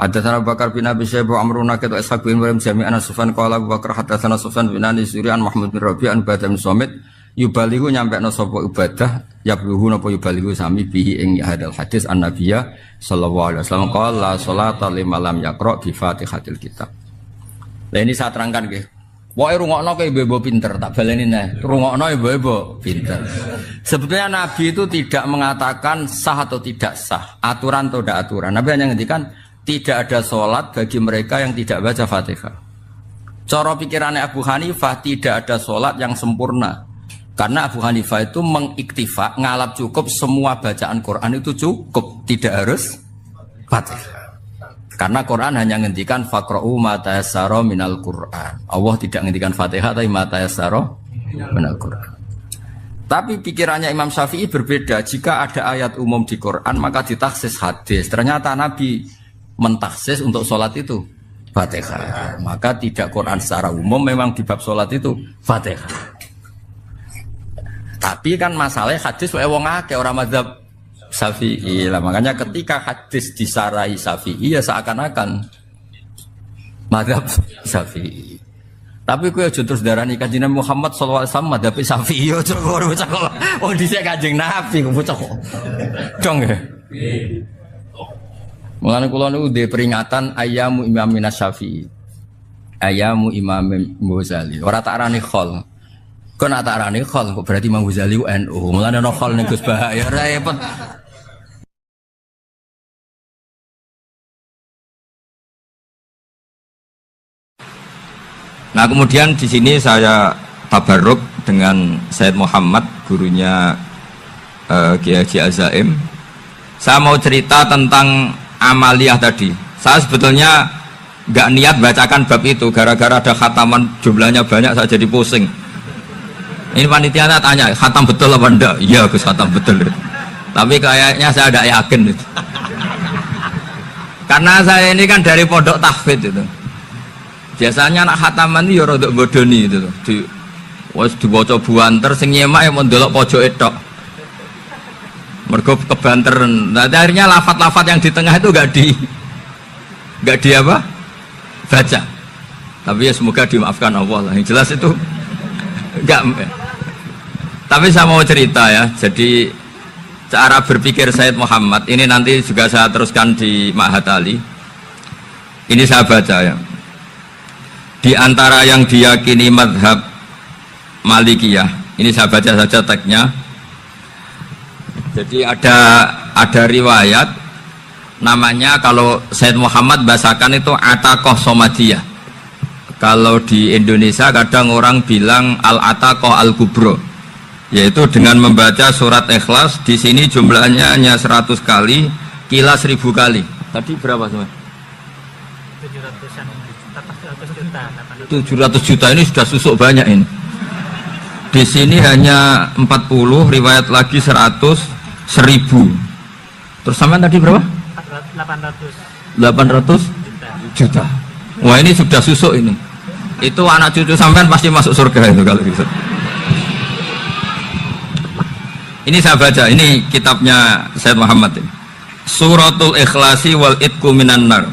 Speaker 3: Ada Abu Bakar bin Abi Syaibah Amrun Nakid wa Ishaq bin Maryam Jami'an Sufyan qala Abu Bakar hadatsana Sufyan bin Ani Surian Mahmud bin Rabi' an Badam Somit yubaligu nyampe no sapa ibadah yabluhu napa yubaligu sami bihi ing hadal hadis an nabiyya sallallahu alaihi wasallam qala sholata liman lam yaqra bi Fatihatil kitab. Lah ini saya terangkan nggih. Pokoke rungokno ke ibu-ibu pinter tak baleni neh. Rungokno ibu-ibu pinter. Sebetulnya Nabi itu tidak mengatakan sah atau tidak sah, aturan atau tidak aturan. Nabi hanya ngendikan tidak ada sholat bagi mereka yang tidak baca Fatihah. Cara pikirannya Abu Hanifah tidak ada sholat yang sempurna. Karena Abu Hanifah itu mengiktifa, ngalap cukup semua bacaan Quran itu cukup, tidak harus Fatihah. Karena Quran hanya ngendikan faqra'u ma tayassara minal Quran. Allah tidak ngendikan Fatihah tapi ma tayassara minal Quran. Tapi pikirannya Imam Syafi'i berbeda. Jika ada ayat umum di Quran maka ditaksis hadis. Ternyata Nabi mentaksis untuk sholat itu Fatihah. Maka tidak Quran secara umum memang di bab sholat itu Fatihah. Tapi kan masalahnya hadis wae wong akeh ora mazhab Syafi'i lah. Makanya ketika hadis disarai Syafi'i ya seakan-akan mazhab Syafi'i. Tapi kowe aja terus darani Kanjeng Muhammad sallallahu alaihi wasallam mazhab Syafi'i aja kok bocah kok. Wong dhisik Kanjeng Nabi kok bocah kok. Dong ya. Mulane kula niku ndek peringatan ayyamu Imam Syafi'i. Ayyamu Imam Ghazali. Ora tak arani khol. Kok nak tak arani khol kok berarti Imam Ghazali NU. Mulane ana khol ning Gus bahaya repot. Nah kemudian di sini saya tabarruk dengan Said Muhammad, gurunya Kiai Haji Azaim. Saya mau cerita tentang amaliyah tadi. Saya sebetulnya nggak niat bacakan bab itu, gara-gara ada khataman jumlahnya banyak saya jadi pusing. Ini panitianya tanya, khatam betul apa enggak? Iya Gus, khatam betul. Tapi kayaknya saya tidak yakin itu. Karena saya ini kan dari pondok tahfidz itu. Biasanya anak khataman itu ya rada bodoni itu. Wes diwaca buanter sing nyemak ya mendelok pojoke tok. Mergo kebanteren. Nah, akhirnya lafat-lafat yang di tengah itu enggak di apa? Baca. Tapi ya semoga dimaafkan Allah lah. Yang jelas itu enggak. Tapi saya mau cerita ya. Jadi cara berpikir Sayyid Muhammad ini nanti juga saya teruskan di Ma'had Ali. Ini saya baca ya. Di antara yang diyakini madhab Malikiyah, ini saya baca saja teksnya. Jadi ada riwayat namanya, kalau Sayyid Muhammad bahasakan itu Ataqah Somadiyah. Kalau di Indonesia kadang orang bilang Al-Ataqah Al-Kubro, yaitu dengan membaca surat Ikhlas. Di sini jumlahnya hanya 100 kali, Qila 1000 kali. Tadi berapa semua? 700 juta ini sudah susuk banyak ini. Di sini hanya 40, riwayat lagi 100, 1000. Terus sampean tadi berapa? 800 juta. Wah, ini sudah susuk ini. Itu anak cucu sampean pasti masuk surga itu kalau gitu. Ini saya baca, ini kitabnya Sayyid Muhammad ini. Suratul Ikhlasi wal Itqu minan nar.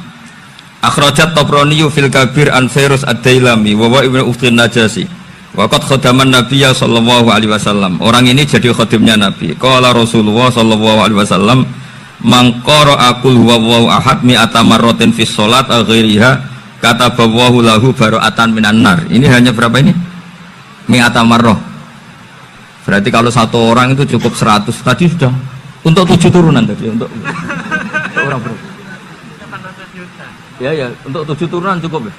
Speaker 3: Akhrajat Tabrani fil Kabir an Fairuz ad-Dailami wa wa ibnu Uftin Najasi. Waqad khadaman Nabiyya sallallahu alaihi wasallam. Orang ini jadi khadimnya Nabi. Qala Rasulullah sallallahu alaihi wasallam, "Man qara'a qul huwallahu ahad mi'ata marratin fi shalat ghairiha katabahu lahu bara'atan minan nar." Ini hanya berapa ini? Mi'ata marrah. Berarti kalau satu orang itu cukup 100. Tadi sudah untuk 7 turunan tadi untuk orang berapa?
Speaker 4: 800 juta.
Speaker 3: Ya, untuk 7 turunan cukup ya?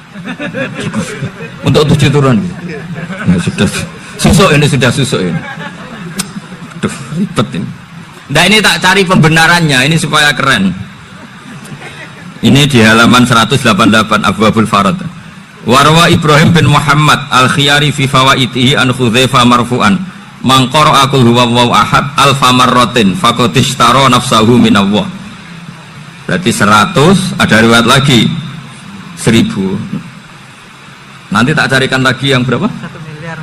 Speaker 3: Cukup. Untuk 7 turunan. Ya, sudah susuk ini, sudah susuk ini. Aduh, ribet ini. Nah, ini tak cari pembenarannya, ini supaya keren. Ini di halaman 188 Abwabul Farad. Warwa Ibrahim bin Muhammad Al-Khiyari fi fawaitihi an Hudzaifah marfu'an. Man qara'a qul huwallahu ahad alfa marratin faqad ishtara nafsahu minallah. Berarti 100, ada riwayat lagi 1000. Nanti tak carikan lagi yang berapa?
Speaker 4: 1 miliar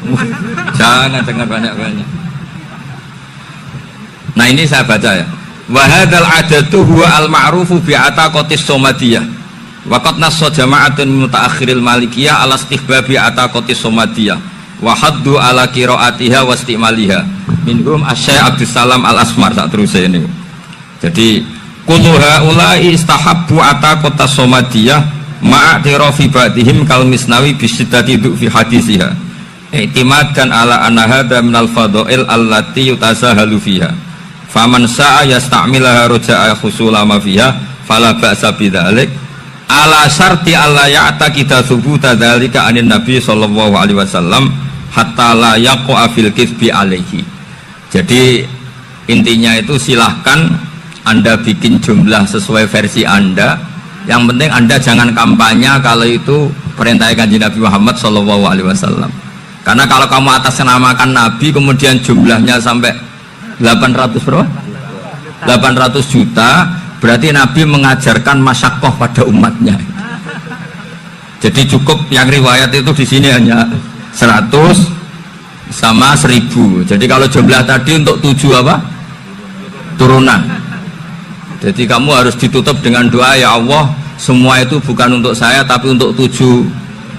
Speaker 4: mungkin.
Speaker 3: Jangan banyak-banyak. Nah, ini saya baca ya. Wa hadzal adatu huwa al-ma'rufu bi ataqatis somadiyah. Wa qad nassa jama'atun mutaakhiril malikiyah ala istihbabi ataqatis somadiyah. Wa haddu ala qiraatiha wa istimaliha. Minhum Asy-Syaikh Abdus Salam Al-Asmar sak terusé ini. Jadi kullu haula'i istahabbu ataqatas somadiyah ma'atirafi ba'dihim kal misnawi bisiddati fi hadisiha. I'timadan ala anna hadza minal fadha'il allati yutasahalu fiha. Faman sa'a yasta'milaha raja'a khusula ma fiha fala ba'sa bidzalik ala syarti alla ya'taqida thubuta dzalika anin nabi sallallahu alaihi wasallam hatta la yaqa fil kitsbi alaihi. Jadi intinya itu silahkan Anda bikin jumlah sesuai versi Anda. Yang penting Anda jangan kampanye kalau itu perintah Kanjeng Nabi Muhammad sallallahu alaihi wasallam. Karena kalau kamu atasnamakan Nabi kemudian jumlahnya sampai 800 berapa? 800 juta, berarti Nabi mengajarkan masyaqqah pada umatnya. Jadi cukup yang riwayat itu di sini hanya 100 sama 1000. Jadi kalau jumlah tadi untuk 7 apa? Turunan. Jadi kamu harus ditutup dengan doa, ya Allah, semua itu bukan untuk saya tapi untuk 7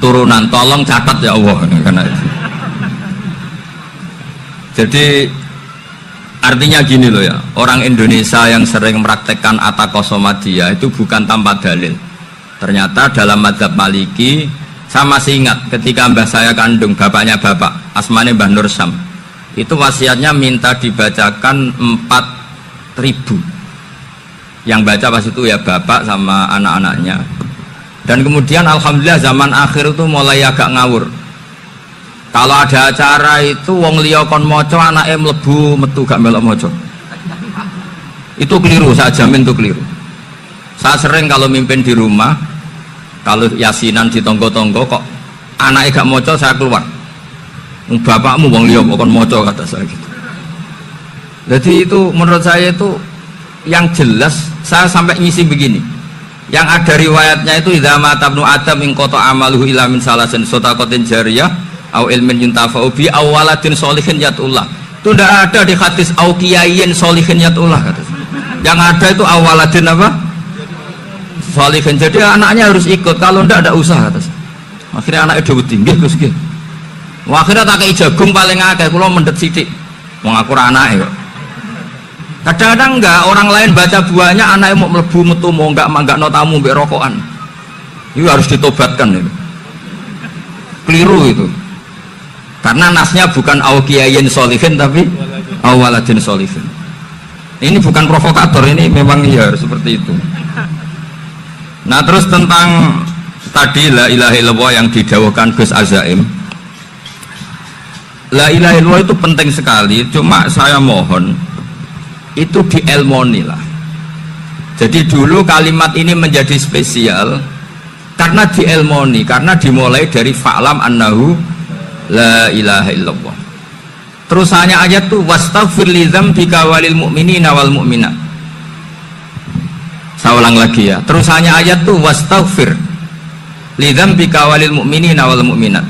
Speaker 3: turunan. Tolong catat ya Allah. Karena itu. Jadi artinya gini loh ya, orang Indonesia yang sering mempraktekkan ataqah somadiyah itu bukan tanpa dalil. Ternyata dalam madzhab Maliki, saya masih ingat ketika mbah saya kandung, bapaknya bapak, asmane Mbah Nur Syam, itu wasiatnya minta dibacakan 4000. Yang baca pas itu ya bapak sama anak-anaknya. Dan kemudian alhamdulillah zaman akhir itu mulai agak ngawur. Kalau ada acara itu wong liya kon maca anake mlebu metu gak melok maca. Itu keliru, saya jamin itu keliru. Saya sering kalau mimpin di rumah, kalau yasinan di tonggo-tonggo kok anake gak maca, saya keluar. Bapakmu wong liya kok kon maca, kata saya gitu. Jadi itu menurut saya itu yang jelas, saya sampai ngisi begini. Yang ada riwayatnya itu idza mata ibnu adam in qata amaluhu illa min salasin shadaqatin jariyah au ilmin yuntafa'u bi aw waladin sholihin yatullah. Itu tidak ada di hadis au kiyayin sholihin yatullah kata. Yang ada itu awaladin apa? Sholihin. Jadi anaknya harus ikut, kalau tidak ada usaha kata. Akhirnya anaknya dawuh tinggi Gus nggih. Akhirnya tak kei jagung paling akeh kula mendet sithik. Wong aku ora anake kok. Kadang-kadang enggak, orang lain baca buahnya anaknya mau mlebu metu mau enggak no tamu mbek rokokan. Itu harus ditobatkan itu. Keliru itu. Karena nasnya bukan auqiyayin sholihin tapi awaladin sholihin. Ini bukan provokator, ini memang ya seperti itu. Nah, terus tentang tadi la ilaha illallah yang didawuhkan Gus Azaim. La ilaha illallah itu penting sekali, cuma saya mohon itu dielmoni lah. Jadi dulu kalimat ini menjadi spesial karena dielmoni, karena dimulai dari fa'lam annahu la ilaha illallah. Terusannya ayat tuh wastaghfir li dzambika walil mu'minina wal mu'minat. Saya ulang lagi ya. Terusannya ayat tuh wastaghfir li dzambika walil mu'minina wal mu'minat.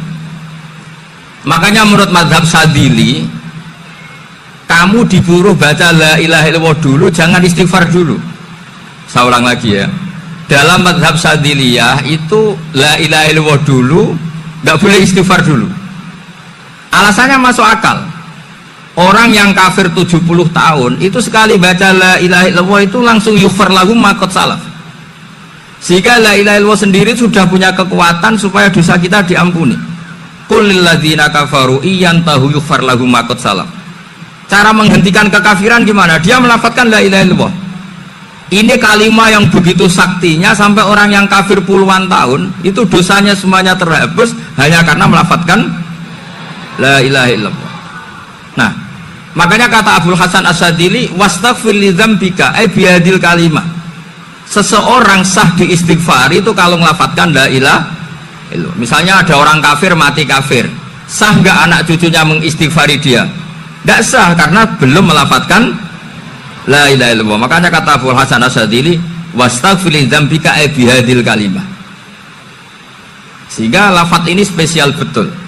Speaker 3: Makanya menurut mazhab Sadili, kamu disuruh baca la ilaha illallah dulu, jangan istighfar dulu. Saya ulang lagi ya. Dalam mazhab Sadiliyah itu la ilaha illallah dulu, nggak boleh istighfar dulu. Alasannya masuk akal. Orang yang kafir 70 tahun itu sekali baca la ilaha illallah itu langsung yughfar lahum ma qad salaf. Sehingga la ilaha illallah sendiri sudah punya kekuatan supaya dosa kita diampuni. Qul lil ladzina kafaru iyantahu yughfar lahum ma qad salaf. Cara menghentikan kekafiran gimana? Dia melafadzkan la ilaha illallah. Ini kalimat yang begitu saktinya sampai orang yang kafir puluhan tahun itu dosanya semuanya terhapus hanya karena melafadzkan la ilaha illallah. Nah, makanya kata Abdul Hasan As-Sadili wastaghfir li dzambika ay bihadil kalimah. Seseorang sah diistighfar itu kalau melafadzkan la ilaha illallah. Misalnya ada orang kafir mati kafir, sah nggak anak cucunya mengistighfari dia? Tidak sah karena belum melafadzkan la ilaha illallah. Makanya kata Abdul Hasan As-Sadili wastaghfir li dzambika ay bihadil kalimah. Sehingga lafadz ini spesial betul.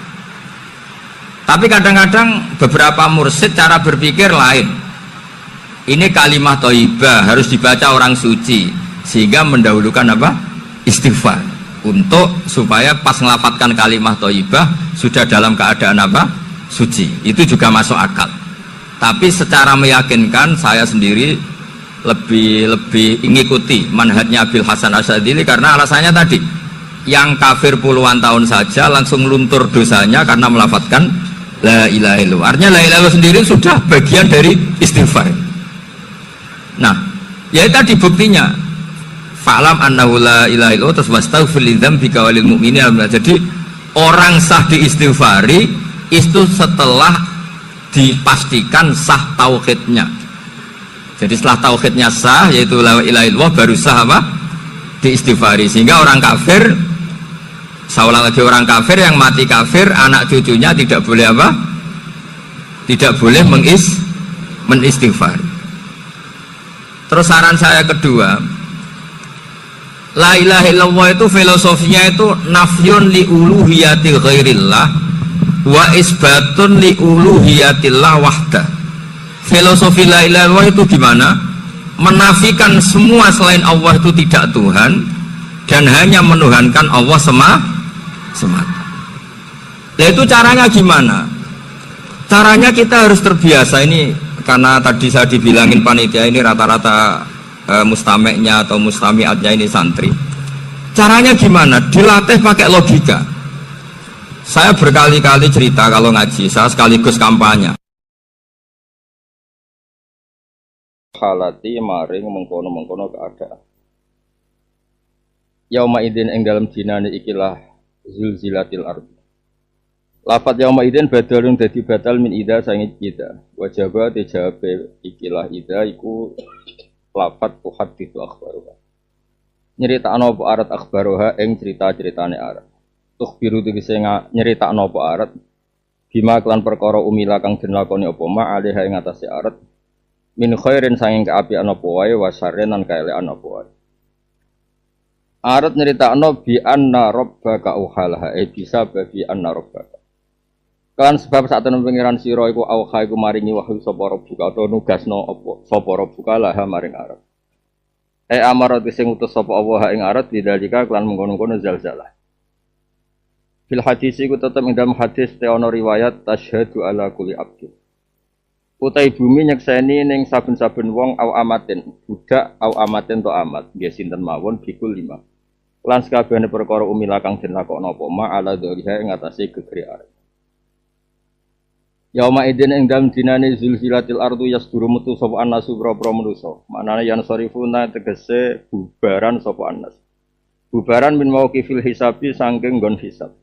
Speaker 3: Tapi kadang-kadang beberapa mursyid cara berpikir lain. Ini kalimat thayyibah harus dibaca orang suci, sehingga mendahulukan apa? Istighfar. Untuk supaya pas ngelafatkan kalimat thayyibah sudah dalam keadaan apa? Suci. Itu juga masuk akal. Tapi secara meyakinkan saya sendiri lebih mengikuti manhajnya Abil Hasan Asyadili karena alasannya tadi, yang kafir puluhan tahun saja langsung luntur dosanya karena melafatkan la ilaha illallah. Artinya la ilaha illallah sendiri sudah bagian dari istighfar. Nah, ya tadi buktinya fa'lam annahu la ilaha illallah terus wastaghfir li dzambika walil mu'minina. Jadi orang sah diistighfari itu setelah dipastikan sah tauhidnya. Jadi setelah tauhidnya sah yaitu la ilaha illallah baru sah apa? Diistighfari. Sehingga orang kafir, seolah lagi orang kafir yang mati kafir, anak cucunya tidak boleh apa? Tidak boleh menistighfar. Terus saran saya kedua, la ilaha illallah itu filosofinya itu nafyun li uluhiyati ghairillah wa isbatun li uluhiyatillah wahda. Filosofi la ilaha illallah itu gimana? Menafikan semua selain Allah itu tidak Tuhan dan hanya menuhankan Allah semata. Nah itu caranya gimana? Caranya kita harus terbiasa ini, karena tadi saya dibilangin panitia ini rata-rata mustameknya atau mustamiatnya ini santri. Caranya gimana? Dilatih pakai logika. Saya berkali-kali cerita kalau ngaji, saya sekaligus kampanye.
Speaker 1: Halati maring mengkono-mengkono keadaan. Yauma idin ing dalam dinane ikilah zulzilatil ardi. Lafat yauma idin badalun dadi batal min ida sangi ida. Wajaba dijawab ikilah ida iku lafat tuhaditsu akhbaruha. Nyeritakno apa arat akhbaruha ing cerita-ceritane arat. Tukhbiru tegese nyeritakno apa arat bima kelan perkara umila kang den lakoni apa ma alih ing atase arat. Min khairin sanging keapian apa wae wa syarrin lan kaelekan apa wae.
Speaker 3: Arad nyeritakno bi anna rabbaka auhalaha bisa bi anna rabbaka. Kan sebab saat temen pangeran sira iku auha iku maringi wahyu sapa rabbuka utawa nugasno apa sapa rabbuka laha maring Arad. Amarat sing utus sapa Allah ing Arad bidalika kelan mengkono-kono zalzalah. Fil hadis iku tetep ing dalam hadis te ana riwayat tasyhadu ala kulli abdin. Utai bumi nyekseni ning saben-saben wong au amatin, budak au amatin to amat, nggih sinten mawon bikul 5. Lan sakabehane perkara umila kang den lakokno apa ma ala dzaliha ing atase gegere arep. Yauma idin ing dalem dinane zulzilatil ardu yasduru metu sapa annasu propro manusa. Manane yan sarifuna tegese bubaran sapa annas. Bubaran min mauqifil hisabi saking nggon hisab.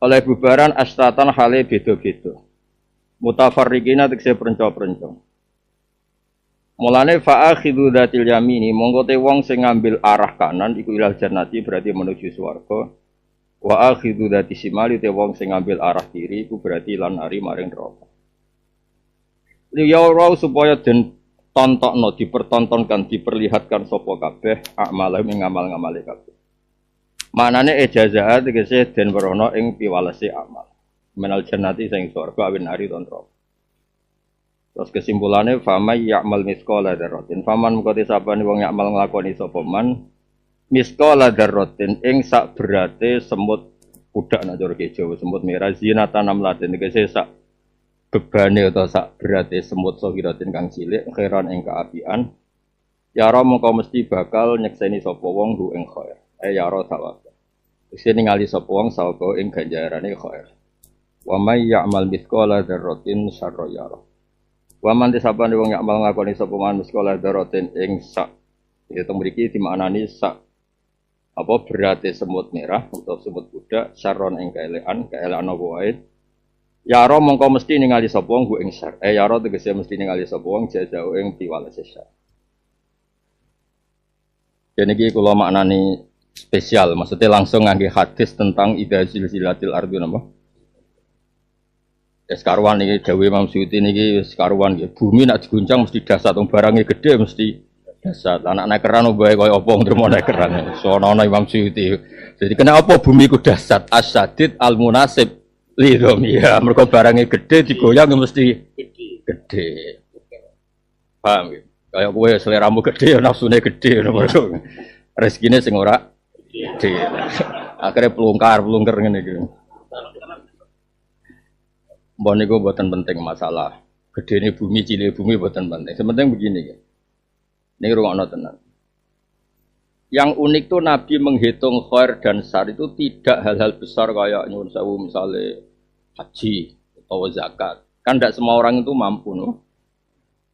Speaker 3: Oleh bubaran astatan hale beda-beda. Mutafarriqina tegese perenco-perenco. Mulane fa'akhidhu dzatil yamini monggo te wong sing ngambil arah kanan iku ilal jannati berarti menuju swarga. Wa akhidhu dzati shimali te wong sing ngambil arah kiri iku berarti lan ari maring neraka. Liya supaya den tontokno dipertontonkan diperlihatkan sapa kabeh amal ing ngamal-ngamale kabeh. Manane ijazah tegese den werono ing piwalese amal. Menal jannati sing surga awin ari tonro. Terus kesimpulannya famay ya'mal misqala dzarratin. Faman mengko sapane wong ya'mal nglakoni sapa man misqala dzarratin ing sak berate semut budak nak cara Jawa semut merah zinatan namlatin tegese sak bebane utawa sak berate semut sogiratin kang cilik khairan ing kaapian. Ya ra mengko mesti bakal nyekseni sapa wong hu ing khair. Ya ra sawab. Wis ningali sapa wong sawaba ing ganjarane khair. Wa may ya'mal mithqala dzarratin syarra yara. Wa man disapane wong ya'mal ngakoni sapa man mithqala dzarratin ing sak itu mriki dimaknani sak apa berate semut merah utawa semut budak syarron ing kaelekan apa wae. Yara mongko mesti ningali sapa wong ing syar. Yara tegese mesti ningali sapa wong jajau ing piwalese syar. Dene iki kula maknani spesial, maksudnya langsung ngangge hadis tentang idza zilzilatil ardu napa? Ya sekaruan niki dawuh Imam Suyuti niki wis sekaruan nggih. Bumi nek diguncang mesti dasar, barangnya gede mesti dasar. Anak nekeran bae kaya apa ndromo nekeran. Sono ana Imam Suyuti. Jadi kena apa bumi ku dasar asyadid al munasib lidhum ya, mergo barangnya gede digoyang mesti gede. Paham ya? Kayak kowe seleramu gede nafsune gede ngono. Rezekine sing ora gede. Akhirnya pelungkar ngene iki. Mbok niku mboten penting masalah. Gedene bumi, cilik bumi mboten penting. Sementing begini ya. Niki rungokno tenan. Yang unik tuh Nabi menghitung khair dan syar itu tidak hal-hal besar kayak nyuwun sewu misalnya haji atau zakat. Kan tidak semua orang itu mampu no.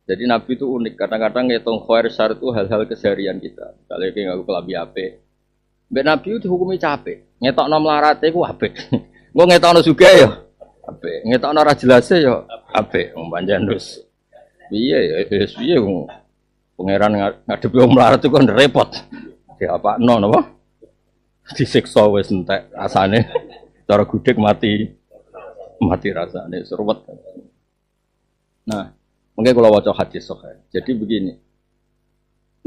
Speaker 3: Jadi Nabi itu unik. Kadang-kadang ngitung khair syar itu hal-hal keseharian kita. Misalnya kayak ngaku kelambi apik. Mbak Nabi itu dihukumi capek. Ngetokno mlarate ku apik. Engko ngetokno sugih ya apik. Ngetokno ora jelas ya apik. Wong pancen terus piye ya wis piye wong pangeran ngadepi wong mlarat itu kan repot. Diapakno napa? Disiksa wis entek rasane. Cara gudeg mati rasane seruwet. Nah, mungkin kalau waca hadis sahih. Jadi begini.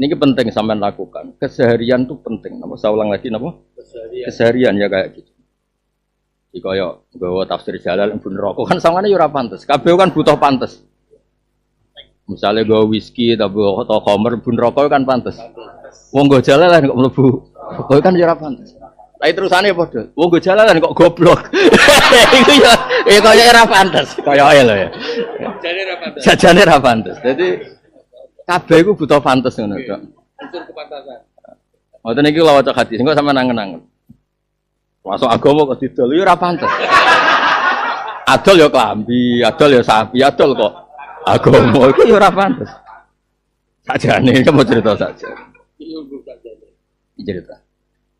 Speaker 3: Ini penting sampean lakukan. Keseharian itu penting. Napa saya ulang lagi napa? Keseharian ya kayak gitu. Iki kaya nggawa tafsir Jalal Ibnu Raqqa kan sangane yo ora pantes. Kabeh kan butuh pantes. Misalnya nggawa whisky atau khamr Ibnu Raqqa kan pantes. Wong nggo jalalan kok mlebu. Kowe kan yo ora pantes. Lah terusane padha. Wong nggo jalalan kok goblok. Iku yo kaya ora pantes. Kaya ae lho ya. Sajane ora pantes. Jadi kabeh iku butuh pantes ngono kok. Unsur kepantasan. Ngoten iki lho waca hadis, engko sampean nangen-nangen. Masuk agama kok didol yo ora pantes. Adol yo klambi, adol yo sapi, adol kok agama iku yo ora pantes. Sajane kamu cerita saja. Cerita.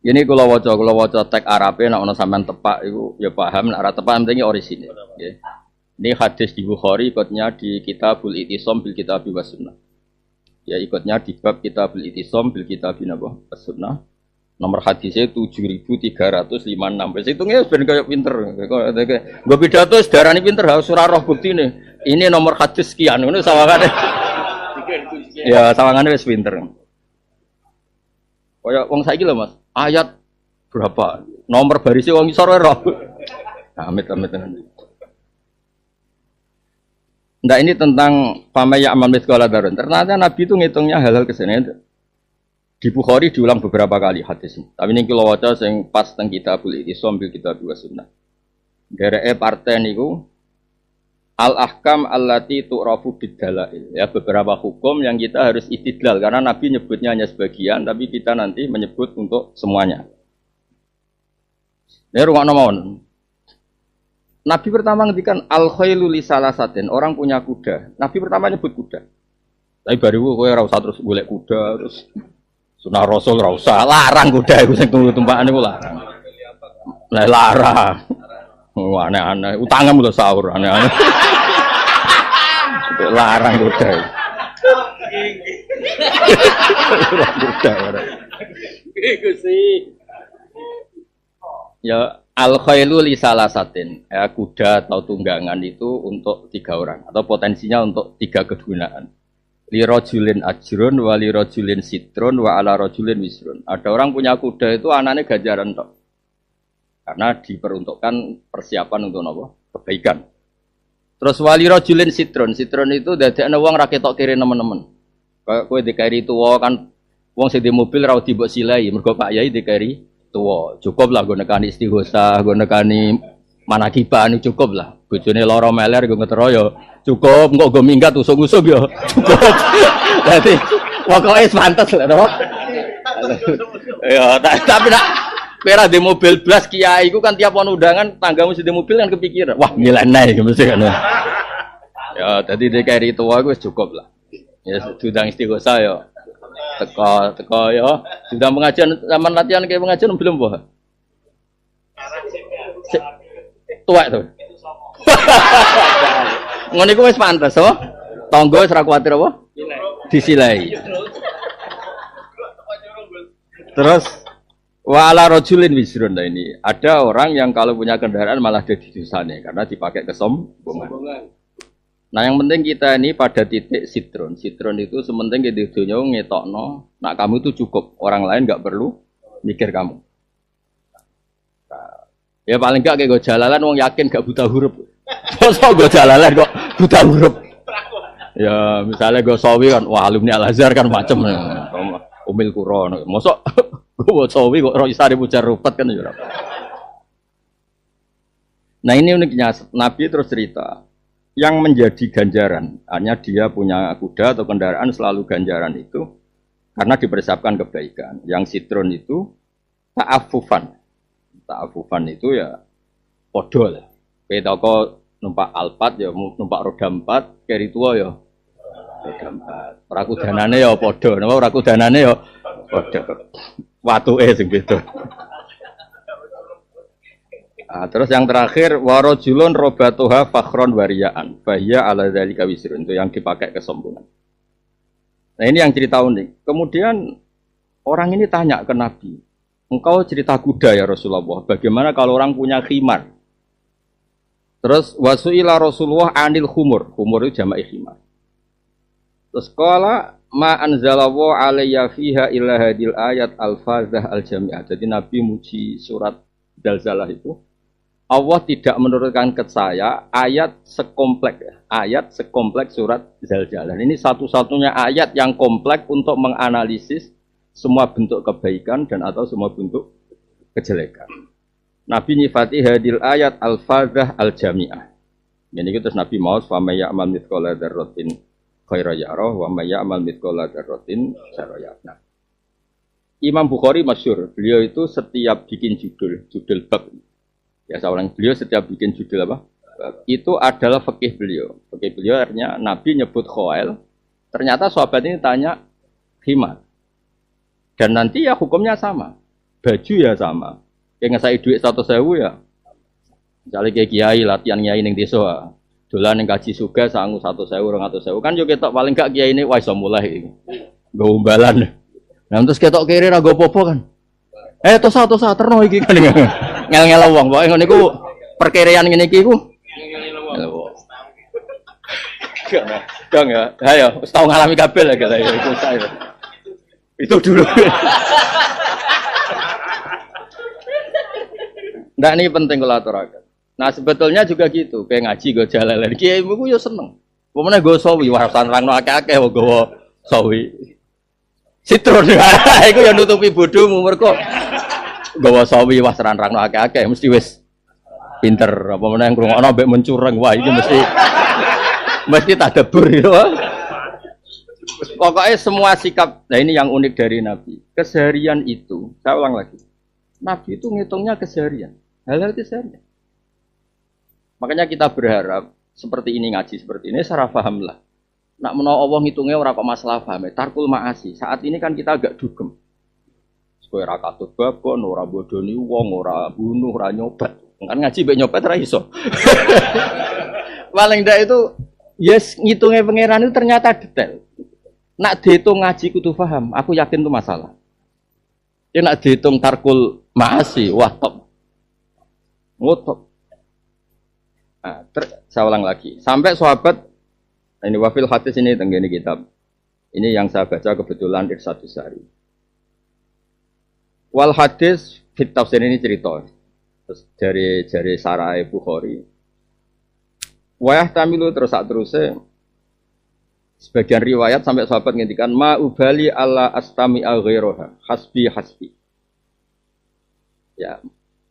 Speaker 3: Ini kalau waca teks Arabe nek ana sampean tepak iku ya paham nek ora tepak penting orisinil nggih. Ini hadis di Bukhari ikutnya di Kitabul Itisam bil Kitab was Sunnah. Ya ikutnya di bab Kitabul Itisam bil Kitab was Sunnah. Nomor hadisnya 7356. Wis hitungnya ben kaya pinter. Nggo pidato sedarane pinter harus ora roh buktine. Ini nomor hadis sekian ngono sawangane. Ya sawangane wis pinter. Kaya wong saiki lho Mas, ayat berapa? Nomor barisnya wong isor wae roh. Amit-amit tenan. Nah ini tentang pamaya amal miskola darun. Ternyata Nabi itu ngitungnya hal-hal kesini. Di Bukhari diulang beberapa kali hadis ini. Tapi ini kalau waca yang pas tentang kitabul I'tisam bil kitab wa sunnah. Dereke partai niku al-ahkam allati tu'rafu bid-dalail. Ya beberapa hukum yang kita harus istidlal karena Nabi nyebutnya hanya sebagian tapi kita nanti menyebut untuk semuanya. Ini rungokno mawon. Nabi pertama ngendikan al-khailu li salasatin, orang punya kuda. Nabi pertama nyebut kuda. Tapi baru kowe ora usah terus golek kuda terus sunah Rasul ora usah larang kuda iku sing tunggu tumpakan iku larang. Lah larang. Aneh-aneh, utangem lho sahur aneh-aneh. Larang kuda. Kuda. Iku sih. Ya al-khailu li salasatin, ya kuda atau tunggangan itu untuk 3 orang atau potensinya untuk 3 kegunaan. Li rajulin ajrun wa li rajulin sitrun wa ala rajulin wisrun. Ada orang punya kuda itu anaknya ganjaran tok. Karena diperuntukkan persiapan untuk apa? Kebaikan. Terus wali rajulin sitrun. Sitrun itu dadekne wong ra ketok kiri nemen-nemen. Kayak kowe dikeri tuwa kan wong sing di mobil ra dibok silai, mergo Pak Yai dikeri tuwa. Cukup lah gue nekani istighosah, gue nekani manakiban cukup lah. Bojone lara meler gue ngeteroyo. Cukup, kok gue minggat usung-usung ya. Cukup. Dadi pokoke pantes lah, Dok. Ya, tapi nak pera di mobil blas kiai iku kan tiap ono undangan tanggamu di mobil kan kepikiran. Wah, nyeleneh iki mesti kan. Ya, dadi dikeri tuwa wis cukup lah. Ya sudah istighosah ya. Teko ya. Sudah pengajian zaman latihan kayak pengajian belum boh. Tua tuh. Ngono iku wis pantes, oh. Tangga wis ora kuwatir apa? Disilai. Terus wa ala rajulin wisrun ini. Ada orang yang kalau punya kendaraan malah jadi dosane karena dipakai kesombongan. Nah yang penting kita ini pada titik sitron. Sitron itu sementing di dunia ngetokno. Nah kamu itu cukup. Orang lain nggak perlu mikir kamu. Nah, ya paling nggak kayak gue jalalan, wong yakin gak buta huruf. Masa gue jalalan kok buta huruf. Ya misalnya gue sawi kan, wah alumni Al Azhar kan macem. Umil Quran. Masa gue sawi kok roisari pujar rupet kan. Nah ini uniknya Nabi terus cerita. Yang menjadi ganjaran, hanya dia punya kuda atau kendaraan selalu ganjaran itu karena dipersiapkan kebaikan. Yang sitron itu ta'afufan. Ta'afufan itu ya podol. Kayak kok numpak Alphard ya numpak roda 4, keri tua ya roda 4. Ora kudanane ya padha, napa ora kudanane ya padha. Watuke sing beda. Nah, terus yang terakhir warajulun robatuha fakhron wariyaan bahya ala dzalika wisrun, itu yang dipakai kesombongan. Nah ini yang cerita unik. Kemudian orang ini tanya ke Nabi, engkau cerita kuda ya Rasulullah, bagaimana kalau orang punya khimar? Terus wasuila Rasulullah anil khumur, khumur itu jamak khimar. Terus qala ma anzalallahu alayya fiha illa hadil ayat al-fazah al-jami'ah. Jadi Nabi muji surat Zalzalah itu. Allah tidak menurunkan ke saya ayat sekompleks surat Zalzalah. Ini satu-satunya ayat yang kompleks untuk menganalisis semua bentuk kebaikan dan atau semua bentuk kejelekan. Nabi nyifati hadil ayat al-fadhah al-jami'ah. Ini terus Nabi maus wa may ya'mal mithqala dzarratin khairan yarah wa may ya'mal mithqala dzarratin syarran yarah. Imam Bukhari masyhur, beliau itu setiap bikin judul bab. Ya seorang beliau setiap bikin judul apa? Itu adalah fikih beliau. Fikih beliau artinya Nabi nyebut khawail. Ternyata sahabat ini tanya khimar. Dan nanti ya hukumnya sama. Baju ya sama. Kayak ngesai duit 100.000 ya. Misalnya kayak kiai latihan kiai ning desa. Dolan ning kaji suga sangu 100.000 200.000. Kan yo ketok paling gak kiai ini wis mulai iki. Nggo umbalan. Nah terus ketok kiri ra go popo kan. Tosa terno iki kan. Ngel-ngel wong, pokoke ngono iku perkiraan ngene iki iku. Dong ya. Ayo, wis tau ngalami kabeh lah kita itu saya. Itu dulu. Ndak ini penting kalau aturakan. Nah sebetulnya juga gitu, kayak ngaji gue jalalan. Kiai ibu yo seneng. Pokoknya gue sawi, warasan rangno akeh-akeh gue sawi. Sitron, itu yang nutupi bodohmu mereka. Gue sawi warasan rangno akeh-akeh, mesti wis pinter. Apa mana yang kurang ono, mencurang, wah ini mesti tadabbur gitu. Pokoknya semua sikap, nah ini yang unik dari Nabi. Keseharian itu, saya ulang lagi. Nabi itu ngitungnya keseharian, hal-hal keseharian. Makanya kita berharap seperti ini ngaji seperti ini secara paham lah. Nak menawa Allah ngitungnya ora kok masalah paham. Tarkul ma'asi. Saat ini kan kita agak dugem. Kowe ora katut babon, ora bodoni wong, ora bunuh, ora nyobat. Kan ngaji mbek nyobat ora iso. Paling ndak itu yes ngitungnya pangeran itu ternyata detail. Nak dihitung ngaji kudu paham, aku yakin itu masalah. Ya nak dihitung tarkul ma'asi, wah top. Ngotot. Nah, saya ulang lagi. Sampai sahabat ini wafil hadis ini tenggene kitab. Ini yang saya baca kebetulan Irsyadus Sari. Wal hadis fit tafsir ini cerita. Terus dari Sarai Bukhari. Wayah tamilu terus sak teruse sebagian riwayat sampai sahabat ngendikan ma ubali alla astami aghiroha hasbi. Ya,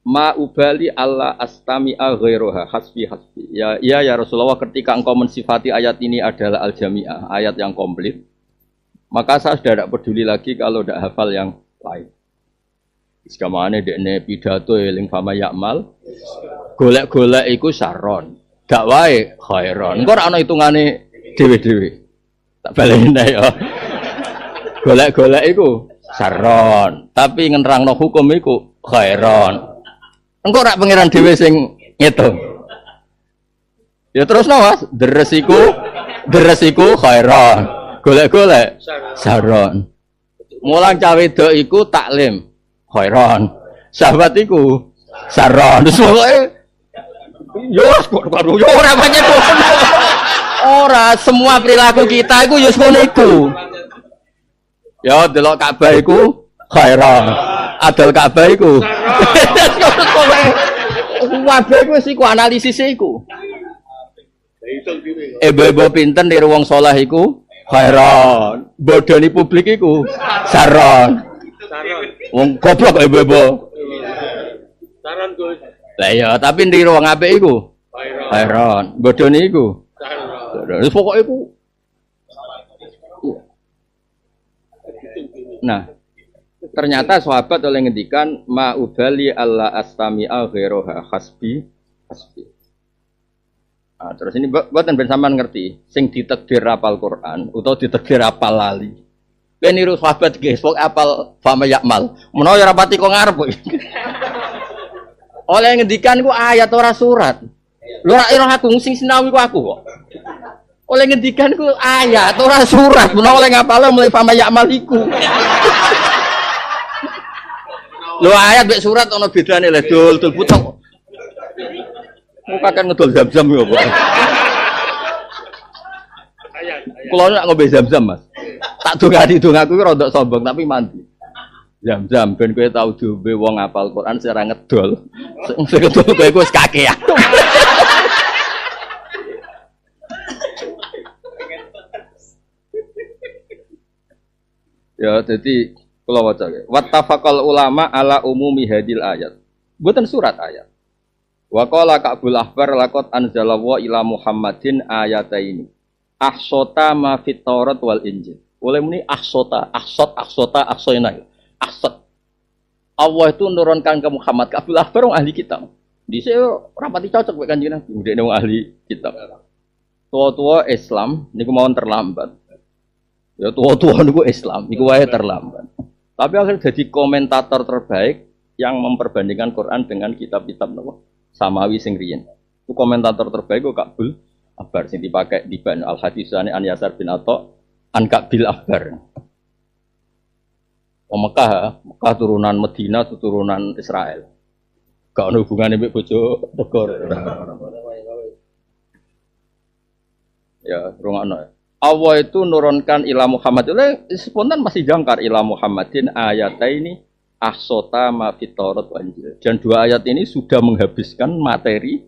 Speaker 3: ma ubali alla astami aghiroha hasbi. Ya Rasulullah, ketika engkau mensifati ayat ini adalah al-jami'ah, ayat yang komplit, maka saya sudah tidak peduli lagi kalau tidak hafal yang lain. Sekamane dekne pidato eling fama yakmal, golek-golek iku saron, gak wae khairon. Engko ora ana hitungane dhewe-dhewe. Tak baleni ya. Golek-golek iku saron, tapi ngerangno hukum iku khairon. Engko rak pangeran dhewe sing ngitung. Ya terus Mas, deres iku khairon. Golek-golek saron. Mulang cawe wedok iku taklim khairon. Sahabat iku saron. Terus pokoke yo ora banyak kok. Ora semua perilaku kita iku yo ngono iku. Ya delok Ka'bah iku khairon. Adol Ka'bah iku. Wabe iku wis iku analisis iku. Ibu-ibu pinten niru wong saleh iku khairon. Bodoni publik iku saron. Wong goblok kok ibu-ibu. Saron Gus. Lah iya, tapi niru wong apik iku khairon. Bodoni iku saron. Wis pokoke iku. Nah, ternyata sahabat oleh ngendikan ma ubali alla astami'a ghairoha hasbi. Nah, terus ini buatan ben sampean ngerti sing ditakdir apal Quran utawa ditakdir apal lali. Ben niru sahabat nggih sok apal fama yakmal. Menawa ora pati kok ngarep. Oleh ngendikan ku ayat ora surat. Lho ora aku sing sinau iku aku kok. Oleh ngendikan ku ayat ora surat. Menawa oleh ngapal mulai fama yakmal iku. Lho ayat mek surat ana bedane le dul putok. Muka kan ngedol zam-zam ya apa? Kulo nak ngombe zam-zam Mas. Tak dongaku ki rada sombong tapi mandi. Zam-zam ben kowe tau diombe wong hafal Quran secara ngedol. Sing ngedol kowe wis kakean. Ya jadi kula waca nggih. Wattafaqal ulama ala umumi hadil ayat. Mboten surat ayat. Wa qala Ka'bul Ahbar laqad anzalallahu ila Muhammadin ayataini. Ahsota ma fit Taurat wal Injil. Oleh muni ahsota. Allah itu nurunkan ke Muhammad. Ka'bul Ahbar wong ahli kitab. Dise rapati cocok mek Kanjeng Nabi. Udene wong ahli kitab. Tua-tua Islam niku mawon terlambat. Ya tua-tua niku Islam, niku wae terlambat. Tapi akhirnya jadi komentator terbaik yang memperbandingkan Quran dengan kitab-kitab napa? Samawi sing riyen. Itu komentator terbaik kok Ka'bul Ahbar sing dipakai di Ban Al-Hadisani An Yasar bin Atha An Ka'bil Ahbar. Mekah turunan Medina turunan Israel. Gak ada hubungannya mbek bojo negara. Ya, rungokno. Allah itu nurunkan ila Muhammad. Oleh spontan masih jangkar ila Muhammadin ayataini ahsota ma fit Taurat wa Injil. Dan dua ayat ini sudah menghabiskan materi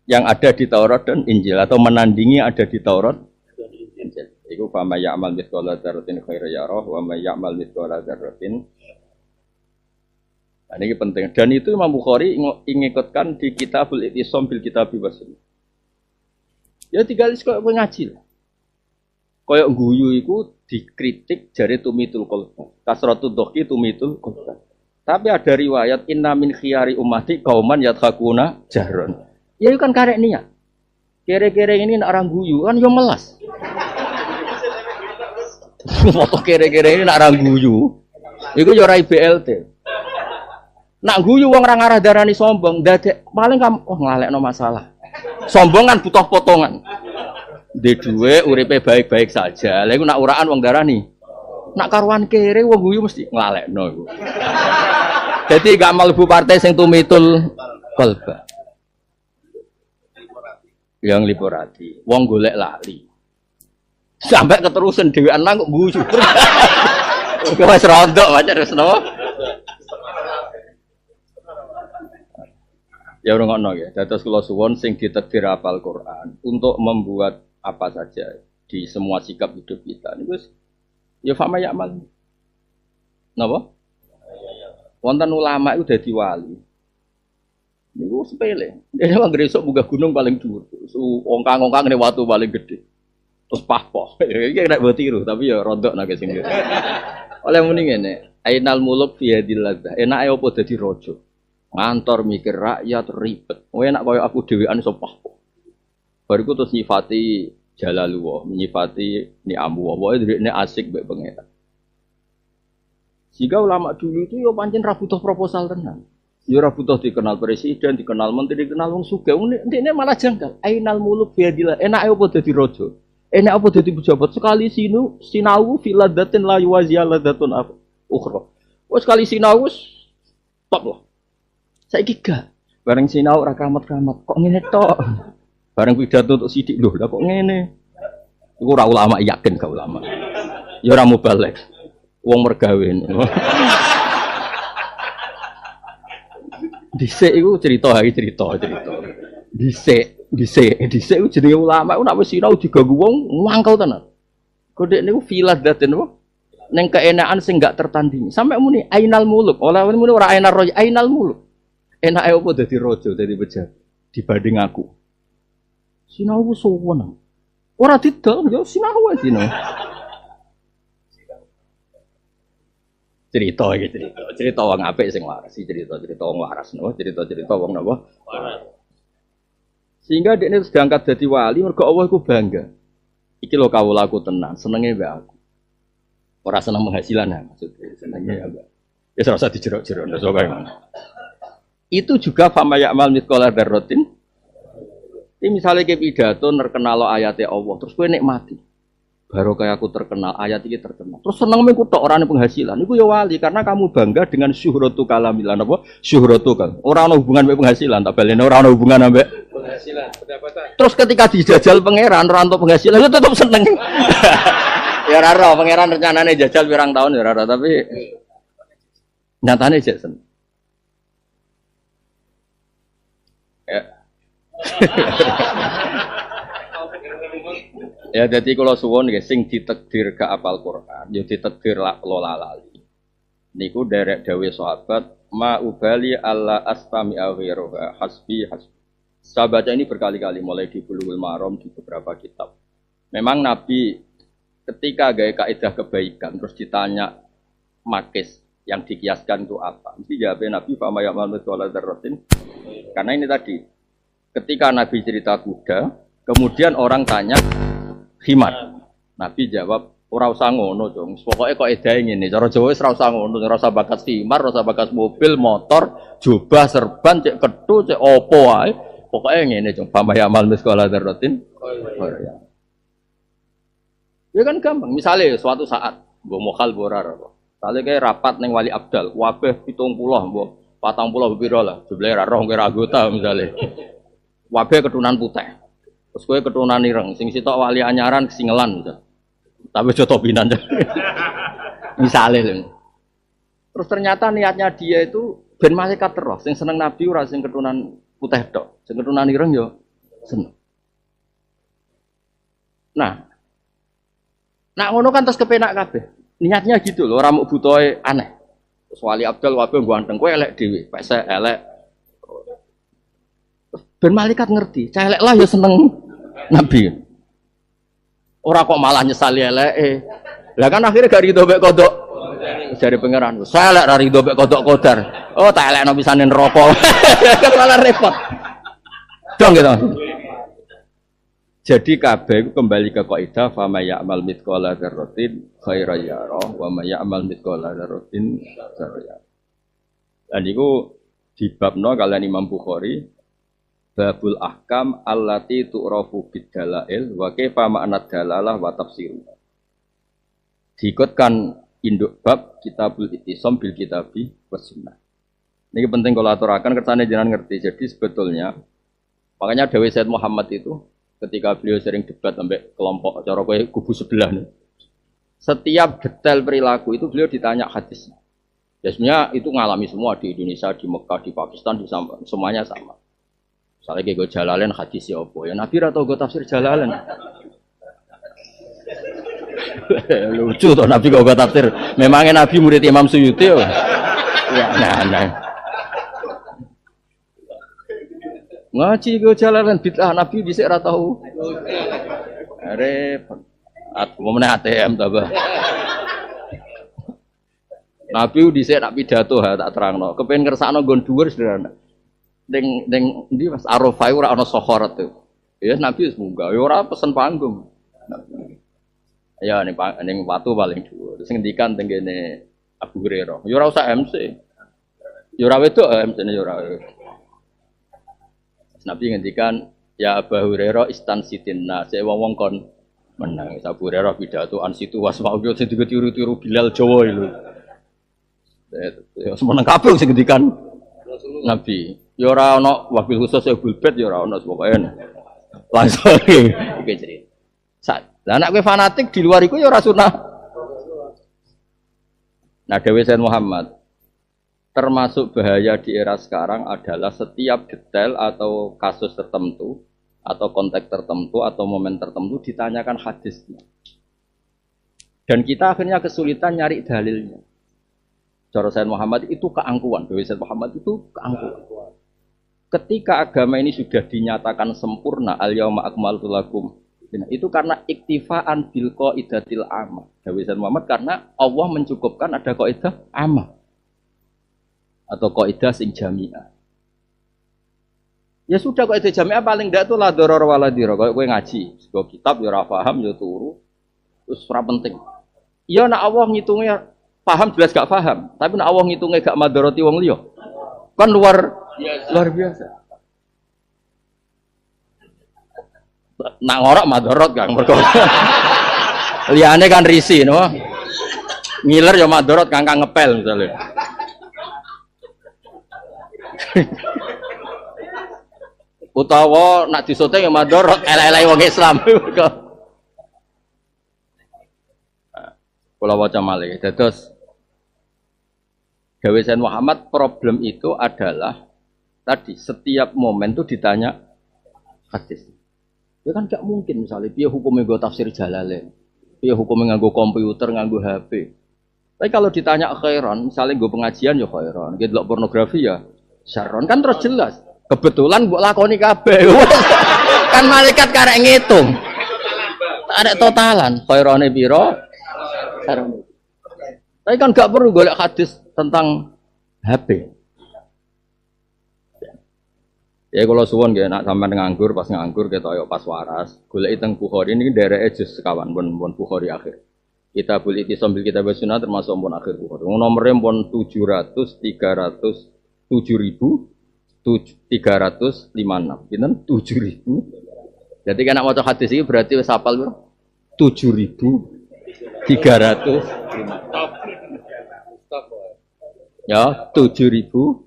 Speaker 3: yang ada di Taurat dan Injil atau menandingi ada di Taurat dan Injil. Iku fa may ya'mal mithqala dzarratin khairan yarah wa may ya'mal mithqala dzarratin. Nah, ini penting. Dan itu Imam Bukhari mengikutkan di Kitabul I'tisam bil Kitabi was Sunnah. Ya tinggal kok ngaji lah. Kayak guyu iku dikritik jare tumitul qalb. Kasratud dhaqi tumitul qalb. Tapi ada riwayat inna min khiyari ummati qauman yadhakuna jahron. Ya itu kan karek niat. Kere-kere ini nak orang guyu kan yo melas. Foto kere-kere ini nak orang guyu. Iku yo ora BLT. Nak guyu wong ora ngarah darani sombong, dadek paling kamu nglalekno masalah. Sombong kan butuh potongan. Di duwe uripe baik-baik saja. Lha iku nak uraan wong darani. Nak karuan kere wong guyu mesti nglalekno iku. Jadi gak mlebu partai sing tumitul qalba. Yang liporati, wong golek lali. Sampai keterusan dhewean nang kok guyu. Kok wis rondok wae terus no. Ya ora ngono ya. Dados kula suwun sing ditakdir hafal Quran untuk membuat apa saja di semua sikap hidup kita niku ya fama ya'mal. Napa? Wonten ulama iku dadi wali. Niku sepele. Dene wong gresok munggah gunung paling dhuwur. Ongkang-ongkang ngene watu paling gede. Terus pahpoh. Iki nek mbok tiru tapi ya rondok nek sing. Oleh muni ngene, ainal muluk fi hadil ladzah. Enake opo dadi raja? Ngantor mikir rakyat ribet. Enak kaya aku dhewean iso pahpoh. Bariku terus nyifati Jalalullah, nyifati ni'amu wa ini asik mbek pangeran. Jika ulama dulu itu yo pancen ra butuh proposal tenan. Yo ora butuh dikenal presiden, dikenal menteri, dikenal wong sugih. Ndekne malah janggal. Ainal muluk biadillah. Enake apa dadi raja? Enak apa dadi pejabat? Sekali sinau filadatin la yuwaziyalatun ukhra. Wes sekali sinau wis top lah. Saiki gak. Bareng sinau ora kamat-kamat. Kok ngene tok? Bareng pidato untuk sidik lho, lah kok ngene. Iku ora ulama yakin gak ulama. Ya ora mubalek. Wong mergawe. Dhisik iku cerita. Dhisik iku jenenge ulama iku nek wis sinau diganggu wong mangkel tenan. Kodek niku filad daten apa? Ning keenakan sing gak tertandingi. Sampai muni ainal muluk. Oleh muni ora ainar roja, ainal muluk. Enake opo dadi raja, dadi pejabat dibanding aku. Sinau ku sowan. Ora didol yo sinau wae sinau. Cerita wong apik sing waras, cerita wong waras napa, cerita wong napa? Waras. Sehingga dekne wis diangkat dadi wali mergo Allah iku bangga. Iki lho kawulaku tenan, senenge mbek aku. Ora seneng penghasilan ya maksudnya, senenge ya mbak. Ya ora usah dijerok-jerok ndak kaya ngono. Itu juga fama ya'mal mithqala dzarratin. Ini misalnya kayak pidato terkenal ayatnya Allah, terus kowe nikmati. Baru kayak aku terkenal, ayat ini terkenal. Terus seneng mengkutok orang penghasilan. Itu ya wali karena kamu bangga dengan syuhratu kalamilan apa? Syuhratu kan. Orang ada hubungan dengan penghasilan, tak balen orang ada hubungan dengan penghasilan, pendapatan. Terus ketika dijajal pangeran orang untuk penghasilan itu tetap seneng. Ya raro, pangeran rencananya jajal pirang tahun ya raro, tapi nyatanya aja seneng. Ya. Ya jadi kalau suwon nggih sing ditakdir ke apal Quran, ya ditakdir lola lali. Niku derek dawuh sahabat, ma ubali alla astami awiruha hasbi. Saya baca ini berkali-kali mulai di Bulughul Maram di beberapa kitab. Memang Nabi ketika gaya kaidah kebaikan terus ditanya makis yang dikiaskan itu apa? Mesti jawabnya Nabi fama ya'mal mithqala dzarratin. Karena ini tadi ketika Nabi cerita kuda, kemudian orang tanya khimar. Nabi jawab, ora usah ngono, Dong. Pokoke kok edahe ngene. Cara Jawa wis ora usah ngono, ora usah bakas khimar, ora usah bakas mobil, motor, jubah, serban, cek kethu, cek opo wae. Pokoke ngene, Dong. Fama ya'mal mithqala dzarratin. Ya kan gampang. Misalnya suatu saat, mbok mokal borar apa. Misalnya kayak rapat ning Wali Abdal, wabeh 70 mbok 40 piro lah. Jumlahe ra roh kira anggota misalnya. Wabeh keturunan putih. Terus kowe keturunan ireng, sing sitok wali anyaran kesingelan. Tapi aja topinan. Misale lho. Terus ternyata niatnya dia itu ben malaikat terus, sing seneng Nabi ora sing keturunan putih tok, sing keturunan ireng yo seneng. Nah, nak ngono kan terus kepenak kabeh. Niatnya gitu loh, ora muk butuhe aneh. Terus Wali Abdul wabe ganteng, kowe elek dhewe, pek elek. Ben malaikat ngerti, cah elek lah ya seneng Nabi. Ora kok malah nyesali eleke. Lah kan akhirnya gak rido mek kodok. Dari pangeran, saya elek ra rido mek kodok kodar. Oh, tak elekno pisane neraka. Malah repot. Dong gitu. Jadi kabeh kembali ke kaidah fa may ya'mal mithqala dzarratin khairan yarah wa may ya'mal mithqala dzarratin syarran yarah. Dan iku dibabno kalian Imam Bukhari babul ahkam allati tu'rafu bidalail wa kaifa ma'na dalalah wa tafsir. Diikutkan induk bab kitabul ittisam bil kitabi was sunnah. Ini penting kalau aturakan kersane jenengan ngerti. Jadi sebetulnya makanya Dewi Said Muhammad itu ketika beliau sering debat sampai kelompok cara kowe kubu sebelah nih. Setiap detail perilaku itu beliau ditanya hadisnya. Ya sebenarnya itu ngalami semua di Indonesia, di Mekah, di Pakistan, di semuanya sama. Misalnya kayak gue Jalalain hadisnya apa ya Nabi atau gue tafsir Jalalain. Lucu toh Nabi kok gue tafsir. Memangnya Nabi murid Imam Suyuti ya. Nah. Ngaji gue Jalalain bid'ah Nabi dhisik ora tau. Repot. Mau meneh ATM ta, Bah. Nabi dhisik nak pidato ha tak terangno. Kepen kersakno nggon dhuwur sederhana. Ning ndi Mas Arafah ora ana sokhorat tuh. Ya Nabi wis munggah, ya ora pesen panggung. Ya ning watu paling dhuwur. Terus ngendikan teng kene Abu Hurairah. Ya ora usah MC. Ya ora wedok MC-ne ya ora. Nabi ngendikan ya Abu Hurairah istansitinna, saya wong kon menang. Abu Hurairah pidato an situ wasma'u sing tiru-tiru Bilal Jawa itu. Ya semeneng kabeh sing ngendikan Nabi. Ya ora ana wabil khusus ya bulbet ya ora ana pokoke. Langsung iki cerita. Lah nek kowe fanatik di luar iku ya ora sunah. Nah Dewi Said Muhammad termasuk bahaya di era sekarang adalah setiap detail atau kasus tertentu atau konteks tertentu atau momen tertentu ditanyakan hadisnya. Dan kita akhirnya kesulitan nyari dalilnya. Cara Said Muhammad itu keangkuhan, Dewi Said Muhammad itu keangkuhan. Ketika agama ini sudah dinyatakan sempurna, al-yauma akmaltu lakum. Itu karena iktifaan bil qaidatil amah. Dewi Said Muhammad karena Allah mencukupkan ada kaidah amah. Atau kaidah sing jami'ah. Ya sudah kaidah jami'ah paling ndak itu la darar wala dirar. Kayak kowe ngaji, sebuah kitab ya ora paham ya turu. Terus ora penting. Ya nek Allah ngitungnya paham jelas gak paham, tapi nek Allah ngitungnya gak madarati wong liya. Kan luar biasa. Nak ngorok madarat Kang mergo. Liyane kan risi no. Ngiler ya madarat Kang ngepel misalnya. Utawa nak disote ya madorot elek-elek wong Islam. Kula waca malih. Dados Dewi Said Muhammad problem itu adalah tadi setiap momen itu ditanya hadis. Ya kan gak mungkin misalnya piye hukumnya nggo tafsir Jalalain. Piye hukumnya nganggo komputer, nganggo HP. Tapi kalau ditanya khairan, misalnya nggo pengajian ya khairan, nggih delok pornografi ya syarron kan terus jelas. Kebetulan mbok lakoni kabeh. Kan malaikat karek ngitung. Ada totalan, khairane piro? Syarrone. Tapi kan gak perlu golek hadis tentang HP. Ya kalau suwon nggih nak sampean nganggur pas nganggur ketok pas waras, goleki teng Bukhari niki ndereke juz sekawan pun Bukhari akhir. Kitabul Ittisam bil Kitab was Sunnah termasuk pun akhir Bukhari. Nomere pun 700 300 7.356. Pinten? 7.000. Jadi kan nak maca hadis iki berarti wis hafal piro? 7.300. Ya, 7.000.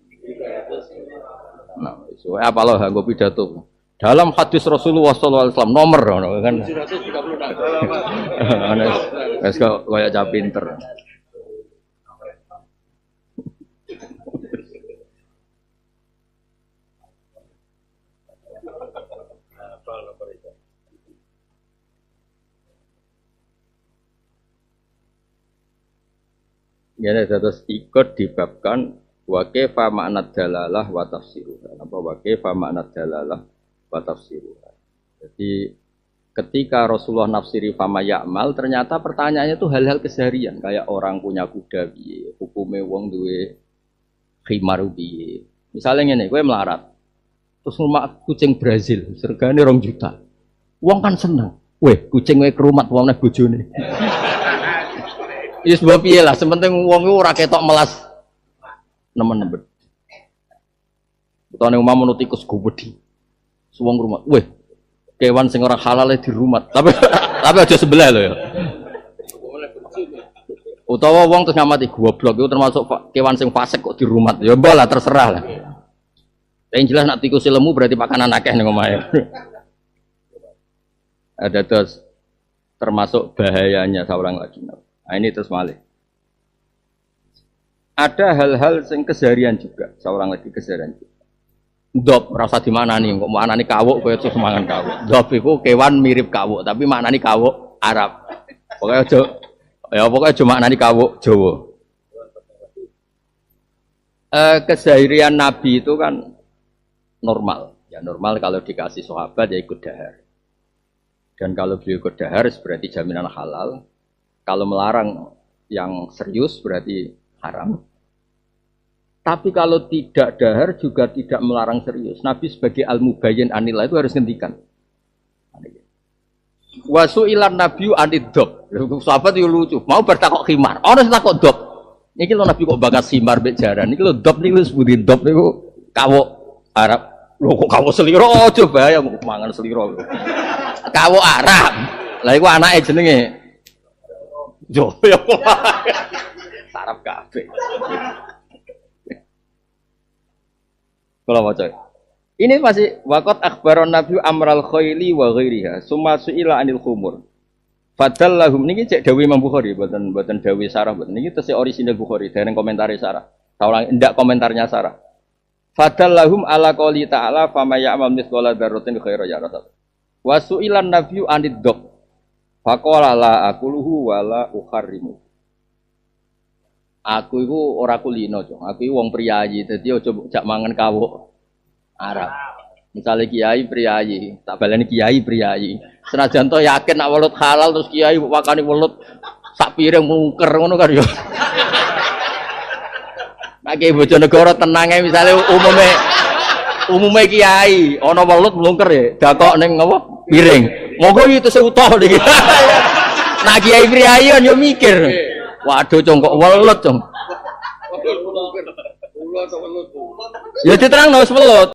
Speaker 3: Nah, so apa loh nggo pidato. Dalam hadis Rasulullah sallallahu alaihi wasallam nomor kan 736. Wes kok kaya cah pinter. Ngene terus ikut dibabkan wa kaifa ma'na dalalah wa tafsiruha. Apa wa kaifa ma'na dalalah wa tafsiruha. Jadi ketika Rasulullah nafsiri fama ya'mal ternyata pertanyaannya itu hal-hal keseharian kayak orang punya kuda piye, hukume wong duwe khimar piye. Misalnya ngene, kowe melarat. Terus rumah kucing Brazil, regane 2 juta. Wong kan seneng. Weh, kucing kowe kerumat wong nek bojone. Iya sebab piye lah, sementing wong iku ora ketok melas nemen-nemen. Utane umam menut tikus gobedi. Suwong rumah. Weh, kewan sing ora halal di rumah. Tapi aja sebelah lho ya. Utawa wong terus ngamati goblok itu termasuk kewan sing fasik kok di rumah. Ya mbok lah terserah lah. Yang jelas nak tikus lemu berarti pakanan akeh ning omahe. Ada terus termasuk bahayanya seorang lagi. Nah ini terus malih. Ada hal-hal yang keseharian juga, seorang lagi keseharian juga. Dop rasa di mana nih? Kok mana nih kawuk? Kau itu semangan kawuk. Dop itu kewan mirip kawuk, tapi mana nih kawuk Arab. Pokoknya cuma nani kawuk Jawa. Keseharian Nabi itu kan normal. Ya normal kalau dikasih sahabat ya ikut dahar. Dan kalau beliau ikut dahar berarti jaminan halal. Kalau melarang yang serius berarti haram. Tapi kalau tidak dahar juga tidak melarang serius. Nabi sebagai al-mubayyin anillah itu harus ngendikan. Wasu'ilan nabiyyu anid-dob. Sahabat itu lucu. Mau bertakok khimar. Orang takok dob. Niki lho Nabi kok bakas khimar mbek jaran. Niki lho dob niku sebutin dob niku kawuk Arab. Lho kok kawuk seliro aja bahaya kok mangan seliro. Kawuk Arab. Lah iku anake jenenge yo ya sarap kabeh. Kalau baca. Ini masih waqat akhbaron Nabi amral khayli wa ghairiha. Summa su'ila anil khumur. Fadallahum niki cek dawuh Imam Bukhari, mboten dawuh sarah mboten. Niki tesih orisinal Bukhari, dereng komentare sarah. Taulang ndak komentarnya sarah. Fadallahum ala qouli ta'ala fama ya'mal mithqala dzarratin khairan yarah. Wa su'ilan nabiyyu anid dob. Faqala la aquluhu wa la ukharrimu. Aku iku ora kulino, Cong. Aku iku wong priyayi, dadi aja jak mangan kawuk Arab. Misalnya kiai priyayi, tak baleni kiai priyayi. Senajan to yakin nak welut halal terus kiai wakani welut sak piring mungker ngono kan yo. Nek kiai Bojonegoro tenang ae misale umume kiai ana welut mungker ya, dakok ning apa piring. Monggo itu seutuh iki. Nak kiai priyayi yo mikir. Waduh Cong kok welut Cong. Ya diterangno wis welut.